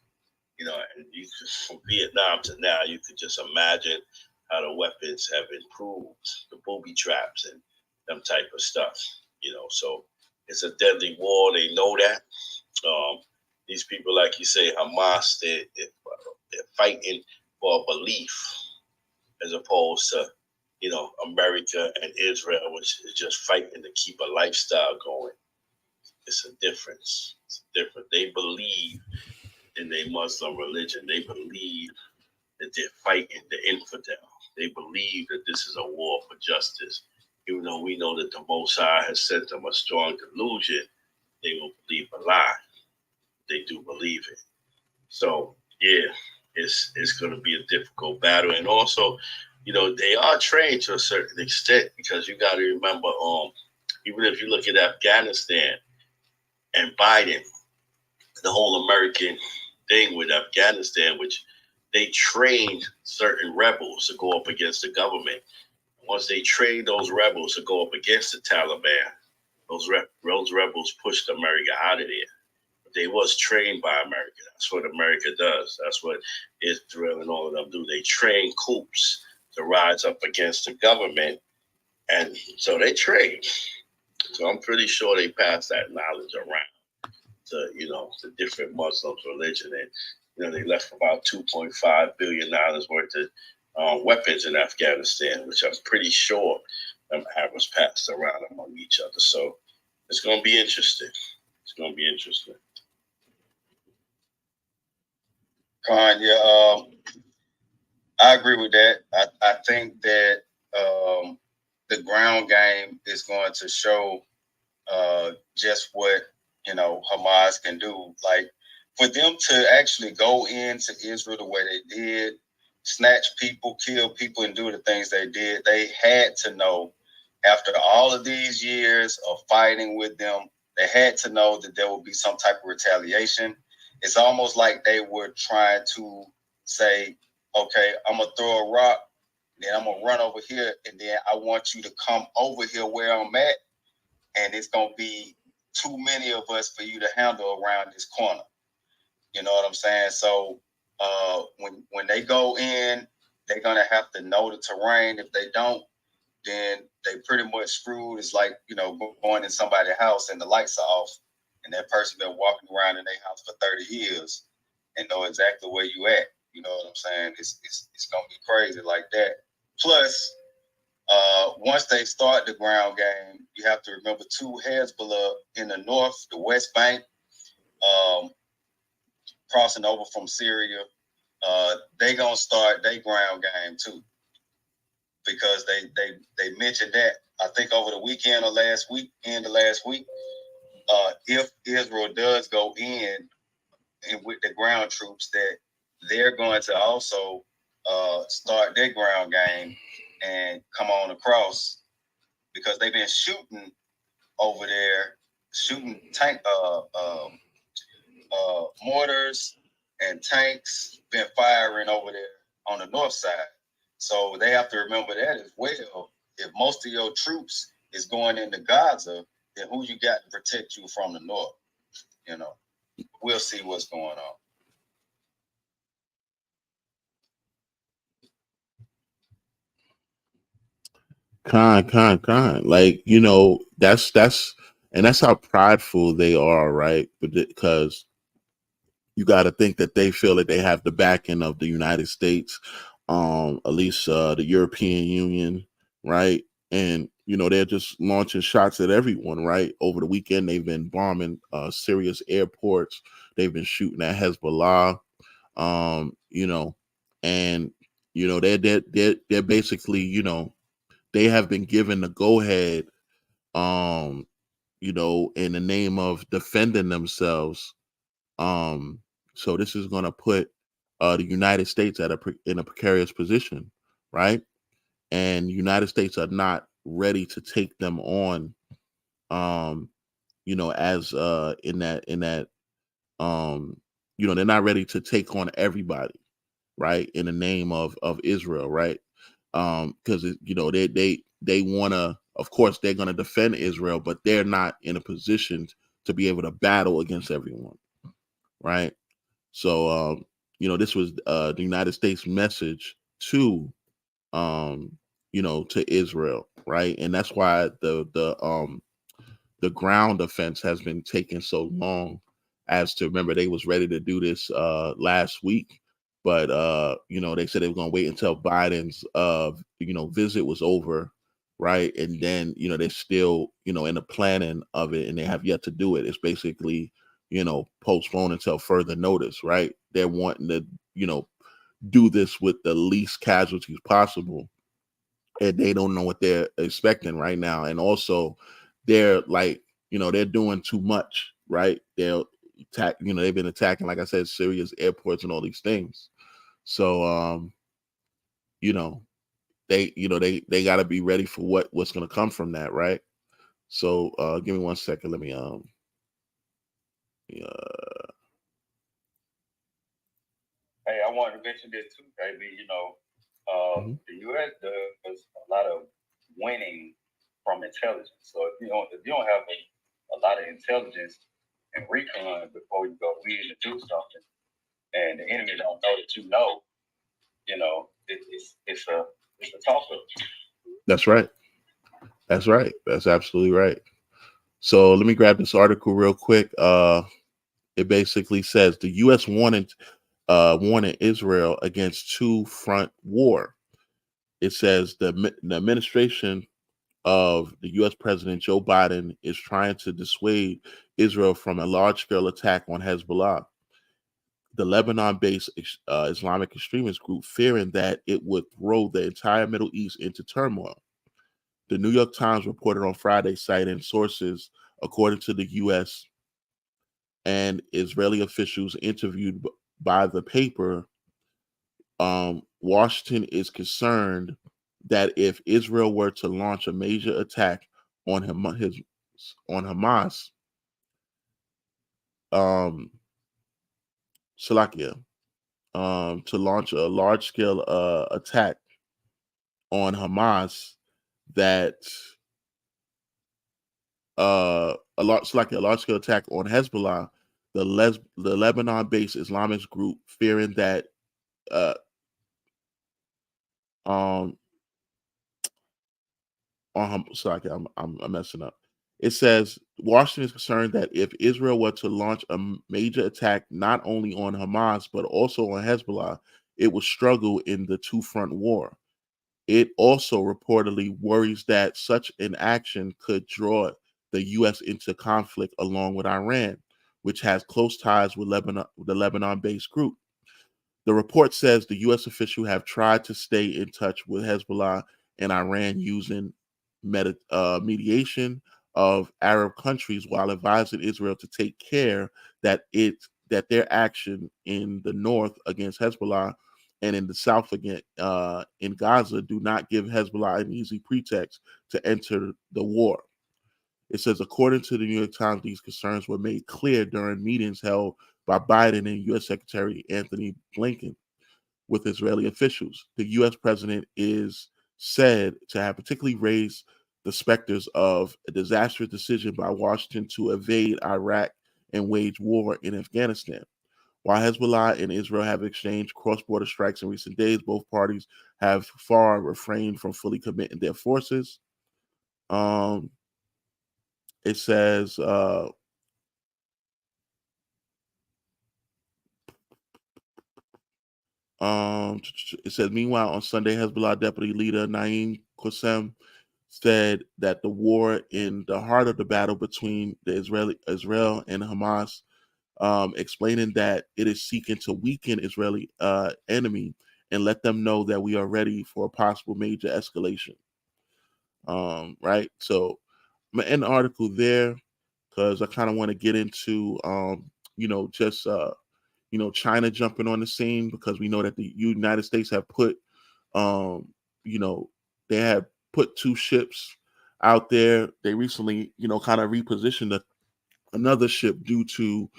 And you from Vietnam to now, you could just imagine how the weapons have improved, the booby traps and them type of stuff. So it's a deadly war. They know that. These people, like you say, Hamas, they're fighting for a belief as opposed to, America and Israel, which is just fighting to keep a lifestyle going. It's a difference. They believe in their Muslim religion. They believe that they're fighting the infidel. They believe that this is a war for justice. Even though we know that the Most High has sent them a strong delusion, they will believe a lie. They do believe it. So, yeah, it's going to be a difficult battle. And also, they are trained to a certain extent, because you got to remember, even if you look at Afghanistan and Biden, the whole American thing with Afghanistan, which they trained certain rebels to go up against the government. Once they trained those rebels to go up against the Taliban, those rebels pushed America out of there. But they was trained by America. That's what America does. That's what Israel and all of them do. They train coups to rise up against the government. And so they train. So I'm pretty sure they pass that knowledge around to, the different Muslims religion. And, they left about $2.5 billion worth of weapons in Afghanistan, which I'm pretty sure was passed around among each other. So it's going to be interesting. Khan, yeah, I agree with that. I think that the ground game is going to show just what Hamas can do. Like, for them to actually go into Israel the way they did, snatch people, kill people, and do the things they did, they had to know, after all of these years of fighting with them, they had to know that there would be some type of retaliation. It's almost like they were trying to say, okay, I'm going to throw a rock, then I'm going to run over here, and then I want you to come over here where I'm at, and it's going to be too many of us for you to handle around this corner. You know what I'm saying? So when they go in, they're going to have to know the terrain. If they don't, then they pretty much screwed. It's like, going in somebody's house and the lights are off, and that person been walking around in their house for 30 years and know exactly where you at. You know what I'm saying? It's going to be crazy like that. Plus, once they start the ground game, you have to remember two Hezbollah in the north, the West Bank, crossing over from Syria. They gonna start their ground game too, because they mentioned that, I think, over the weekend or end of last week. If Israel does go in and with the ground troops, that they're going to also start their ground game and come on across, because they've been shooting over there, shooting tank mortars and tanks, been firing over there on the north side. So they have to remember that as well. If most of your troops is going into Gaza, then who you got to protect you from the north? We'll see what's going on. Kind. Like, that's how prideful they are, right? Because you got to think that they feel that they have the backing of the United States, at least the European Union, right? And they're just launching shots at everyone, right? Over the weekend, they've been bombing Syria's airports. They've been shooting at Hezbollah, and they're basically, they have been given the go ahead, in the name of defending themselves. So this is going to put the United States in a precarious position, right? And United States are not ready to take them on, as they're not ready to take on everybody, right? In the name of Israel, right? Because they want to, of course, they're going to defend Israel, but they're not in a position to be able to battle against everyone, right? So, this was the United States message to, to Israel, right? And that's why the ground offense has been taking so long. As to, remember, they was ready to do this last week, but they said they were going to wait until Biden's visit was over, right? And then they're still in the planning of it, and they have yet to do it. It's basically postponed until further notice, right? They're wanting to do this with the least casualties possible, and they don't know what they're expecting right now. And also, they're like, they're doing too much, right? They'll attack, they've been attacking, like I said, Syria's airports and all these things. So, they got to be ready for what's going to come from that, right? So, give me 1 second. Let me Hey, I wanted to mention this too, baby. The U.S. does a lot of winning from intelligence. So if you don't have a lot of intelligence and recon before you go in to do something, and the enemy don't know that it's a toss up. That's right. That's right. That's absolutely right. So let me grab this article real quick. It basically says the U.S. warning Israel against two-front war. It says the administration of the U.S. President Joe Biden is trying to dissuade Israel from a large-scale attack on Hezbollah, the Lebanon-based Islamic extremist group, fearing that it would throw the entire Middle East into turmoil. The New York Times reported on Friday, citing sources according to the U.S. and Israeli officials interviewed by the paper, Washington is concerned that if Israel were to launch a major attack on Hamas, Salakia, to launch a large scale attack on Hamas, that a large scale attack on Hezbollah, the Lebanon-based Islamist group, fearing that uh, um sorry, I'm messing up. It says Washington is concerned that if Israel were to launch a major attack not only on Hamas but also on Hezbollah, it would struggle in the two-front war. It also reportedly worries that such an action could draw the U.S. into conflict along with Iran, which has close ties with the Lebanon-based group. The report says the U.S. officials have tried to stay in touch with Hezbollah and Iran using mediation of Arab countries, while advising Israel to take care that their action in the north against Hezbollah and in the south in Gaza do not give Hezbollah an easy pretext to enter the war. It says, according to the New York Times, these concerns were made clear during meetings held by Biden and U.S. Secretary Anthony Blinken with Israeli officials. The U.S. president is said to have particularly raised the specters of a disastrous decision by Washington to invade Iraq and wage war in Afghanistan. While Hezbollah and Israel have exchanged cross-border strikes in recent days, both parties have far refrained from fully committing their forces. It says it says, meanwhile, on Sunday, Hezbollah deputy leader Naim Qassem said that the war in the heart of the battle between Israel and Hamas, explaining that it is seeking to weaken Israeli enemy and let them know that we are ready for a possible major escalation. Right. So I'm gonna end the article there because I kind of want to get into just China jumping on the scene, because we know that the United States have put you know they have put two ships out there. They recently kind of repositioned another ship due to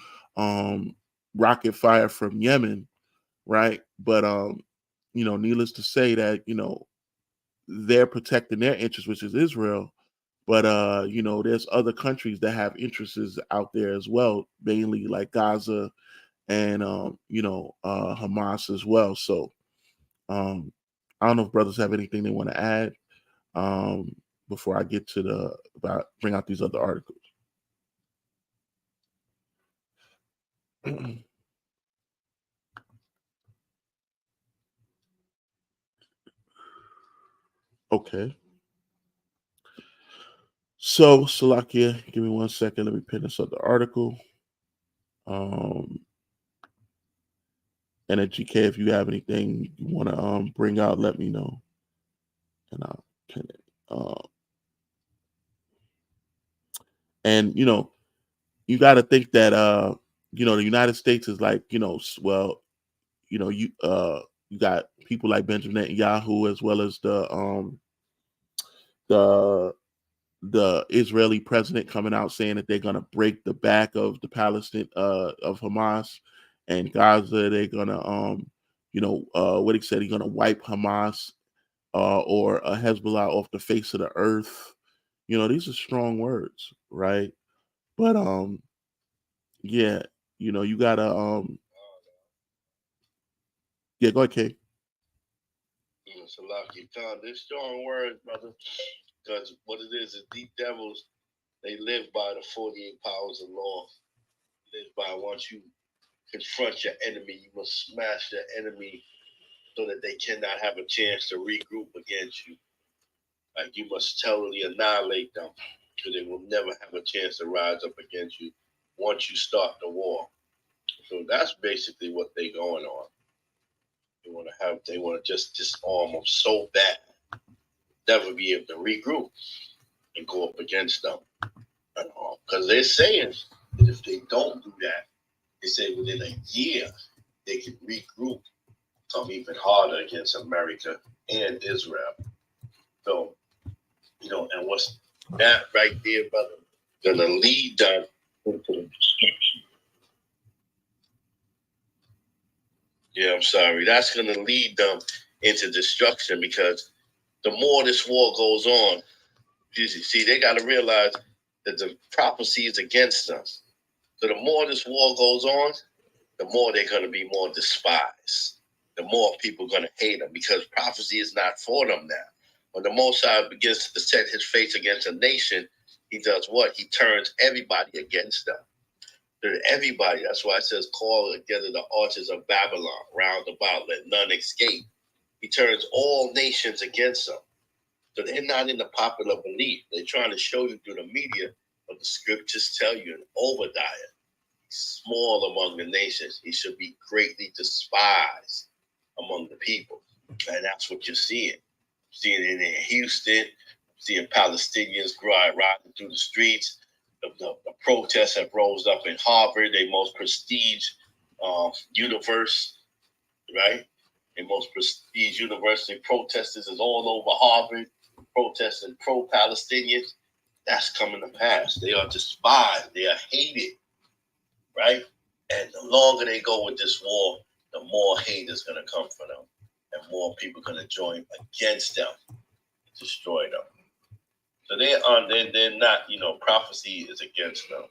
rocket fire from Yemen, right? But needless to say that they're protecting their interests, which is Israel. But there's other countries that have interests out there as well, mainly like Gaza and Hamas as well. So I don't know if brothers have anything they want to add before I get to bring out these other articles. Okay. So, Salakia, give me 1 second. Let me pin this other article. And at GK, if you have anything you want to bring out, let me know, and I'll pin it. And you got to think that the United States is like well, you got people like Benjamin Netanyahu, as well as the Israeli president coming out saying that they're going to break the back of the Palestine of Hamas and Gaza. They're going to what he said, he's going to wipe Hamas or Hezbollah off the face of the earth. These are strong words, right? But yeah, you gotta yeah, go ahead, Kay. Salaki Khan, they're strong words, brother. Because what it is these devils, they live by the 48 powers of law. Live by, once you confront your enemy, you must smash your enemy so that they cannot have a chance to regroup against you. Like, you must totally annihilate them, so they will never have a chance to rise up against you once you start the war. So that's basically what they going on. They want to just disarm them so bad, never be able to regroup and go up against them. Because they're saying And if they don't do that, they say within a year they can regroup, come even harder against America and Israel. So, and what's that right there, brother, gonna lead them into destruction. Yeah, I'm sorry. That's gonna lead them into destruction because the more this war goes on, you see, they got to realize that the prophecy is against us. So the more this war goes on, the more they're going to be more despised. The more people are going to hate them because prophecy is not for them now. When the Most High begins to set his face against a nation, he does what? He turns everybody against them. Everybody. That's why it says, call together the archers of Babylon, round about, let none escape. He turns all nations against them. So they're not in the popular belief. They're trying to show you through the media, but the scriptures tell you in Obadiah, he's small among the nations. He should be greatly despised among the people. And that's what you're seeing. Seeing it in Houston, seeing Palestinians riding through the streets. The protests have rose up in Harvard, their most prestige universe, right? Their most prestige university. Protesters is all over Harvard, protesting pro-Palestinians. That's coming to pass. They are despised. They are hated, right? And the longer they go with this war, the more hate is going to come for them. And more people are going to join against them, destroy them. So they're not, prophecy is against them.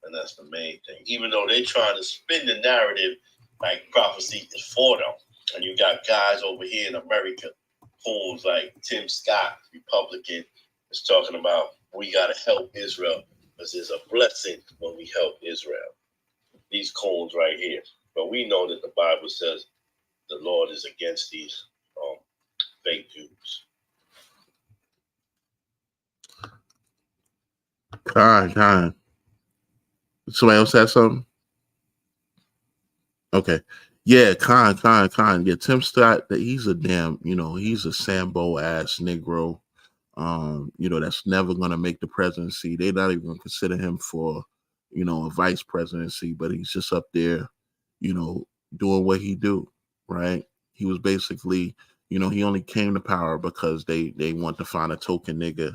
And that's the main thing. Even though they're trying to spin the narrative like prophecy is for them. And you got guys over here in America, coons like Tim Scott, Republican, is talking about we got to help Israel because there's a blessing when we help Israel. These coons right here. But we know that the Bible says the Lord is against these fake Jews. Kind. Somebody else has something? Okay. Yeah, Khan. Yeah, Tim Scott, he's a damn, he's a Sambo ass Negro. That's never gonna make the presidency. They're not even gonna consider him for, a vice presidency, but he's just up there, doing what he do, right? He was basically, he only came to power because they want to find a token nigga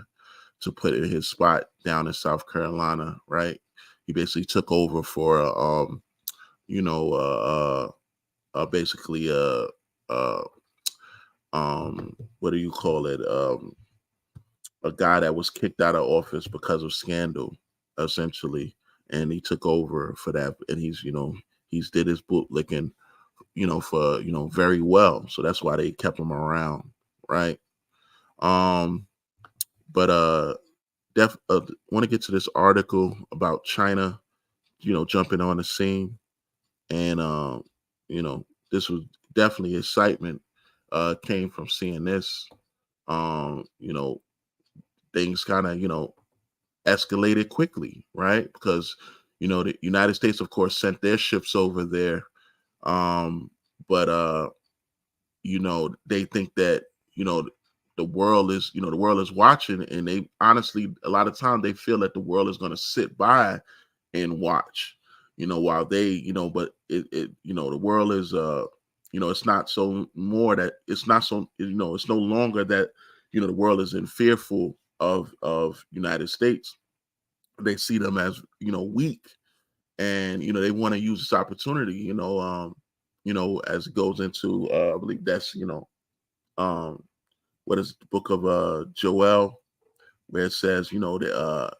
to put in his spot down in South Carolina, right? He basically took over for basically what do you call it? A guy that was kicked out of office because of scandal, essentially, and he took over for that, and he's did his bootlicking, for very well. So that's why they kept him around, right? But want to get to this article about China, jumping on the scene, and this was definitely excitement. Came from seeing this. Things kind of escalated quickly, right? Because the United States, of course, sent their ships over there, but they think that the world is watching, and they honestly a lot of time they feel that the world is going to sit by and watch, while they but it the world is it's not so more that it's not so it's no longer that the world is in fearful of United States. They see them as weak, and they want to use this opportunity, as it goes into I believe that's what is the book of Joel, where it says that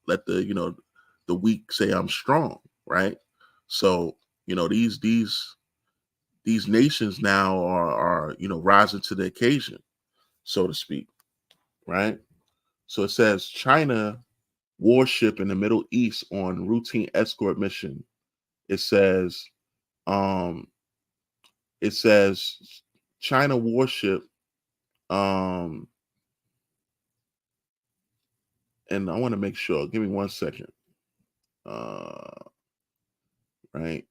let the weak say I'm strong, right? So these nations now are rising to the occasion, so to speak, right? So it says China warship in the Middle East on routine escort mission. It says um it says China warship and I want to make sure. Give me 1 second. Right.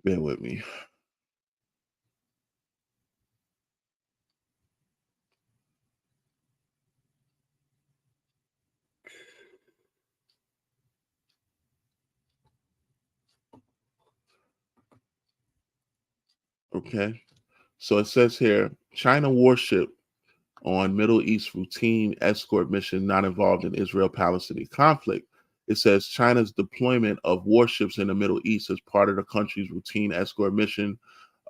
Bear with me. Okay. So it says here China warship on Middle East routine escort mission not involved in Israel-Palestinian conflict. It says China's deployment of warships in the Middle East as part of the country's routine escort mission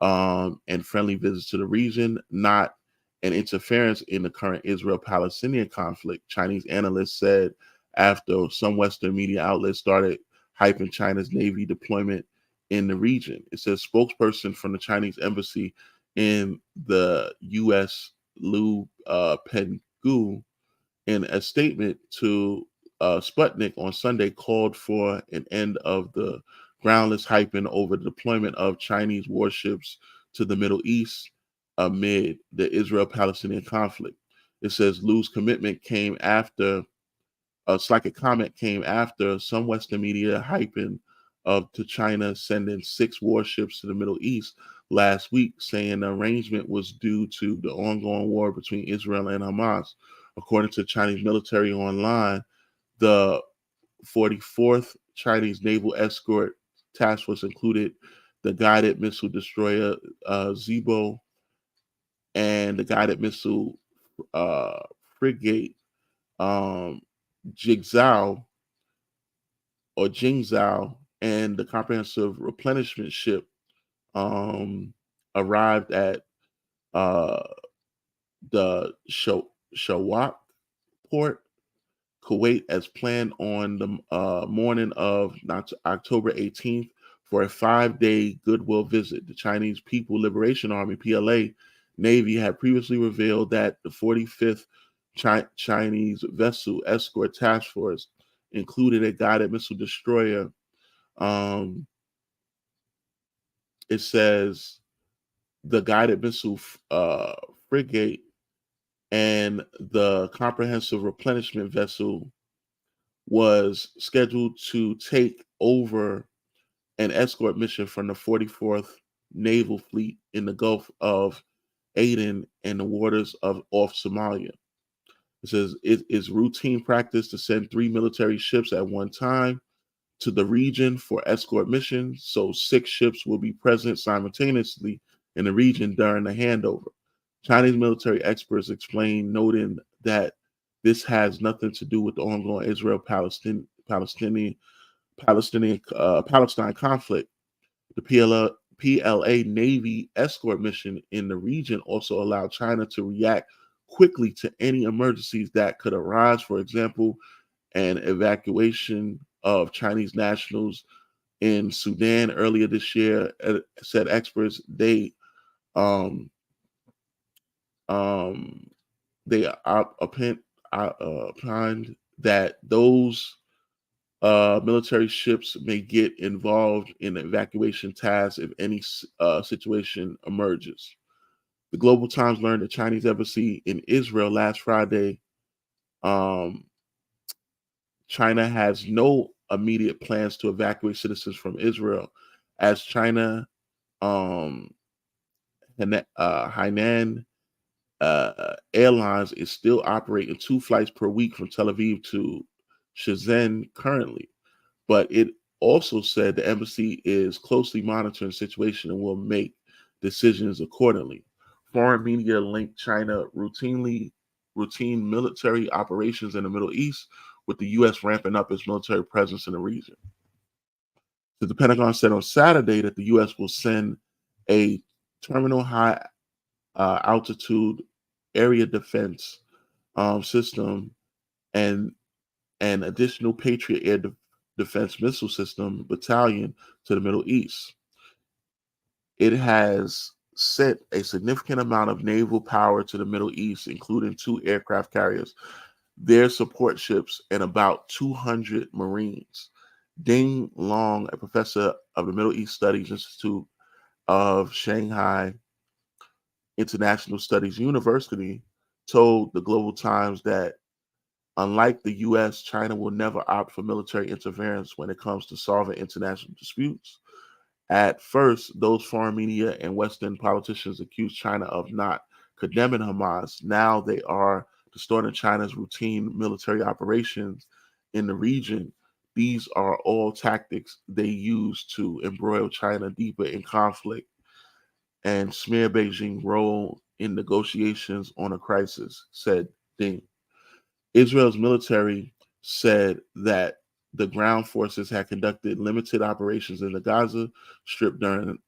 and friendly visits to the region, not an interference in the current Israel-Palestinian conflict. Chinese analysts said after some Western media outlets started hyping China's Navy deployment in the region. It says spokesperson from the Chinese embassy in the U.S. Liu Penghu, in a statement to Sputnik on Sunday, called for an end of the groundless hyping over the deployment of Chinese warships to the Middle East amid the Israel-Palestinian conflict. It says Liu's commitment came after it's like a comment came after some Western media hyping of to China sending 6 warships to the Middle East last week, saying the arrangement was due to the ongoing war between Israel and Hamas. According to Chinese military online, the 44th Chinese Naval Escort Task Force included the guided missile destroyer Zibo and the guided missile uh, frigate um, Jigzao or Jingzhou, and the comprehensive replenishment ship arrived at uh, the Shawak port, Kuwait, as planned on the morning of October 18th for a 5-day goodwill visit. The Chinese People Liberation Army, PLA, Navy had previously revealed that the 45th Chinese Vessel Escort Task Force included a guided missile destroyer. Um, it says the guided missile frigate and the comprehensive replenishment vessel was scheduled to take over an escort mission from the 44th Naval Fleet in the Gulf of Aden and the waters of off Somalia. It says it is routine practice to send 3 military ships at one time to the region for escort missions, so 6 ships will be present simultaneously in the region during the handover. Chinese military experts explain, noting that this has nothing to do with the ongoing Palestine conflict. The PLA Navy escort mission in the region also allowed China to react quickly to any emergencies that could arise. For example, an evacuation of Chinese nationals in Sudan earlier this year, said experts. Um, um, they opined that those military ships may get involved in evacuation tasks if any situation emerges. The Global Times learned the Chinese embassy in Israel last Friday. Um, China has no immediate plans to evacuate citizens from Israel, as China, um, Hainan Airlines is still operating 2 flights per week from Tel Aviv to Shenzhen currently. But it also said the embassy is closely monitoring the situation and will make decisions accordingly. Foreign media linked China routine military operations in the Middle East, with the U.S. ramping up its military presence in the region. The Pentagon said on Saturday that the U.S. will send a terminal high altitude area defense system and an additional Patriot air defense missile system battalion to the Middle East. It has sent a significant amount of naval power to the Middle East, including 2 aircraft carriers, their support ships, and about 200 Marines. Ding Long, a professor of the Middle East Studies Institute of Shanghai International Studies University, told the Global Times that unlike the US, China will never opt for military interference when it comes to solving international disputes. At first, those foreign media and Western politicians accused China of not condemning Hamas. Now they are distorting China's routine military operations in the region. These are all tactics they use to embroil China deeper in conflict and smear Beijing's role in negotiations on a crisis, said Ding. Israel's military said that the ground forces had conducted limited operations in the Gaza Strip during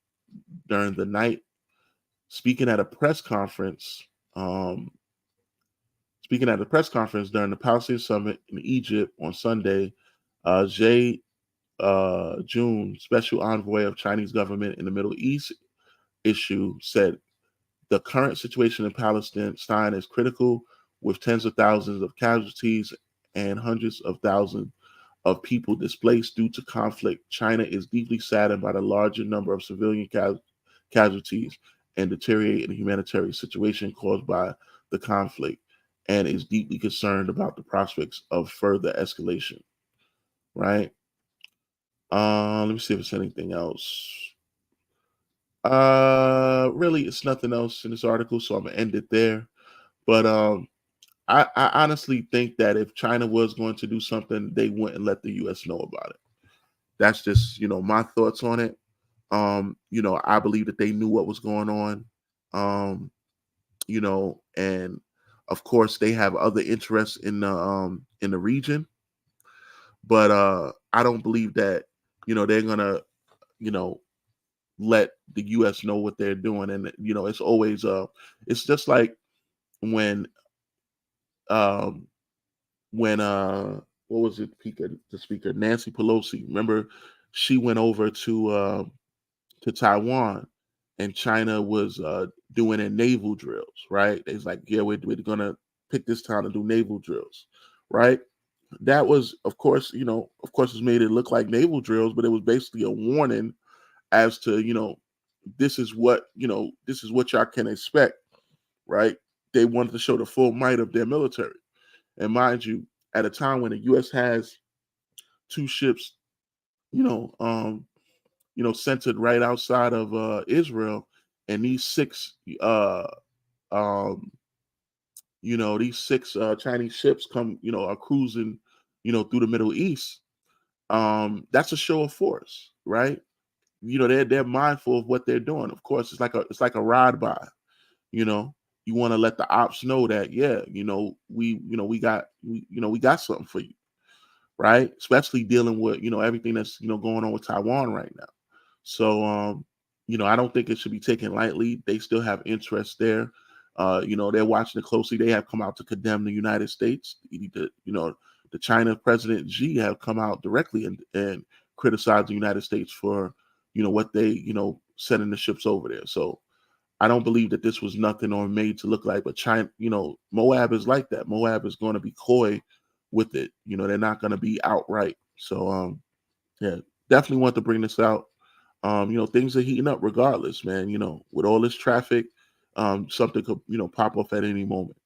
the night. Speaking at a press conference, um, speaking at a press conference during the Palestine Summit in Egypt on Sunday, Jay June, special envoy of Chinese government in the Middle East issue, said the current situation in Palestine is critical, with tens of thousands of casualties and hundreds of thousands of people displaced due to conflict. China is deeply saddened by the larger number of civilian casualties and deteriorating humanitarian situation caused by the conflict, and is deeply concerned about the prospects of further escalation. Right? Let me see if there's anything else. Really, it's nothing else in this article, so I'm gonna end it there. But I honestly think that if China was going to do something, they wouldn't let the U.S. know about it. That's just my thoughts on it. I believe that they knew what was going on. Um, and of course they have other interests in the region, but I don't believe that they're gonna you know let the US know what they're doing. And it's always it's just like when um what was it, the speaker Nancy Pelosi, remember, she went over to Taiwan, and China was doing their naval drills, right? It's like, yeah, we're gonna pick this time to do naval drills, right? That was, of course, it's made it look like naval drills, but it was basically a warning as to, this is what y'all can expect, right? They wanted to show the full might of their military, and mind you, at a time when the U.S. has two ships, you know, um, centered right outside of Israel, and um, these six Chinese ships are cruising, through the Middle East. That's a show of force, right? They're mindful of what they're doing. Of course, it's like a ride by. You know, you want to let the ops know that, yeah, we got something for you, right? Especially dealing with everything that's going on with Taiwan right now. So I don't think it should be taken lightly. They still have interest there. They're watching it closely. They have come out to condemn the United States. The China President Xi have come out directly and criticized the United States for what they sending the ships over there. So I don't believe that this was nothing or made to look like, but China, Moab is like that. Moab is going to be coy with it. They're not going to be outright. So yeah, definitely want to bring this out. Things are heating up regardless, man. With all this traffic, something could, pop off at any moment.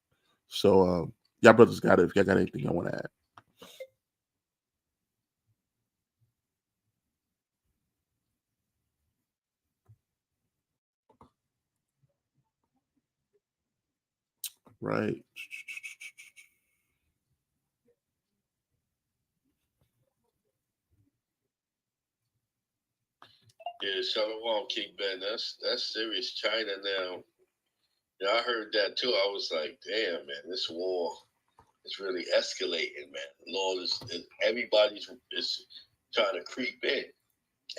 So, y'all brothers got it. If y'all got anything I want to add. Right. Yeah, Shalom, King Ben. That's serious. China now. Yeah, I heard that too. I was like, damn, man, this war is really escalating, man. Lord is everybody's is trying to creep in.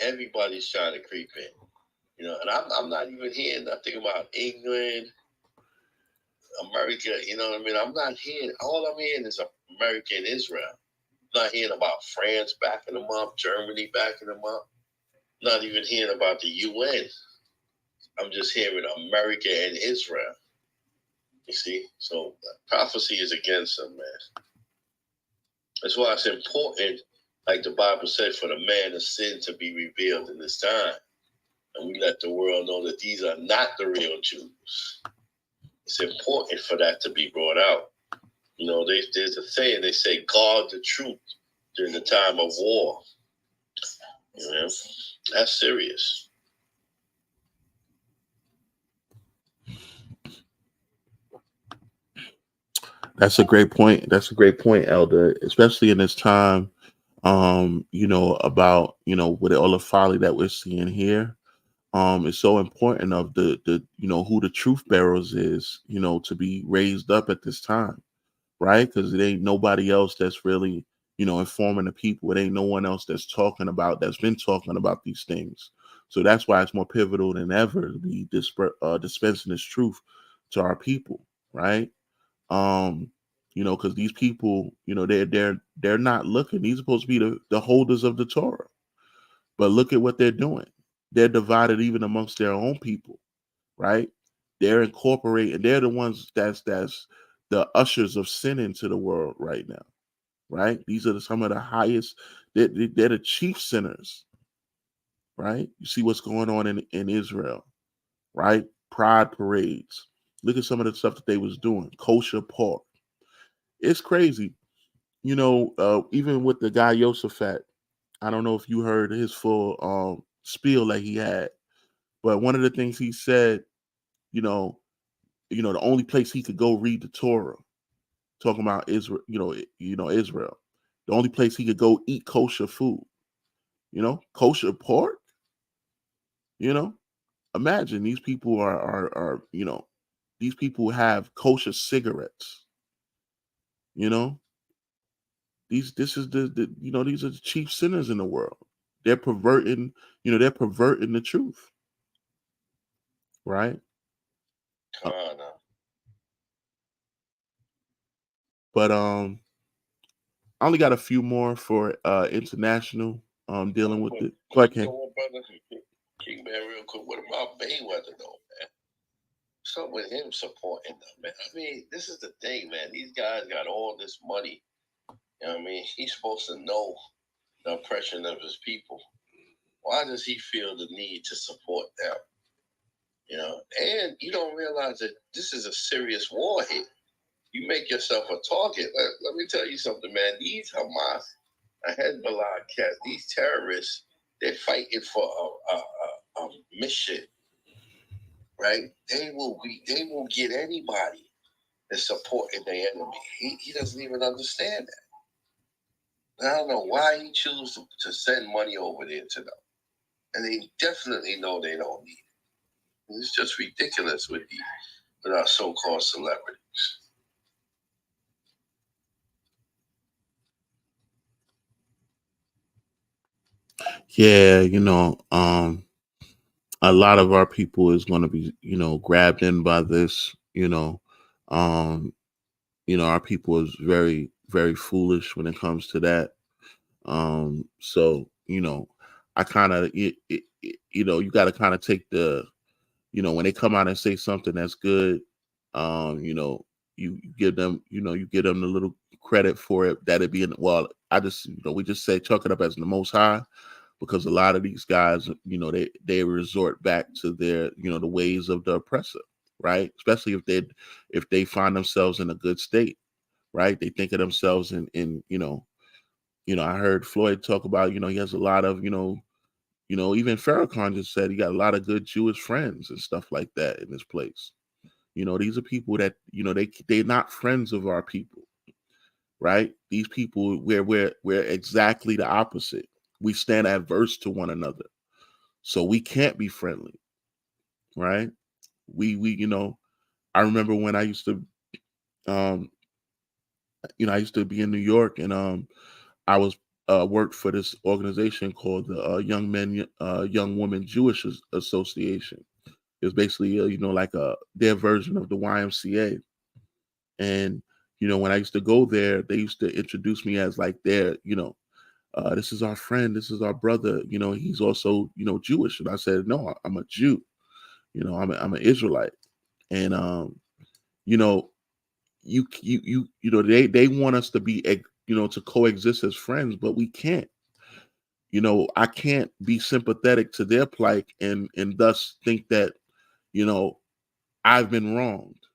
Everybody's trying to creep in. And I'm not even hearing nothing about England, America. You know what I mean? I'm not hearing. All I'm hearing is America and Israel. I'm not hearing about France backing them up, Germany backing them up. I'm not even hearing about the UN. I'm just hearing America and Israel. You see? So prophecy is against them, man. That's why it's important, like the Bible said, for the man of sin to be revealed in this time. And we let the world know that these are not the real Jews. It's important for that to be brought out. There's a saying, they say, guard the truth during the time of war. That's serious. That's a great point. That's a great point, Elder, especially in this time, about, with all the folly that we're seeing here. It's so important of the who the truth bearers is, to be raised up at this time, right? Because it ain't nobody else that's really, informing the people. It ain't no one else that's been talking about these things. So that's why it's more pivotal than ever to be dispensing this truth to our people, right? Um, because these people, they're not looking. These are supposed to be the holders of the Torah, but look at what they're doing. They're divided even amongst their own people, right? They're incorporating. They're the ones that's the ushers of sin into the world right now, right? These are some of the highest. They're the chief sinners, right? You see what's going on in Israel, right? Pride parades. Look at some of the stuff that they was doing. Kosher pork. It's crazy. Even with the guy Yosefat, I don't know if you heard his full spiel that he had, but one of the things he said, you know, the only place he could go read the Torah, talking about Israel, Israel, the only place he could go eat kosher food, kosher pork, you know. Imagine these people are these people have kosher cigarettes, you know. This is these are the chief sinners in the world. They're perverting, the truth, right? Uh, But I only got a few more for international dealing with it. Go ahead, Ken. King Man, real quick. What about Mayweather though, man? What's up with him supporting them, man? I mean, this is the thing, man. These guys got all this money. You know what I mean? He's supposed to know the oppression of his people. Why does he feel the need to support them? And you don't realize that this is a serious war here. You make yourself a target. Let me tell you something, man. These Hamas, Hezbollah cats, these terrorists, they're fighting for a mission, right? They will get anybody that's supporting their enemy. He doesn't even understand that. I don't know why he chooses to send money over there to them. And they definitely know they don't need it. It's just ridiculous with our so-called celebrities. Yeah, a lot of our people is going to be, grabbed in by this. Um, our people is very, very foolish when it comes to that. So I kind of, you got to kind of take when they come out and say something that's good, you give them, you give them the little credit for it. That it being I just, we just say chalk it up as the Most High, because a lot of these guys, they resort back to their, the ways of the oppressor, right? Especially if they find themselves in a good state, right? They think of themselves in I heard Floyd talk about, he has a lot of, even Farrakhan just said he got a lot of good Jewish friends and stuff like that in this place. These are people that, they're not friends of our people, right? These people, we're exactly the opposite. We stand adverse to one another. So we can't be friendly, right? We I remember when I used to um I used to be in New York, and I was worked for this organization called the Young Women Jewish Association. It's basically like their version of the YMCA. And when I used to go there, they used to introduce me as like their this is our friend, this is our brother. He's also Jewish, and I said no, I'm a Jew. I'm an Israelite, and you know they want us to be to coexist as friends, but we can't. I can't be sympathetic to their plight and thus think that I've been wronged,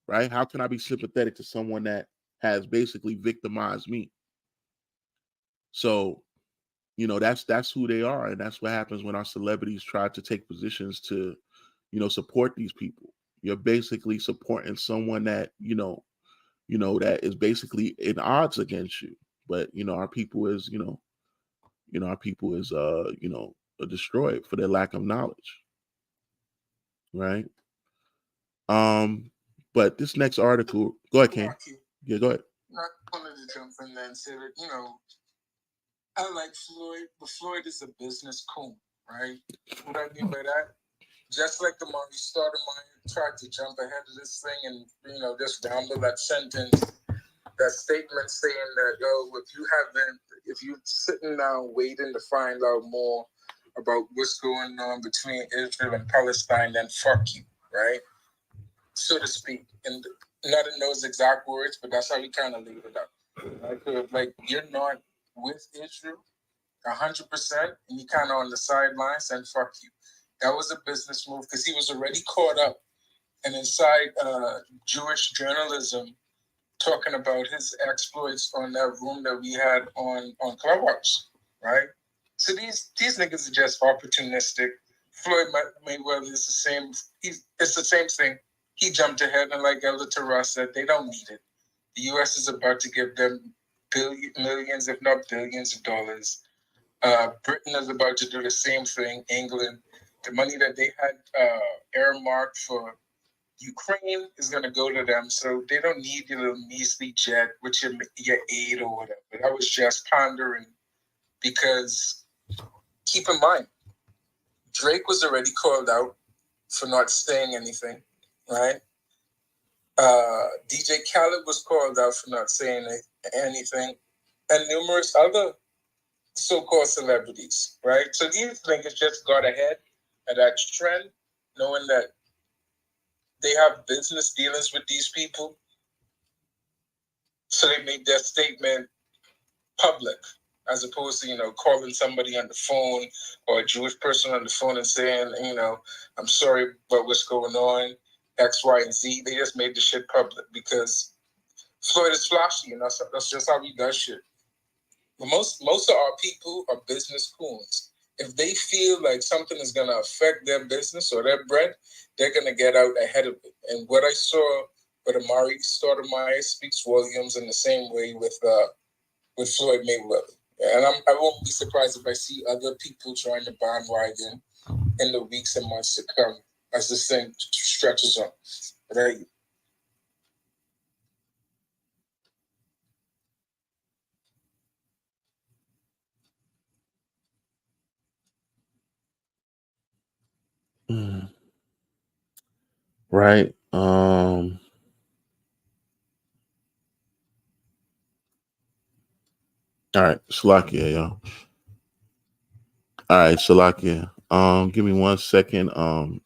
right? How can I be sympathetic to someone that has basically victimized me? So that's who they are, and that's what happens when our celebrities try to take positions to support these people. You're basically supporting someone that that is basically in odds against you. But our people is our people is destroyed for their lack of knowledge, right? But this next article, go ahead, Ken. Yeah, go ahead. I wanted to jump in there and say that, I like Floyd, but Floyd is a business coon, right? What I mean by that, just like the Marty Stoudemire tried to jump ahead of this thing and, just ramble that sentence, that statement saying that, if you sitting down waiting to find out more about what's going on between Israel and Palestine, then fuck you, right? So to speak. And not in those exact words, but that's how he kind of leave it up. Like you're not with Israel 100%, and you kind of on the sidelines, and fuck you. That was a business move because he was already caught up and inside Jewish journalism, talking about his exploits on that room that we had on Clubhouse, right? So these niggas are just opportunistic. Floyd Mayweather is the same. It's the same thing. He jumped ahead, and like Elder Terra said, they don't need it. The U.S. is about to give them millions, if not billions of dollars. Britain is about to do the same thing. England, the money that they had earmarked for Ukraine is going to go to them, so they don't need your little measly jet with your aid or whatever. I was just pondering because keep in mind, Drake was already called out for not saying anything, right? DJ Khaled was called out for not saying anything, and numerous other so-called celebrities, right? So these niggas just got ahead of that trend, knowing that they have business dealings with these people. So they made their statement public, as opposed to, calling somebody on the phone or a Jewish person on the phone and saying, I'm sorry about what's going on, X, Y, and Z. They just made the shit public because Floyd is flashy, and that's just how he does shit. But most of our people are business coons. If they feel like something is going to affect their business or their bread, they're going to get out ahead of it. And what I saw with Amari Stoudemire speaks volumes in the same way with Floyd Mayweather. And I won't be surprised if I see other people trying to bandwagon in the weeks and months to come as this thing stretches on. Right? Right. All right, Salakia, y'all. All right, Salakia. Give me 1 second. I'm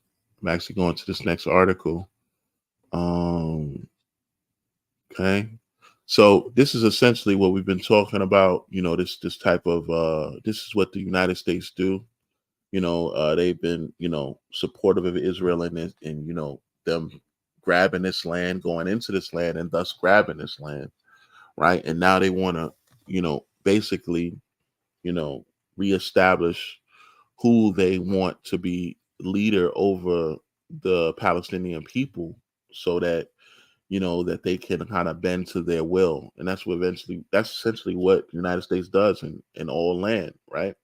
actually going to this next article. Okay. So this is essentially what we've been talking about. This type of this is what the United States do. They've been supportive of Israel and them grabbing this land, going into this land, and thus grabbing this land, right? And now they want to basically reestablish who they want to be leader over the Palestinian people, so that that they can kind of bend to their will. And that's essentially what the United States does in all land, right?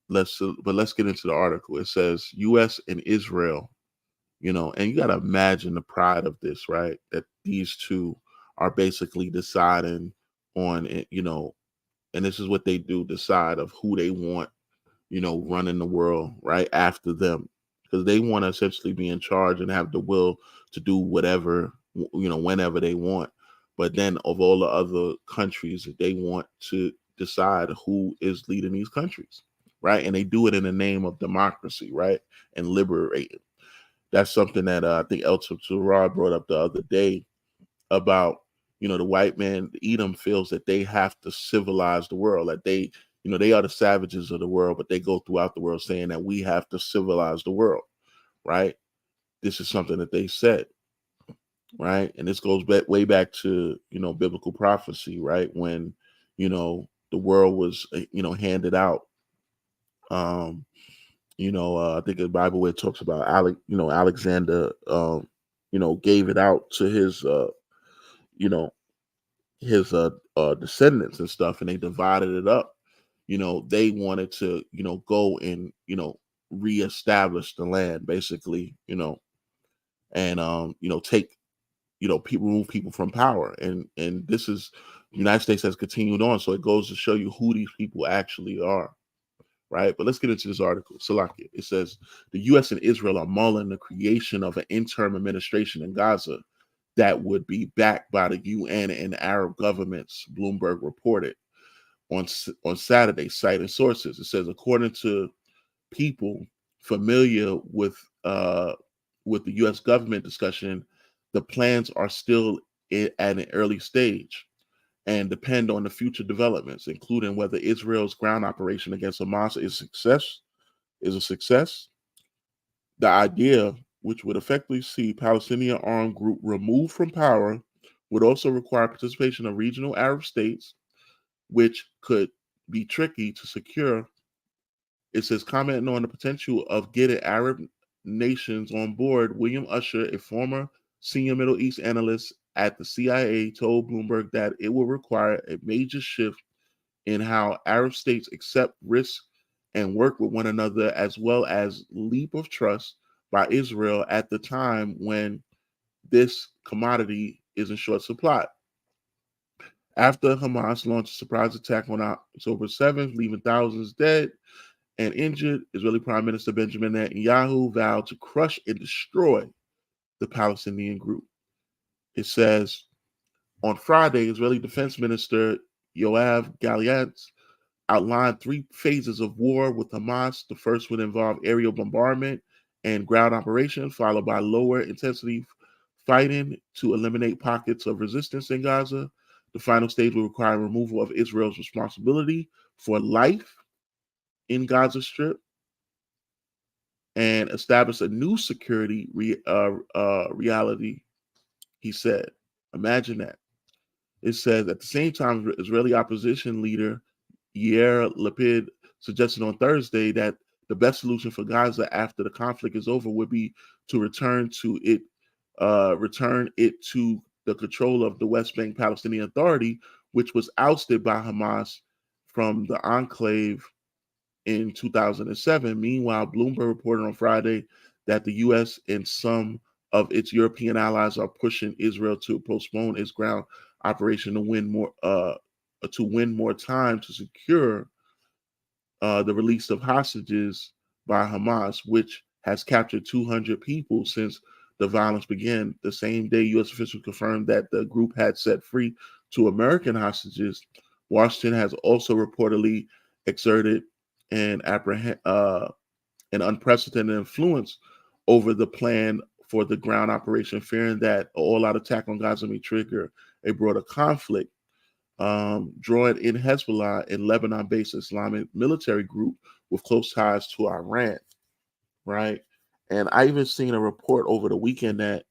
Let's get into the article. It says US and Israel, and you got to imagine the pride of this, right? That these two are basically deciding on it, and this is what they do, decide of who they want running the world right after them, because they want to essentially be in charge and have the will to do whatever whenever they want. But then of all the other countries, they want to decide who is leading these countries, right? And they do it in the name of democracy, right? And liberating. That's something that I think El Torah brought up the other day about the white man, Edom, feels that they have to civilize the world, that they are the savages of the world, but they go throughout the world saying that we have to civilize the world, right? This is something that they said, right? And this goes way back to biblical prophecy, right? When the world was handed out. I think the Bible where it talks about Alexander gave it out to his you know his descendants and stuff, and they divided it up. They wanted to go and reestablish the land, basically, and take people, remove people from power, and this is the United States has continued on, so it goes to show you who these people actually are, right? But let's get into this article. Salakia. It says the U.S. and Israel are mulling the creation of an interim administration in Gaza that would be backed by the UN and Arab governments, Bloomberg reported on Saturday, citing sources. It says, according to people familiar with the U.S. government discussion, the plans are still at an early stage and depend on the future developments, including whether Israel's ground operation against Hamas is a success. The idea, which would effectively see Palestinian armed group removed from power, would also require participation of regional Arab states, which could be tricky to secure. It says, commenting on the potential of getting Arab nations on board, William Usher, a former senior Middle East analyst at the CIA, told Bloomberg that it will require a major shift in how Arab states accept risk and work with one another, as well as leap of trust by Israel at the time when this commodity is in short supply. After Hamas launched a surprise attack on October 7th, leaving thousands dead and injured, Israeli Prime Minister Benjamin Netanyahu vowed to crush and destroy the Palestinian group. It says, on Friday, Israeli Defense Minister Yoav Gallant outlined 3 phases of war with Hamas. The first would involve aerial bombardment and ground operations, followed by lower intensity fighting to eliminate pockets of resistance in Gaza. The final stage will require removal of Israel's responsibility for life in Gaza Strip and establish a new security reality, he said. Imagine that. It says at the same time, Israeli opposition leader Yair Lapid suggested on Thursday that the best solution for Gaza after the conflict is over would be to return it to the control of the West Bank Palestinian Authority, which was ousted by Hamas from the enclave in 2007. Meanwhile, Bloomberg reported on Friday that the U.S. and some of its European allies are pushing Israel to postpone its ground operation to win more time to secure the release of hostages by Hamas, which has captured 200 people since the violence began. The same day, U.S. officials confirmed that the group had set free 2 American hostages. Washington has also reportedly exerted an unprecedented influence over the plan for the ground operation, fearing that an all-out attack on Gaza may trigger a broader conflict. Drawing in Hezbollah, a Lebanon-based Islamic military group with close ties to Iran, right? And I even seen a report over the weekend that,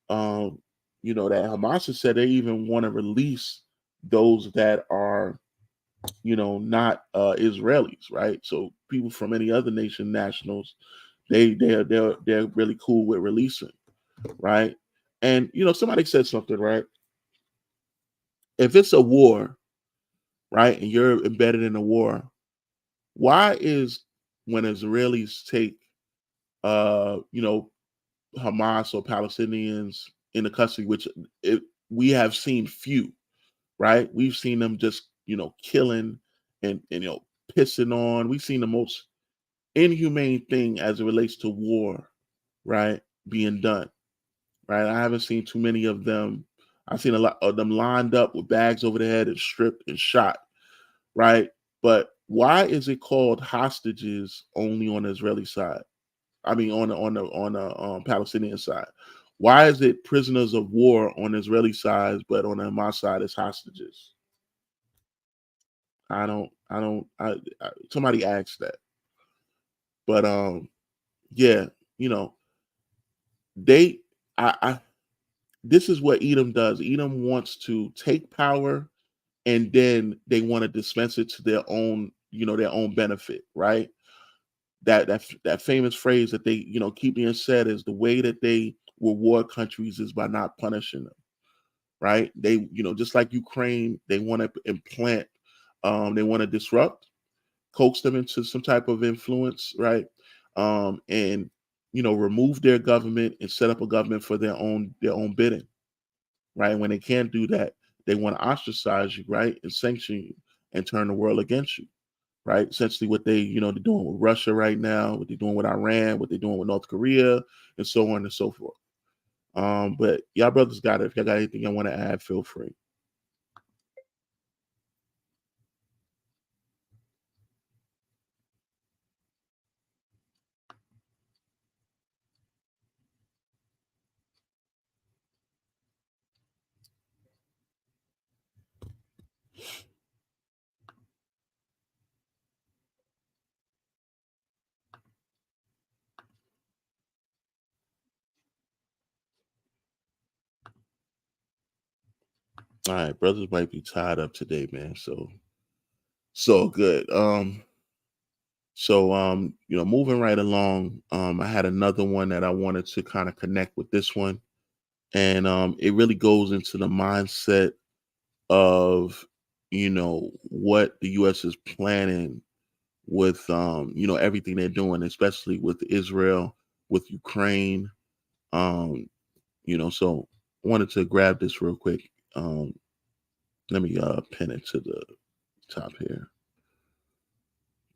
that Hamas has said they even want to release those that are, not Israelis, right? So people from any other nation, nationals, they're really cool with releasing, right? And somebody said something, right? If it's a war, right, and you're embedded in a war, why is when Israelis take Hamas or Palestinians into custody, which we have seen few, right? We've seen them just killing and pissing on. We've seen the most inhumane thing as it relates to war, right, being done, right? I haven't seen too many of them. I've seen a lot of them lined up with bags over their head and stripped and shot, right? But why is it called hostages only on the Israeli side? I mean, on the Palestinian side. Why is it prisoners of war on the Israeli side, but on the Hamas side it's hostages? I don't. Somebody asked that, but yeah, you know, they. I. This is what Edom does. Edom wants to take power, and then they want to dispense it to their own benefit, right? That famous phrase that they keep being said is the way that they reward countries is by not punishing them, right? They, just like Ukraine, they want to implant, they want to disrupt, coax them into some type of influence, right? And remove their government and set up a government for their own bidding, right? When they can't do that, they want to ostracize you, right, and sanction you and turn the world against you, right? Essentially, what they're doing with Russia right now, what they're doing with Iran, what they're doing with North Korea, and so on and so forth. But y'all brothers got it. If y'all got anything y'all want to add, feel free. All right, brothers might be tied up today, man. So good. Moving right along, I had another one that I wanted to kind of connect with this one. And it really goes into the mindset of, what the US is planning with everything they're doing, especially with Israel, with Ukraine. So I wanted to grab this real quick. Let me pin it to the top here.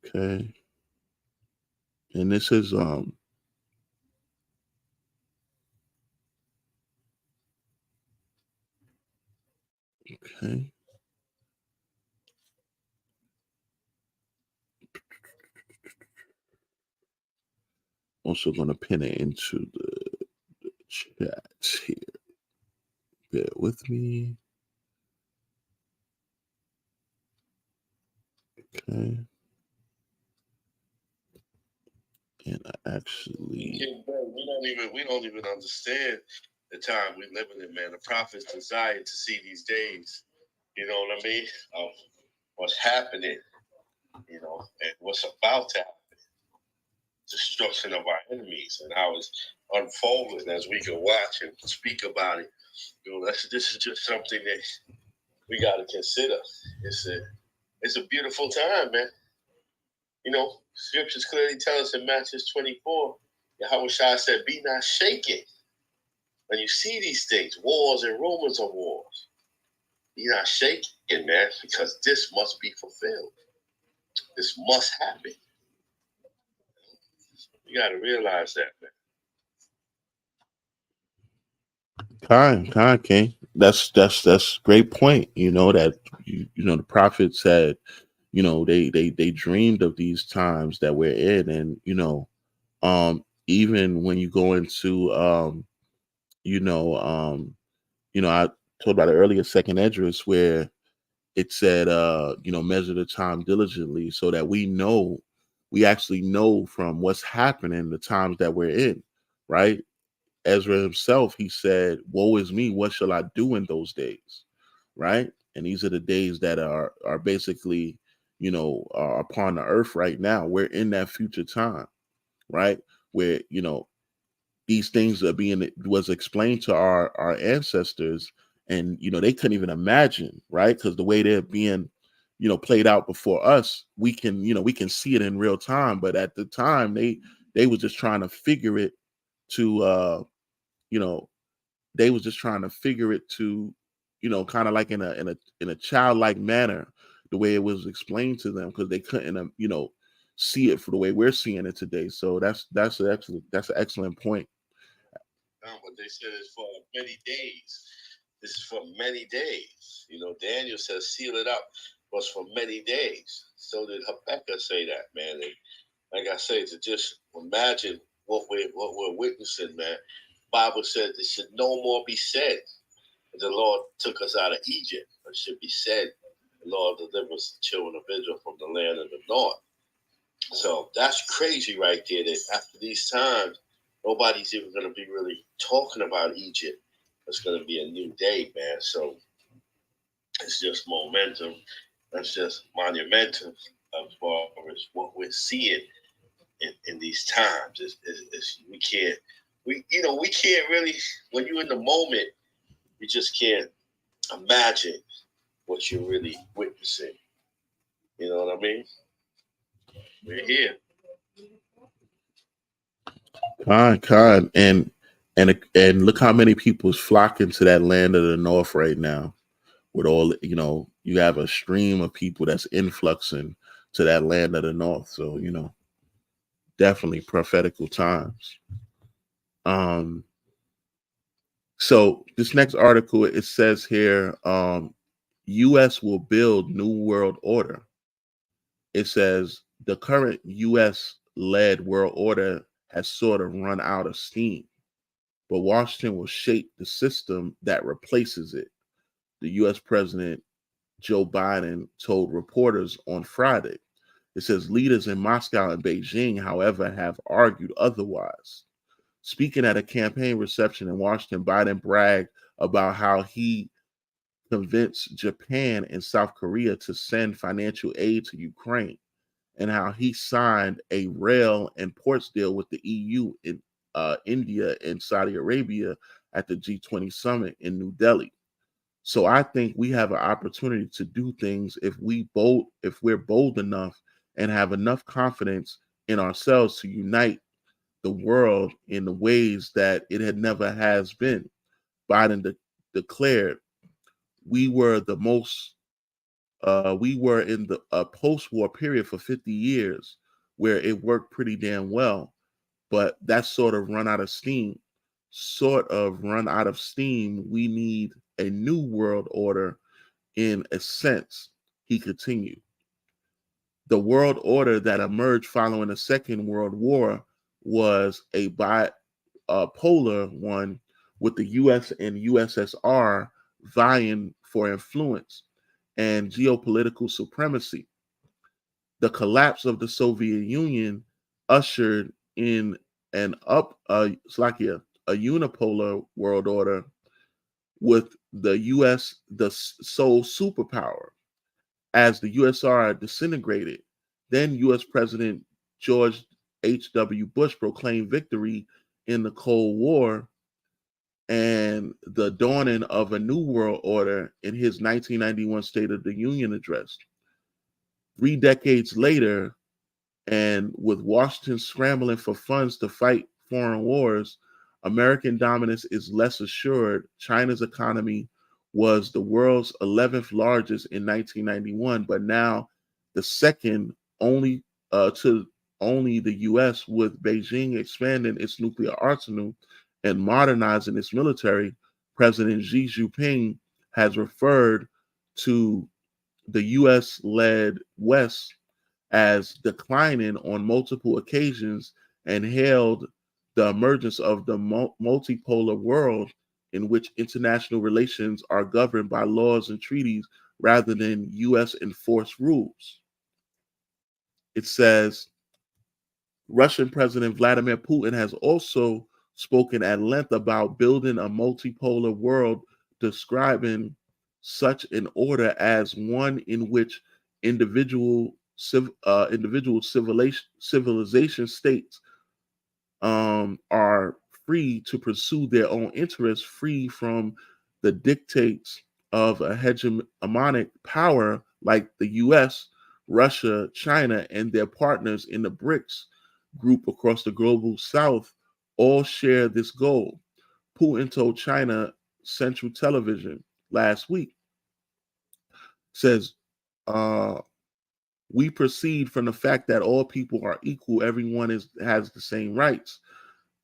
Okay. And this is okay. Also gonna pin it into the chat here. Bear with me. Okay. And I actually we don't even understand the time we're living in, man. The prophets desire to see these days. You know what I mean? Of what's happening, and what's about to happen. Destruction of our enemies and how it's unfolding as we can watch and speak about it. This is just something that we got to consider. It's a beautiful time, man. Scriptures clearly tell us in Matthew 24, Yahweh Shai said, "Be not shaken when you see these things, wars and rumors of wars. Be not shaken, man, because this must be fulfilled. This must happen." You got to realize that, man. Kind, King. That's great point. That the prophet said, they dreamed of these times that we're in, and even when you go into I told about it earlier, second Esdras, where it said measure the time diligently, so that we actually know from what's happening the times that we're in, right? Ezra himself, he said, "Woe is me, what shall I do in those days?" Right? And these are the days that are basically, are upon the earth right now. We're in that future time, right? Where, these things are being was explained to our ancestors, and they couldn't even imagine, right? Because the way they're being, played out before us, we can see it in real time. But at the time, they were just trying to figure it to you know, they was just trying to figure it to, kind of like in a childlike manner, the way it was explained to them, because they couldn't, see it for the way we're seeing it today. So that's an excellent point. But they said it's for many days. This is for many days. Daniel says, "Seal it up." Was for many days. So did Habakkuk say that, man. And like I say, to just imagine what we're witnessing, man. Bible said there should no more be said. The Lord took us out of Egypt. It should be said, the Lord delivers the children of Israel from the land of the north. So that's crazy right there, that after these times, nobody's even going to be really talking about Egypt. It's going to be a new day, man. So it's just momentum. That's just monumental as far as what we're seeing in these times. We can't we can't really, when you're in the moment, you just can't imagine what you're really witnessing. You know what I mean? We're here. God, and look how many people's flocking to that land of the north right now. With all, you have a stream of people that's influxing to that land of the north. So definitely prophetical times. So this next article, it says here, U.S. will build new world order. It says the current U.S. led world order has sort of run out of steam, but Washington will shape the system that replaces it. The U.S. President Joe Biden told reporters on Friday. It says leaders in Moscow and Beijing, however, have argued otherwise. Speaking at a campaign reception in Washington, Biden bragged about how he convinced Japan and South Korea to send financial aid to Ukraine, and how he signed a rail and ports deal with the EU, in India, and Saudi Arabia at the G20 summit in New Delhi. So I think we have an opportunity to do things if we're bold enough and have enough confidence in ourselves to unite the world in the ways that it had never has been. Biden declared we were the most we were in the post-war period for 50 years where it worked pretty damn well, but that's sort of run out of steam. We need a new world order in a sense, he continued. The world order that emerged following the Second World War was a bipolar one, with the US and USSR vying for influence and geopolitical supremacy. The collapse of the Soviet Union ushered in it's like a unipolar world order with the US the sole superpower. As the USSR disintegrated, then US President George H.W. Bush proclaimed victory in the Cold War and the dawning of a new world order in his 1991 State of the Union address. 3 decades later, and with Washington scrambling for funds to fight foreign wars, American dominance is less assured. China's economy was the world's 11th largest in 1991, but now the second only to only the U.S., with Beijing expanding its nuclear arsenal and modernizing its military. President Xi Jinping has referred to the U.S.-led West as declining on multiple occasions and hailed the emergence of the multipolar world in which international relations are governed by laws and treaties rather than U.S. enforced rules. It says Russian President Vladimir Putin has also spoken at length about building a multipolar world, describing such an order as one in which individual civilization states are free to pursue their own interests, free from the dictates of a hegemonic power like the US, Russia, China, and their partners in the BRICS group across the global south all share this goal. Putin told China Central Television last week, says, we proceed from the fact that all people are equal, everyone has the same rights.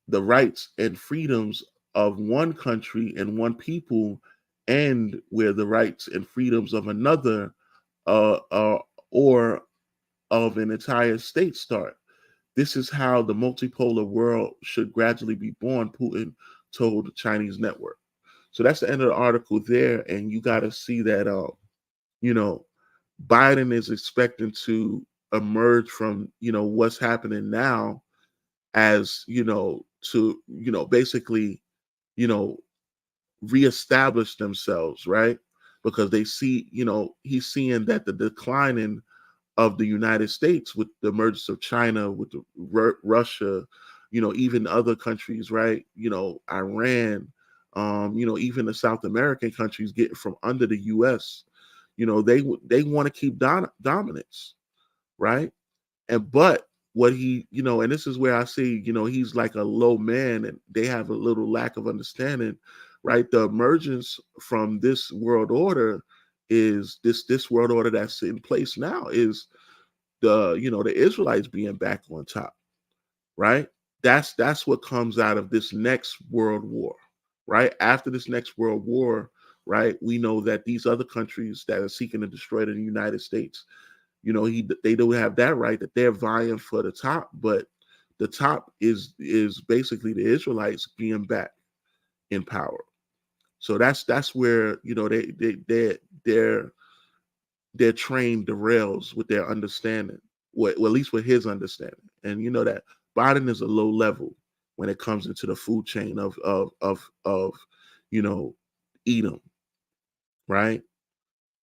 The rights and freedoms of one country and one people end where the rights and freedoms of another or of an entire state start. This is how the multipolar world should gradually be born, Putin told the Chinese network. So that's the end of the article there. And you got to see that, Biden is expecting to emerge from, what's happening now as, to, basically, reestablish themselves, right? Because they see, he's seeing that the declining of the United States with the emergence of China, with Russia, even other countries, right? Iran, even the South American countries getting from under the U.S. They want to keep dominance, right? But what and this is where I see, he's like a low man, and they have a little lack of understanding, right? The emergence from this world order is this world order that's in place now is the Israelites being back on top, right? That's what comes out of this next world war, right? After this next world war, right? We know that these other countries that are seeking to destroy the United States, they do have that right, that they're vying for the top, but the top is basically the Israelites being back in power. So that's where their train derails with their understanding, well, at least with his understanding. And you know that Biden is a low level when it comes into the food chain of you know Edom, right?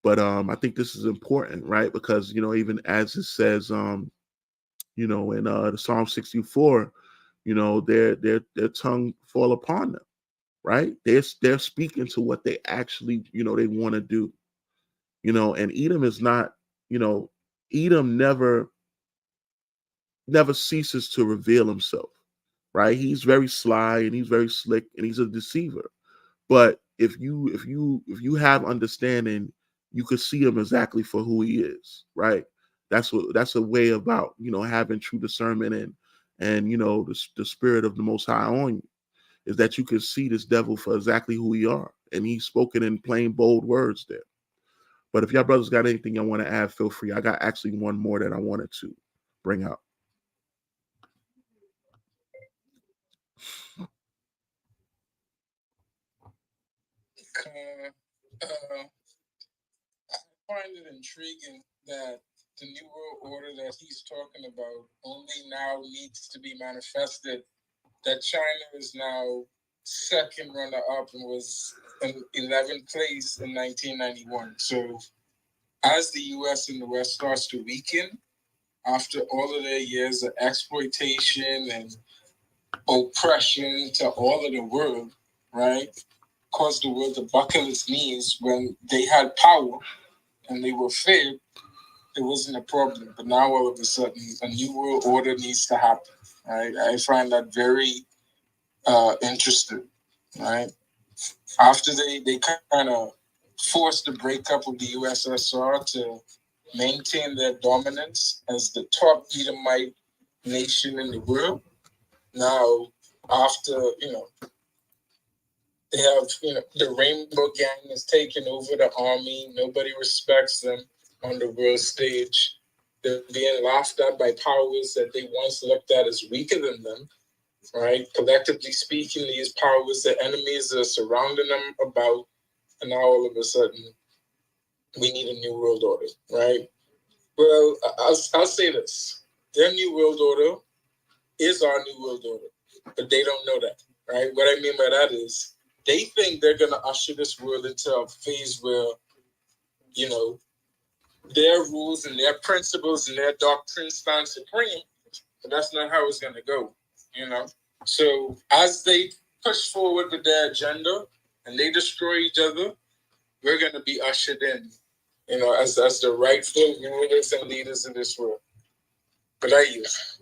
But I think this is important, right? Because even as it says, in the Psalm 64, their tongue fall upon them, right? They're speaking to what they actually they want to do, and Edom is not, you know, Edom never ceases to reveal himself, right? He's very sly and he's very slick and he's a deceiver. But if you have understanding, you could see him exactly for who he is, right? That's a way about having true discernment and the spirit of the Most High on you, is that you can see this devil for exactly who he are, and he's spoken in plain bold words there. But if y'all brothers got anything y'all want to add, feel free. I got actually one more that I wanted to bring out. Uh, I find it intriguing that the New World Order that he's talking about only now needs to be manifested. That China is now second runner up and was in 11th place in 1991. So as the US and the West starts to weaken after all of their years of exploitation and oppression to all of the world, right? Caused the world to buckle its knees when they had power and they were fed, it wasn't a problem. But now all of a sudden, a new world order needs to happen, right? I find that very interesting, right? After they kind of forced the breakup of the USSR to maintain their dominance as the top Edomite nation in the world. Now, after they have the Rainbow Gang is taking over the army. Nobody respects them on the world stage. They're being laughed at by powers that they once looked at as weaker than them. Right? Collectively speaking, these powers, the enemies are surrounding them about, and now all of a sudden, we need a new world order, right? Well, I'll say this: their new world order is our new world order, but they don't know that, right? What I mean by that is they think they're going to usher this world into a phase where, their rules and their principles and their doctrine stand supreme, but that's not how it's going to go, So as they push forward with their agenda and they destroy each other, we're going to be ushered in, as the rightful rulers and leaders in this world. But I use.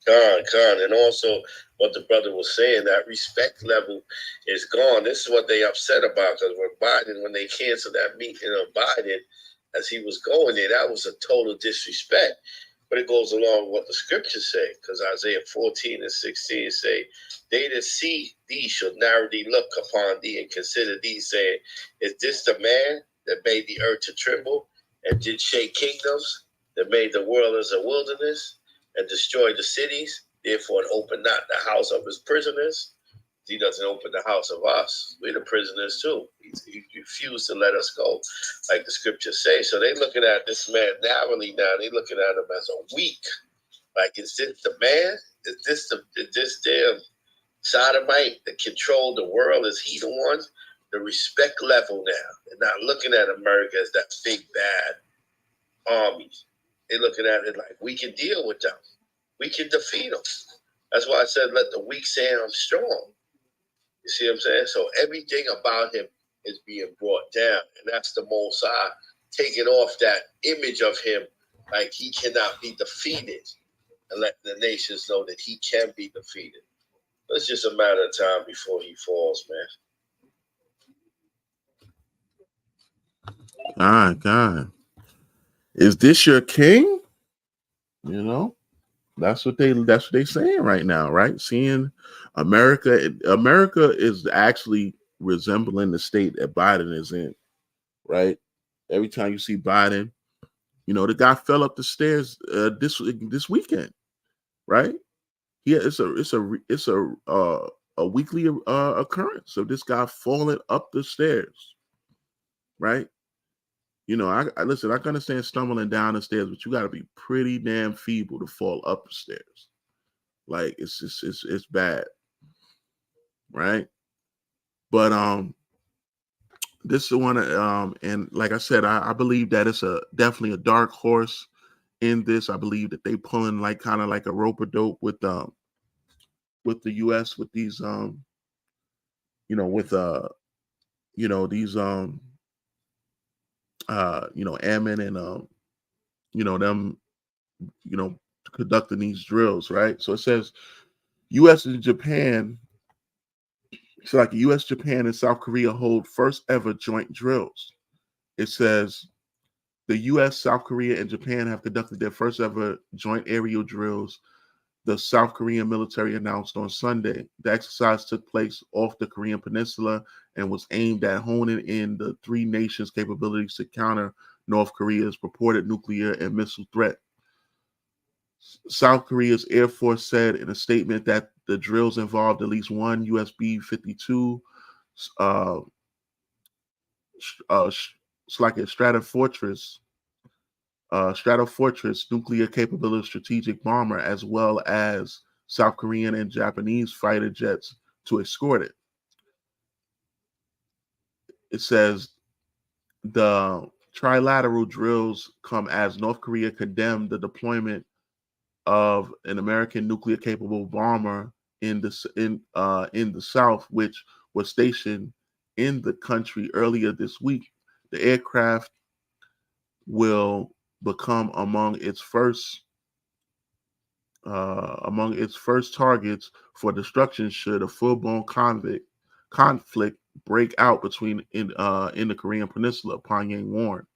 Con. And also what the brother was saying, that respect level is gone. This is what they upset about, because when they canceled that meeting of Biden as he was going there, that was a total disrespect. But it goes along with what the scriptures say, because Isaiah 14 and 16 say, they that see thee shall narrowly look upon thee and consider thee, saying, is this the man that made the earth to tremble and did shake kingdoms, that made the world as a wilderness and destroyed the cities? Therefore, open not the house of his prisoners. He doesn't open the house of us. We're the prisoners too. He refused to let us go, like the scriptures say. So they're looking at this man narrowly now. They're looking at him as a weak. Like, is this the man? Is this damn sodomite that controlled the world? Is he the one? The respect level now. They're not looking at America as that big bad army. They're looking at it like, we can deal with them. We can defeat them. That's why I said, let the weak say I'm strong. You see what I'm saying? So everything about him is being brought down. And that's the Most High taking off that image of him like he cannot be defeated and let the nations know that he can be defeated. It's just a matter of time before he falls, man. God. Is this your king? You know? That's what they saying right now, right? Seeing America is actually resembling the state that Biden is in, right? Every time you see Biden, the guy fell up the stairs this weekend, right? Yeah, it's a weekly occurrence of this guy falling up the stairs, right? I listen. I can understand stumbling down the stairs, but you got to be pretty damn feeble to fall up the stairs. Like it's just it's bad, right? But this is one and like I said, I believe that it's definitely a dark horse in this. I believe that they pulling like kind of like a rope a dope with the US with these with these Ammon and them conducting these drills, right? So it says US and Japan. It's like US, Japan, and South Korea hold first ever joint drills. It says the US, South Korea, and Japan have conducted their first ever joint aerial drills, the South Korean military announced on Sunday. The exercise took place off the Korean Peninsula and was aimed at honing in the three nations' capabilities to counter North Korea's purported nuclear and missile threat. South Korea's Air Force said in a statement that the drills involved at least one USB-52 uh, it's like a Stratofortress nuclear capable strategic bomber, as well as South Korean and Japanese fighter jets to escort it. It says the trilateral drills come as North Korea condemned the deployment of an American nuclear capable bomber in the South, which was stationed in the country earlier this week. The aircraft will become among its first targets for destruction should a full-blown conflict break out in the Korean Peninsula, Pyongyang warned.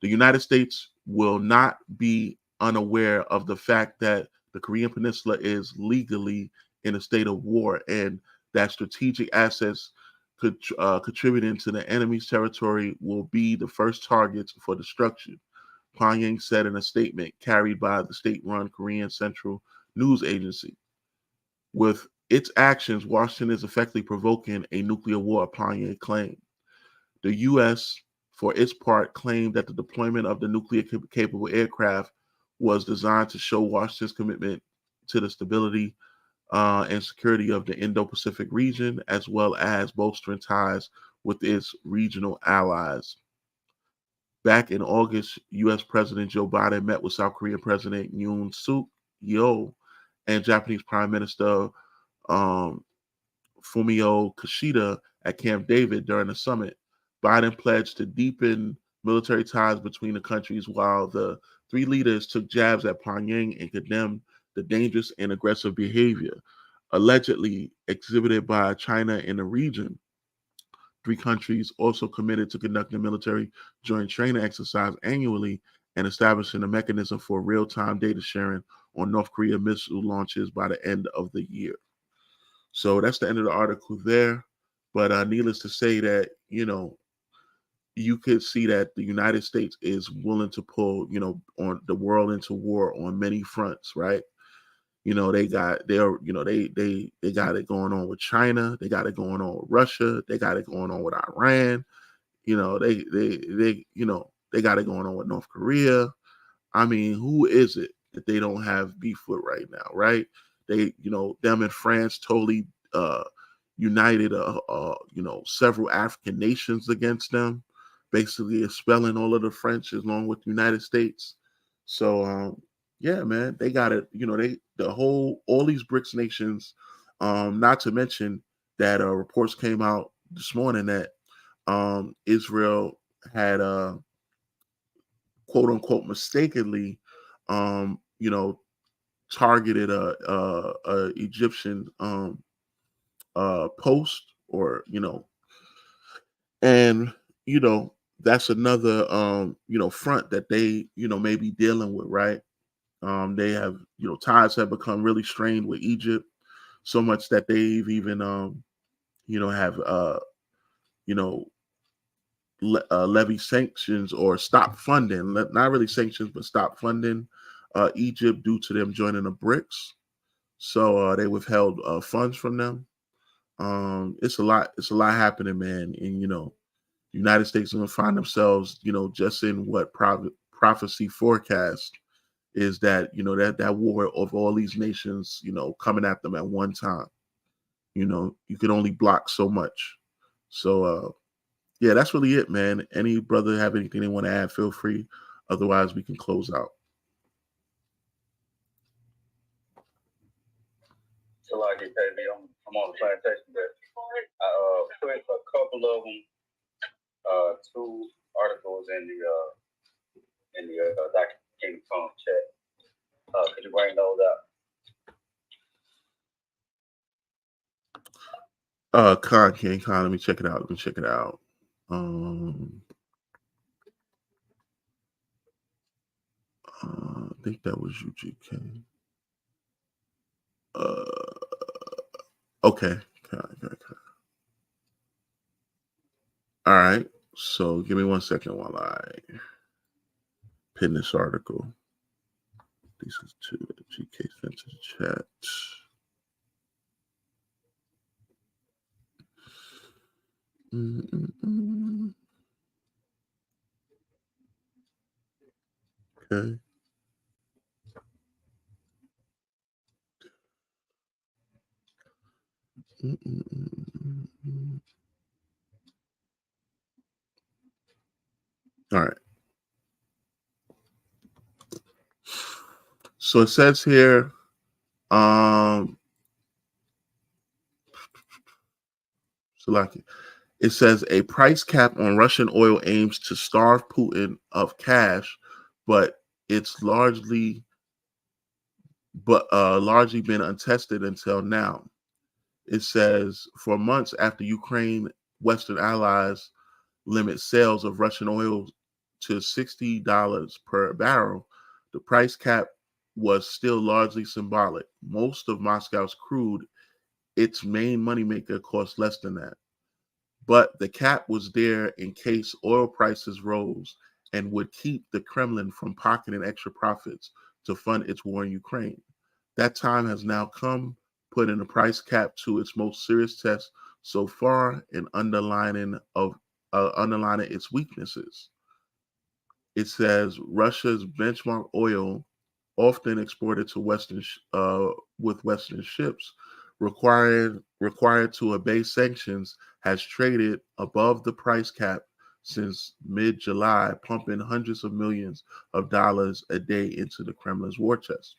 The United States will not be unaware of the fact that the Korean Peninsula is legally in a state of war and that strategic assets contributing to the enemy's territory will be the first targets for destruction, Pyongyang said in a statement carried by the state-run Korean Central News Agency. With its actions, Washington is effectively provoking a nuclear war, Pyongyang claimed. The U.S., for its part, claimed that the deployment of the nuclear-capable aircraft was designed to show Washington's commitment to the stability and security of the Indo-Pacific region, as well as bolstering ties with its regional allies. Back in August, U.S. President Joe Biden met with South Korean President Yoon Suk Yeol and Japanese Prime Minister um, Fumio Kishida at Camp David during the summit. Biden pledged to deepen military ties between the countries while the three leaders took jabs at Pyongyang and condemned the dangerous and aggressive behavior allegedly exhibited by China in the region. Three countries also committed to conducting military joint training exercise annually and establishing a mechanism for real-time data sharing on North Korea missile launches by the end of the year. So that's the end of the article there. But needless to say that, you could see that the United States is willing to pull, on the world into war on many fronts, right? They got they got it going on with China, they got it going on with Russia, they got it going on with Iran, they got it going on with North Korea. I mean, who is it that they don't have beef with right now, right? They, them and France totally united, several African nations against them, basically expelling all of the French along with the United States. So, Yeah, man, they got it. All these BRICS nations. Not to mention that reports came out this morning that Israel had quote unquote mistakenly, you know, targeted a Egyptian post, or and that's another front that they may be dealing with, right? They have ties have become really strained with Egypt, so much that they've even have you know levy sanctions or stop funding, not really sanctions, but stop funding Egypt due to them joining the BRICS. So they withheld funds from them. It's a lot. It's a lot happening, man. And the United States will find themselves, just in what prophecy forecast is that that war of all these nations, coming at them at one time. You can only block so much. So yeah, that's really it, man. Any brother have anything they want to add, feel free. Otherwise, we can close out. So like it, baby, I'm on the plantation, but I put a couple of them, two articles in the Dr. King phone chat. Could you bring those up? Con, let me check it out. I think that was UGK. Okay. All right. So give me 1 second while I pin this article. This is to GK sent to the chat. Okay. All right. So it says here, it says a price cap on Russian oil aims to starve Putin of cash, but it's largely been untested until now. It says for months after Ukraine, Western allies limit sales of Russian oil to $60 per barrel, the price cap was still largely symbolic. Most of Moscow's crude, its main moneymaker, cost less than that. But the cap was there in case oil prices rose and would keep the Kremlin from pocketing extra profits to fund its war in Ukraine. That time has now come, putting the price cap to its most serious test so far and underlining its weaknesses. It says Russia's benchmark oil, often exported to with Western ships, required to obey sanctions, has traded above the price cap since mid-July, pumping hundreds of millions of dollars a day into the Kremlin's war chest.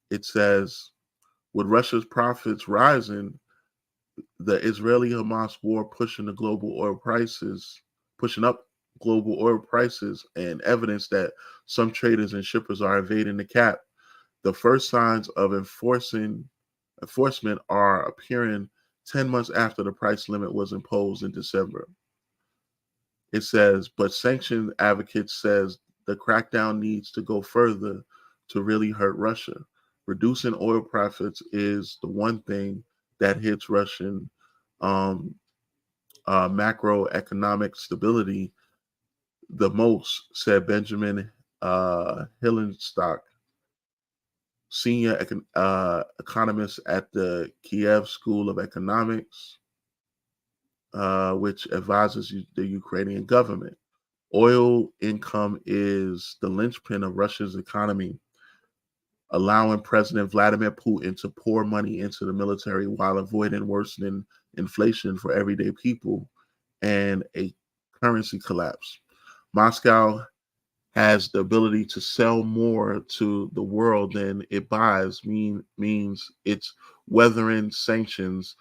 It says, with Russia's profits rising, the Israeli-Hamas war pushing up global oil prices, and evidence that some traders and shippers are evading the cap, the first signs of enforcement are appearing 10 months after the price limit was imposed in December. It says, but sanction advocates says the crackdown needs to go further to really hurt Russia. Reducing oil profits is the one thing that hits Russian macroeconomic stability the most, said Benjamin Hillenstock, senior economist at the Kiev School of Economics, which advises the Ukrainian government. Oil income is the linchpin of Russia's economy, allowing President Vladimir Putin to pour money into the military while avoiding worsening inflation for everyday people and a currency collapse. Moscow has the ability to sell more to the world than it buys means it's weathering sanctions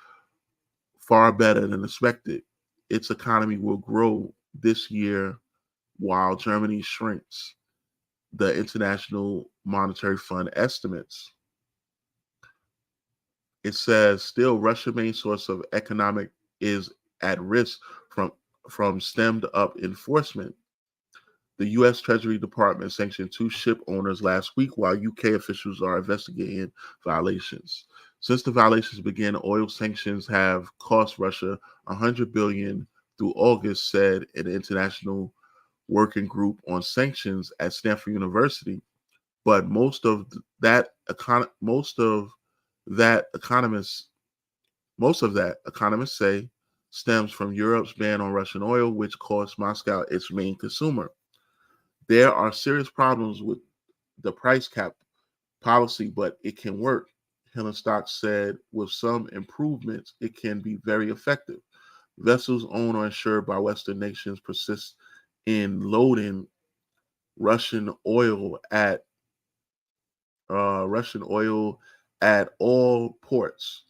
far better than expected. Its economy will grow this year while Germany shrinks, the International Monetary Fund estimates. It says still Russia's main source of economic is at risk from stemmed up enforcement. The U.S. Treasury Department sanctioned two ship owners last week, while UK officials are investigating violations. Since the violations began, oil sanctions have cost Russia $100 billion through August, said an international working group on sanctions at Stanford University. But that economists most of that economists say stems from Europe's ban on Russian oil, which cost Moscow its main consumer. There are serious problems with the price cap policy, but it can work. Hillenstock said with some improvements, it can be very effective. Vessels owned or insured by Western nations persist in loading Russian oil at Russian oil at all ports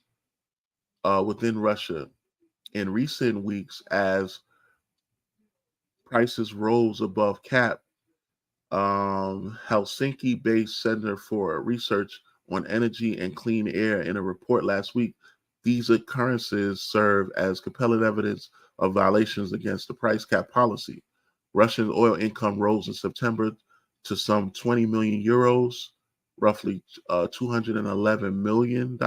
within Russia in recent weeks as prices rose above cap. Helsinki-based Center for Research on Energy and Clean Air in a report last week, these occurrences serve as compelling evidence of violations against the price cap policy. Russian oil income rose in September to some 20 million euros, roughly $211 million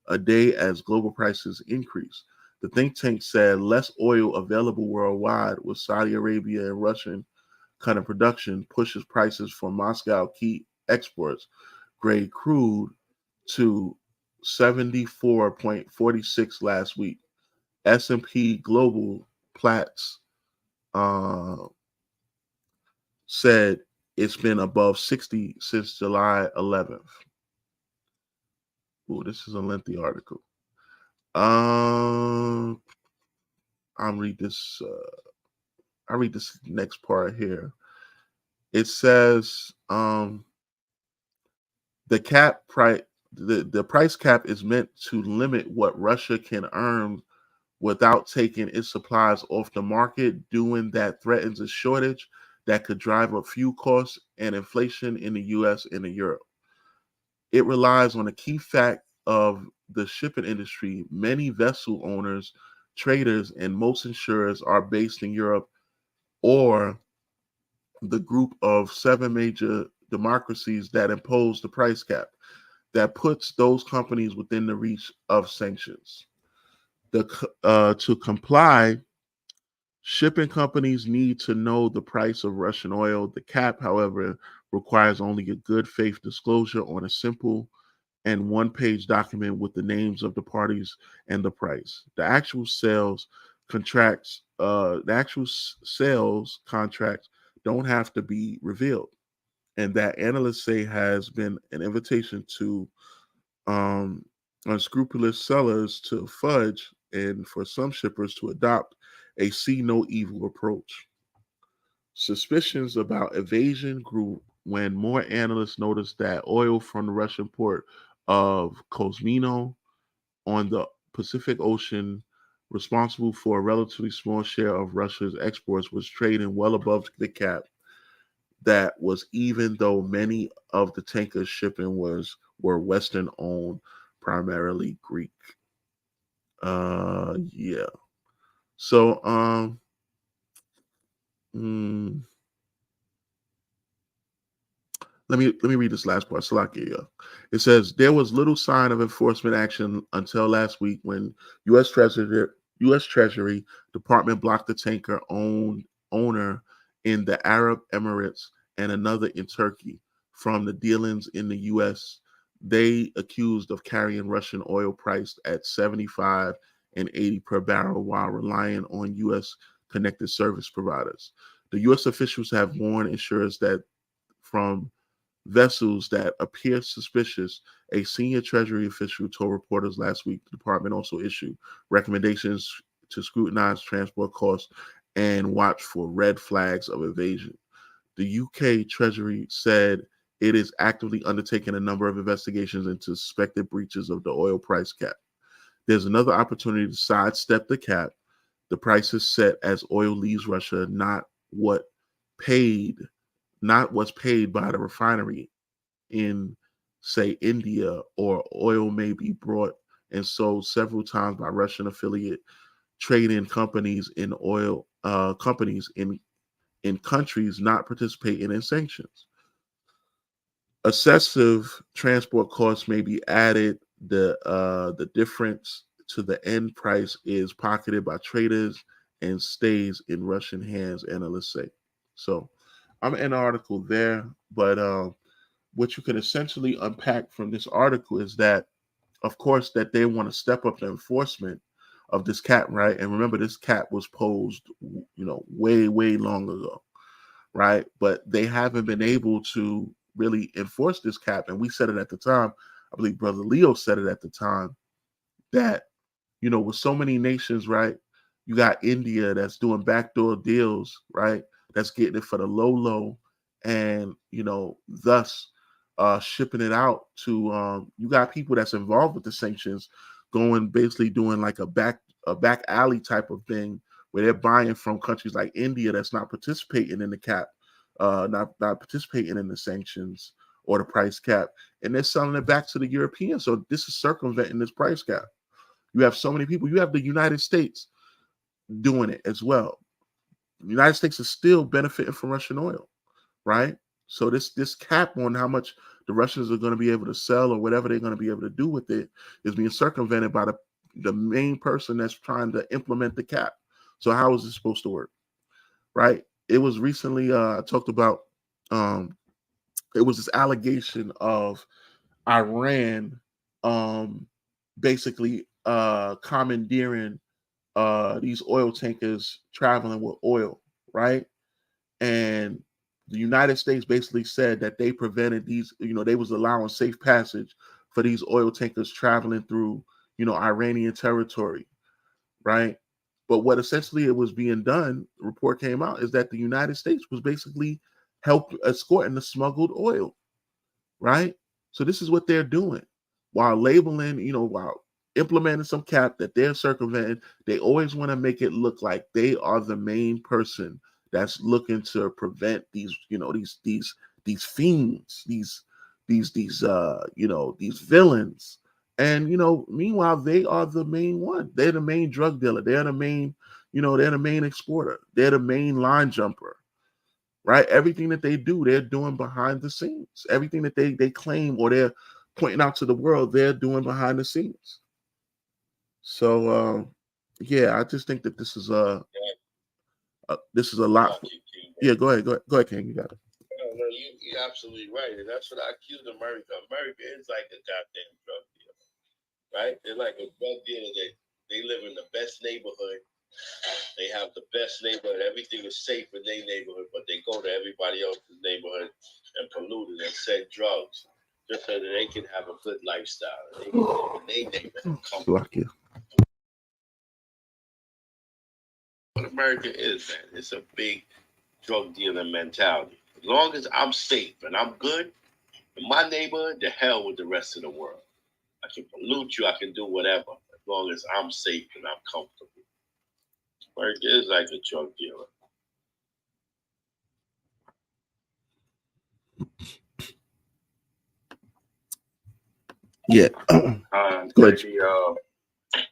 a day as global prices increase. The think tank said less oil available worldwide, with Saudi Arabia and Russian cutting production, pushes prices for Moscow key exports, grade crude, to 74.46 last week. S&P Global Platts uh, said it's been above 60 since July 11th. Ooh, this is a lengthy article. I'll read this. I'll read this next part here. It says the cap price. The price cap is meant to limit what Russia can earn without taking its supplies off the market, doing that threatens a shortage that could drive up fuel costs and inflation in the US and in Europe. It relies on a key fact of the shipping industry. Many vessel owners, traders, and most insurers are based in Europe or the group of seven major democracies that impose the price cap that puts those companies within the reach of sanctions. To comply, shipping companies need to know the price of Russian oil. The cap, however, requires only a good faith disclosure on a simple and one-page document with the names of the parties and the price. The actual sales contracts don't have to be revealed, and that analysts say has been an invitation to um, unscrupulous sellers to fudge and for some shippers to adopt a see no evil approach. Suspicions about evasion grew when more analysts noticed that oil from the Russian port of Kozmino on the Pacific Ocean, responsible for a relatively small share of Russia's exports, was trading well above the cap. That was even though many of the tankers shipping were Western owned, primarily Greek. Yeah. So mm, let me read this last part. Salakia. It says there was little sign of enforcement action until last week when U.S. Treasury Department blocked the tanker owner in the Arab Emirates and another in Turkey from the dealings in the U.S. They accused of carrying Russian oil priced at 75 and 80 per barrel while relying on U.S. connected service providers. The U.S. officials have warned insurers that from vessels that appear suspicious. A senior Treasury official told reporters last week the department also issued recommendations to scrutinize transport costs and watch for red flags of evasion. The UK Treasury said it is actively undertaking a number of investigations into suspected breaches of the oil price cap. There's another opportunity to sidestep the cap. The price is set as oil leaves Russia, what paid, not what's paid by the refinery in, say, India, or oil may be brought and sold several times by Russian affiliate trading companies in oil companies in countries not participating in sanctions. Excessive transport costs may be added. The difference to the end price is pocketed by traders and stays in Russian hands, analysts say. So I'm in an article there, but what you can essentially unpack from this article is that, of course, that they want to step up the enforcement of this cap, right? And remember, this cap was posed, way, way long ago, right? But they haven't been able to really enforce this cap. And we said it at the time. I believe Brother Leo said it at the time that, with so many nations, right? You got India that's doing backdoor deals, right? That's getting it for the low, and thus shipping it out to. You got people that's involved with the sanctions, going basically doing like a back alley type of thing where they're buying from countries like India that's not participating in the cap, not participating in the sanctions or the price cap, and they're selling it back to the Europeans. So this is circumventing this price cap. You have so many people. You have the United States doing it as well. The United States is still benefiting from Russian oil, right? So this cap on how much the Russians are going to be able to sell or whatever they're going to be able to do with it is being circumvented by the main person that's trying to implement the cap. So how is this supposed to work, right? It was recently talked about. It was this allegation of Iran, basically commandeering these oil tankers traveling with oil, right? And the United States basically said that they prevented these, they was allowing safe passage for these oil tankers traveling through, Iranian territory, right? But what essentially it was being done, the report came out, is that the United States was basically help escorting the smuggled oil, right? So this is what they're doing while labeling, while implementing some cap that they're circumventing. They always want to make it look like they are the main person that's looking to prevent these, these fiends, these villains. And meanwhile, they are the main one. They're the main drug dealer. They're the main, they're the main exporter. They're the main line jumper, right? Everything that they do, they're doing behind the scenes. Everything that they claim or they're pointing out to the world, they're doing behind the scenes. So yeah, I just think that this is a lot. Yeah, go ahead, King. You got it. No, you're absolutely right, and that's what I accuse America. America is like a goddamn drug dealer, right? They're like a drug dealer. They live in the best neighborhood. They have the best neighborhood. Everything is safe in their neighborhood, but they go to everybody else's neighborhood and pollute it and sell drugs just so that they can have a good lifestyle. They can live in their neighborhood. Lucky. What America is, man, it's a big drug dealing mentality. As long as I'm safe and I'm good in my neighborhood, the hell with the rest of the world. I can pollute you, I can do whatever, as long as I'm safe and I'm comfortable. America is like a drug dealer. Yeah. Go ahead. You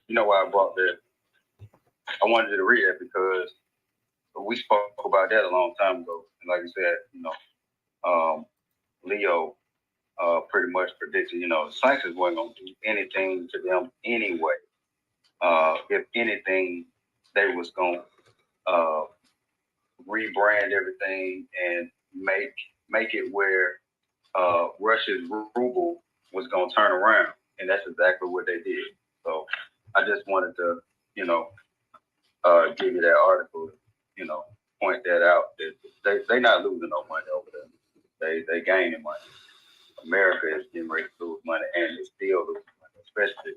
know why I brought that? I wanted you to read it because we spoke about that a long time ago. And like you said, Leo pretty much predicted, the sanctions weren't going to do anything to them anyway. If anything, they was going to rebrand everything and make it where Russia's ruble was going to turn around. And that's exactly what they did. So I just wanted to, give you that article, point that out. That they not losing no money over there. They gaining money. America is getting ready to lose money, and it's still losing money, especially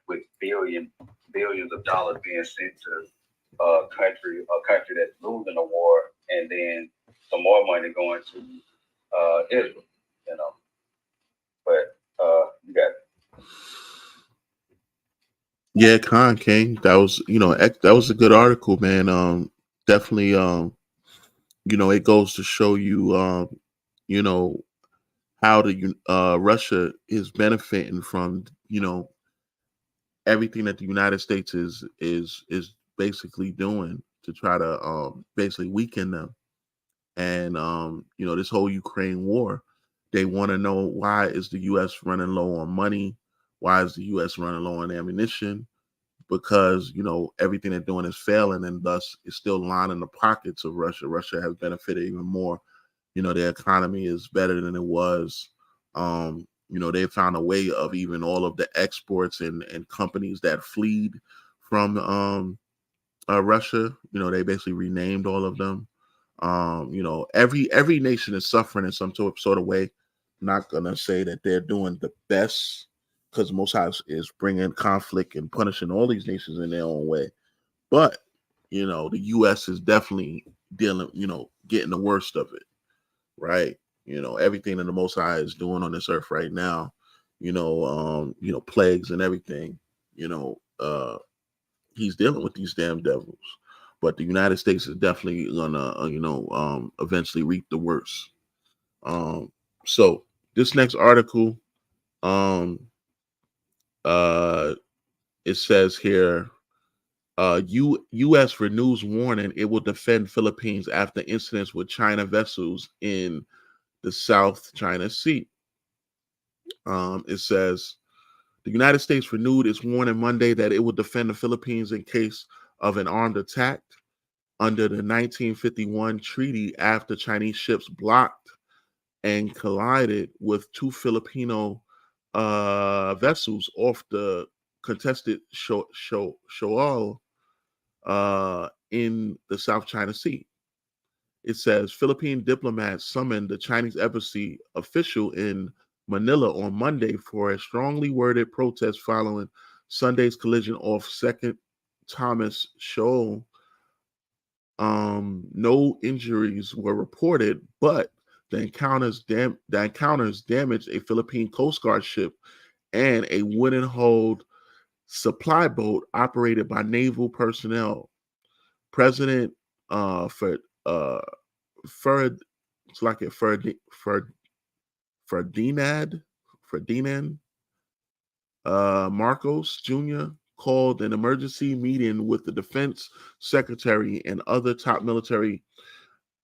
with billions of dollars being sent to a country that's losing a war, and then some more money going Yeah, Khan King. That was, that was a good article, man. Definitely, it goes to show you, you know, how Russia is benefiting from, everything that the United States is basically doing to try to basically weaken them. And this whole Ukraine war, they want to know, why is the U.S. running low on money? Why is the U.S. running low on ammunition? Because everything they're doing is failing, and thus it's still lining the pockets of Russia. Russia has benefited even more. Their economy is better than it was. They found a way of even all of the exports and companies that fled from Russia. They basically renamed all of them. Every nation is suffering in some sort of way. I'm not gonna say that they're doing the best, because Most High is bringing conflict and punishing all these nations in their own way. But the U.S. is definitely dealing, getting the worst of it, right? Everything that the Most High is doing on this earth right now, plagues and everything, he's dealing with these damn devils. But the United States is definitely gonna, eventually reap the worst. So this next article, um, uh, it says here, U.S. renews warning it will defend Philippines after incidents with China vessels in the South China Sea. It says the United States renewed its warning Monday that it will defend the Philippines in case of an armed attack under the 1951 treaty after Chinese ships blocked and collided with two Filipino vessels off the contested shoal in the South China Sea. It says Philippine diplomats summoned the Chinese embassy official in Manila on Monday for a strongly worded protest following Sunday's collision off Second Thomas Shoal. No injuries were reported, but the encounters damaged a Philippine Coast Guard ship and a wooden-hulled supply boat operated by naval personnel. President for Ferd, it's like a Ferdinand Marcos Jr. called an emergency meeting with the defense secretary and other top military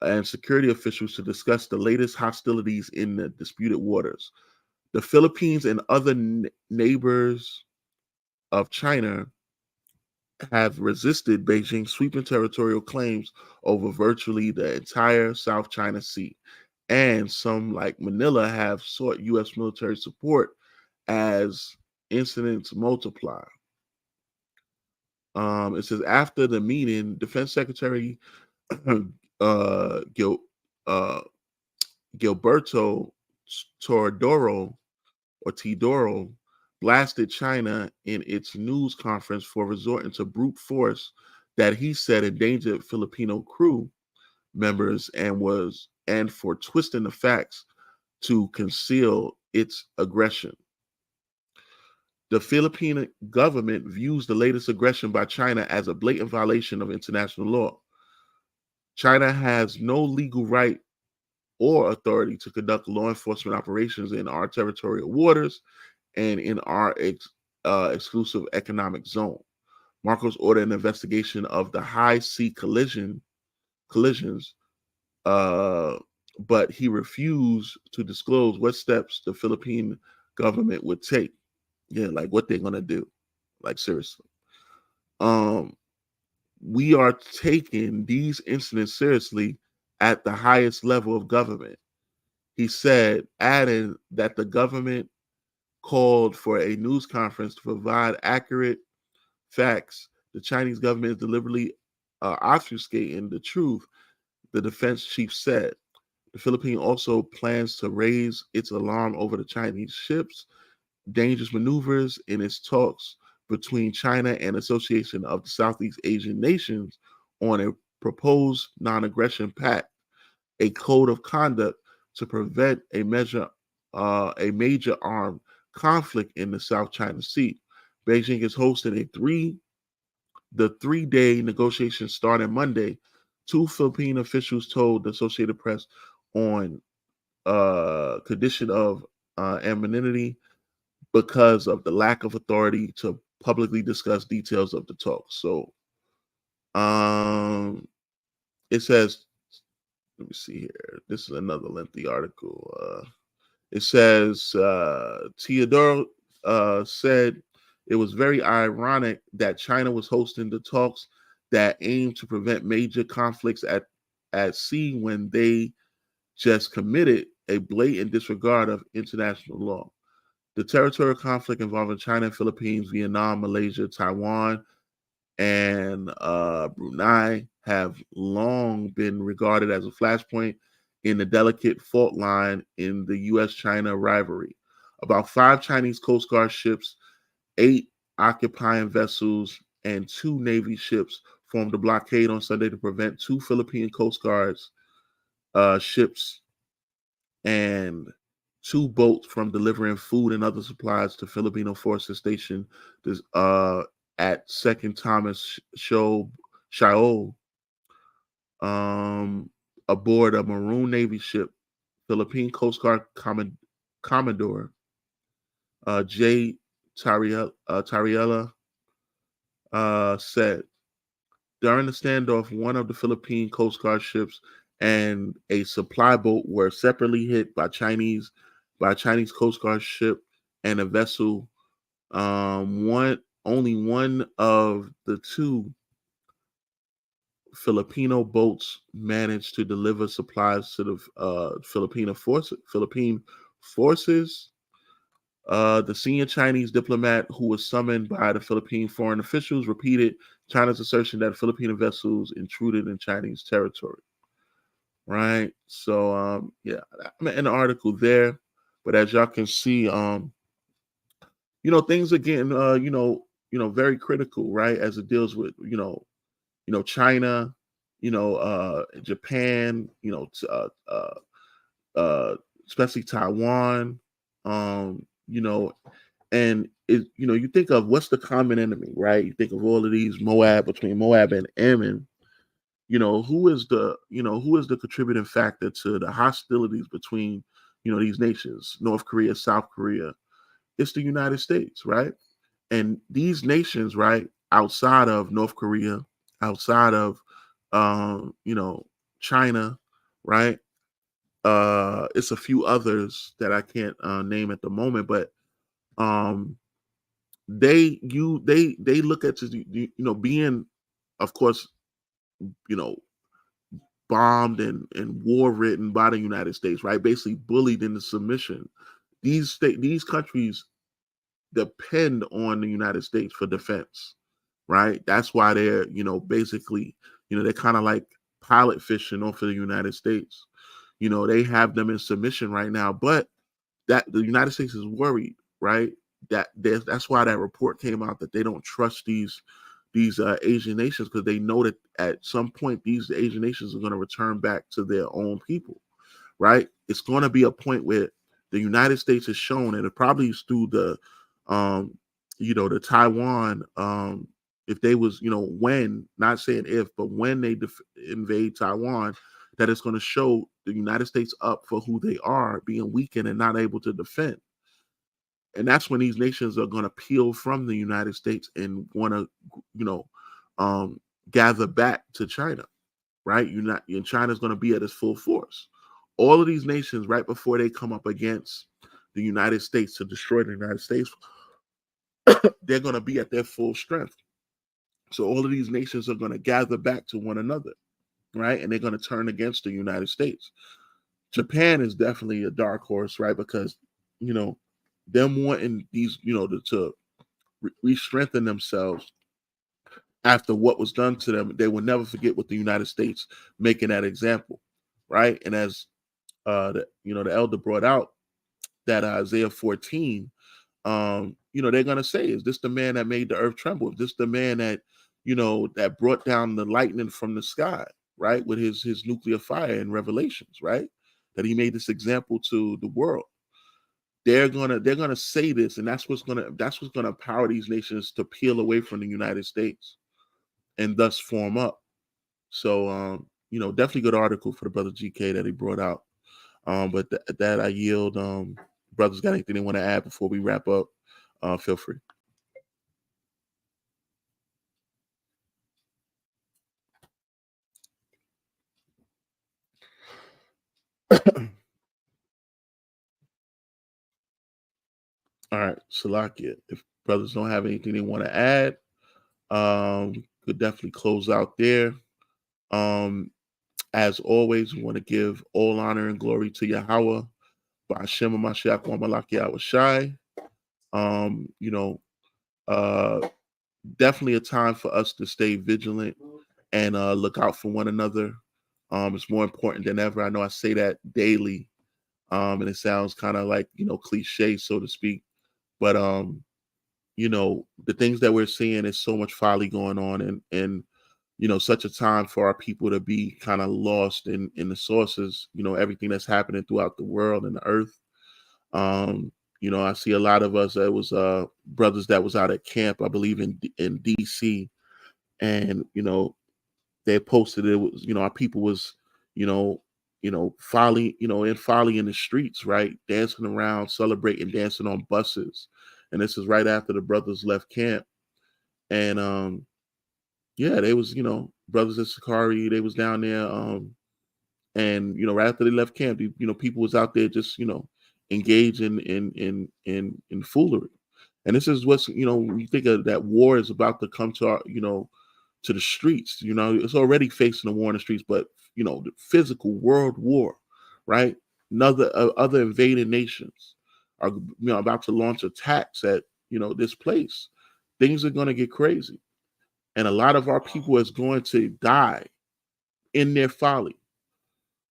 and security officials to discuss the latest hostilities in the disputed waters. The Philippines and other neighbors of China have resisted Beijing's sweeping territorial claims over virtually the entire South China Sea. And some, like Manila, have sought U.S. military support as incidents multiply. It says after the meeting, Defense Secretary Gil, uh, Gilberto Tordoro or Tidoro blasted China in its news conference for resorting to brute force that he said endangered Filipino crew members and for twisting the facts to conceal its aggression. The Philippine government views the latest aggression by China as a blatant violation of international law. China has no legal right or authority to conduct law enforcement operations in our territorial waters and in our exclusive economic zone. Marcos ordered an investigation of the high sea collisions, but he refused to disclose what steps the Philippine government would take. Yeah, like what they're gonna do. Like seriously. Um, we are taking these incidents seriously at the highest level of government. He said, adding that the government called for a news conference to provide accurate facts. The Chinese government is deliberately obfuscating the truth, the defense chief said. The Philippines also plans to raise its alarm over the Chinese ships, dangerous maneuvers in its talks between China and Association of the Southeast Asian Nations on a proposed non-aggression pact, a code of conduct to prevent a major armed conflict in the South China Sea. Beijing is hosting the 3-day negotiations starting Monday. Two Philippine officials told the Associated Press on condition of anonymity because of the lack of authority to publicly discuss details of the talks. So it says, let me see here. This is another lengthy article. It says Teodoro said it was very ironic that China was hosting the talks that aim to prevent major conflicts at sea when they just committed a blatant disregard of international law. The territorial conflict involving China, Philippines, Vietnam, Malaysia, Taiwan, and Brunei have long been regarded as a flashpoint in the delicate fault line in the U.S.-China rivalry. About 5 Chinese Coast Guard ships, 8 occupying vessels, and 2 Navy ships formed a blockade on Sunday to prevent 2 Philippine Coast Guards ships and 2 boats from delivering food and other supplies to Filipino forces stationed at Second Thomas Shoal aboard a Maroon Navy ship. Philippine Coast Guard Commodore J. Tariella said during the standoff, one of the Philippine Coast Guard ships and a supply boat were separately hit by a Chinese Coast Guard ship and a vessel. Only one of the 2 Filipino boats managed to deliver supplies to the Philippine forces. The senior Chinese diplomat who was summoned by the Philippine foreign officials repeated China's assertion that Filipino vessels intruded in Chinese territory. Right. So, yeah, I'm in the article there, but as y'all can see, things are getting, very critical, right? As it deals with, China, Japan, especially Taiwan, and you think of what's the common enemy, right? You think of all of these between Moab and Ammon. Who is the contributing factor to the hostilities between, these nations, North Korea, South Korea? It's the United States, right? And these nations, right, outside of North Korea, outside of, China, right? It's a few others that I can't name at the moment, but um, they look at being, of course, you know, bombed and war ridden by the United States, right? Basically bullied into submission. These countries depend on the United States for defense, right? That's why they're, basically, they're kind of like pilot fishing off of the United States. They have them in submission right now, but that the United States is worried, right? That's why that report came out that they don't trust these Asian nations because they know that at some point these Asian nations are going to return back to their own people, right? It's going to be a point where the United States has shown, and it probably is through the Taiwan, if they was, when, not saying if, but when they invade Taiwan, that it's going to show the United States up for who they are, being weakened and not able to defend. And that's when these nations are going to peel from the United States and want to, you know, gather back to China, right? And China's going to be at its full force. All of these nations, right before they come up against the United States to destroy the United States, they're going to be at their full strength. So all of these nations are going to gather back to one another, right? And they're going to turn against the United States. Japan is definitely a dark horse, right? Because, them wanting these, to re-strengthen themselves after what was done to them, they will never forget what the United States making that example, right? And as the elder brought out that Isaiah 14, they're gonna say, is this the man that made the earth tremble? Is this the man that, that brought down the lightning from the sky, right? With his nuclear fire in Revelations, right? That he made this example to the world. they're gonna say this, and that's what's gonna empower these nations to peel away from the United States and thus form up. So definitely good article for the brother GK that he brought out. But that I yield. Brothers got anything they want to add before we wrap up? Feel free. All right, Salakia. If brothers don't have anything they want to add, could definitely close out there. As always, we want to give all honor and glory to Yahweh, Ba'ashem Mashiach wa Malaki Awashai. Definitely a time for us to stay vigilant and look out for one another. It's more important than ever. I know I say that daily, and it sounds kind of like cliche, so to speak. But the things that we're seeing is so much folly going on, and such a time for our people to be kind of lost in the sources. Everything that's happening throughout the world and the earth. I see a lot of us. It was brothers that was out at camp, I believe in DC, and they posted it was our people was you know folly in folly in the streets, right, dancing around, celebrating, dancing on buses, and this is right after the brothers left camp, and yeah, they was brothers at Sakari, they was down there, and right after they left camp, people was out there just engaged in foolery, and this is what's when you think of that war is about to come to our to the streets. It's already facing a war in the streets, but the physical world war, right? Other invading nations are about to launch attacks at this place. Things are going to get crazy, and a lot of our people is going to die in their folly.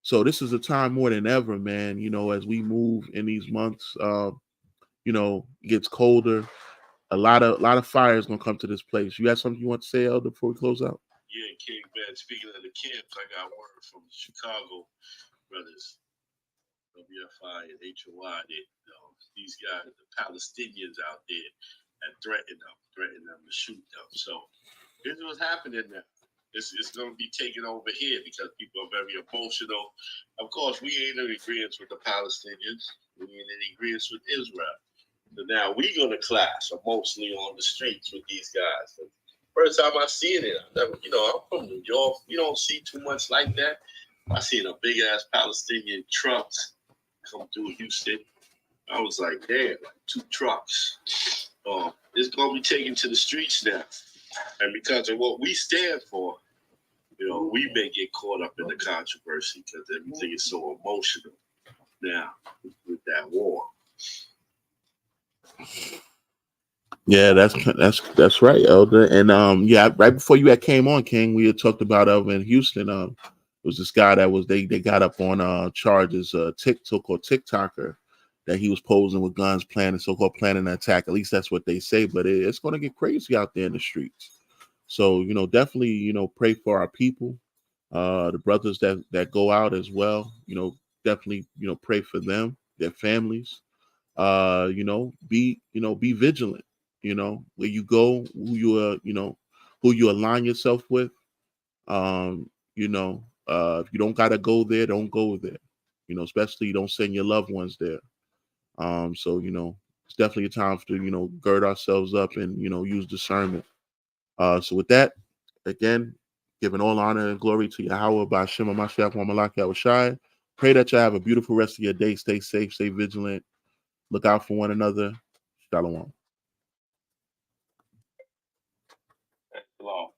So this is a time more than ever, man. As we move in these months, it gets colder. A lot of fire is gonna come to this place. You got something you want to say, Elder, before we close out? Yeah, King Man. Speaking of the camps, I got word from Chicago brothers, WFI and HOI, that these guys, the Palestinians out there, had threatened them to shoot them. So this is what's happening now. It's going to be taken over here because people are very emotional. Of course, we ain't in agreement with the Palestinians. We ain't in agreement with Israel. So now we're going to clash emotionally on the streets with these guys. First time I seen it, I'm from New York. You don't see too much like that. I seen a big ass Palestinian trucks come through Houston. I was like, damn, like 2 trucks. It's gonna be taken to the streets now, and because of what we stand for, we may get caught up in the controversy because everything is so emotional now with that war. Yeah, that's right, Elder. And yeah, right before you had came on, King, we had talked about over in Houston. It was this guy that was they got up on charges, TikToker, that he was posing with guns, so-called planning an attack. At least that's what they say. But it's going to get crazy out there in the streets. So definitely pray for our people, the brothers that go out as well. Definitely pray for them, their families. Be vigilant. Where you go, who you align yourself with. If you don't gotta go there, don't go there. Especially you don't send your loved ones there. So it's definitely a time to gird ourselves up and use discernment. So with that, again, giving all honor and glory to Yahweh by Shema Mashiach wa Malaki Awashai. Pray that you have a beautiful rest of your day. Stay safe, stay vigilant, look out for one another. Shalom. Shalom.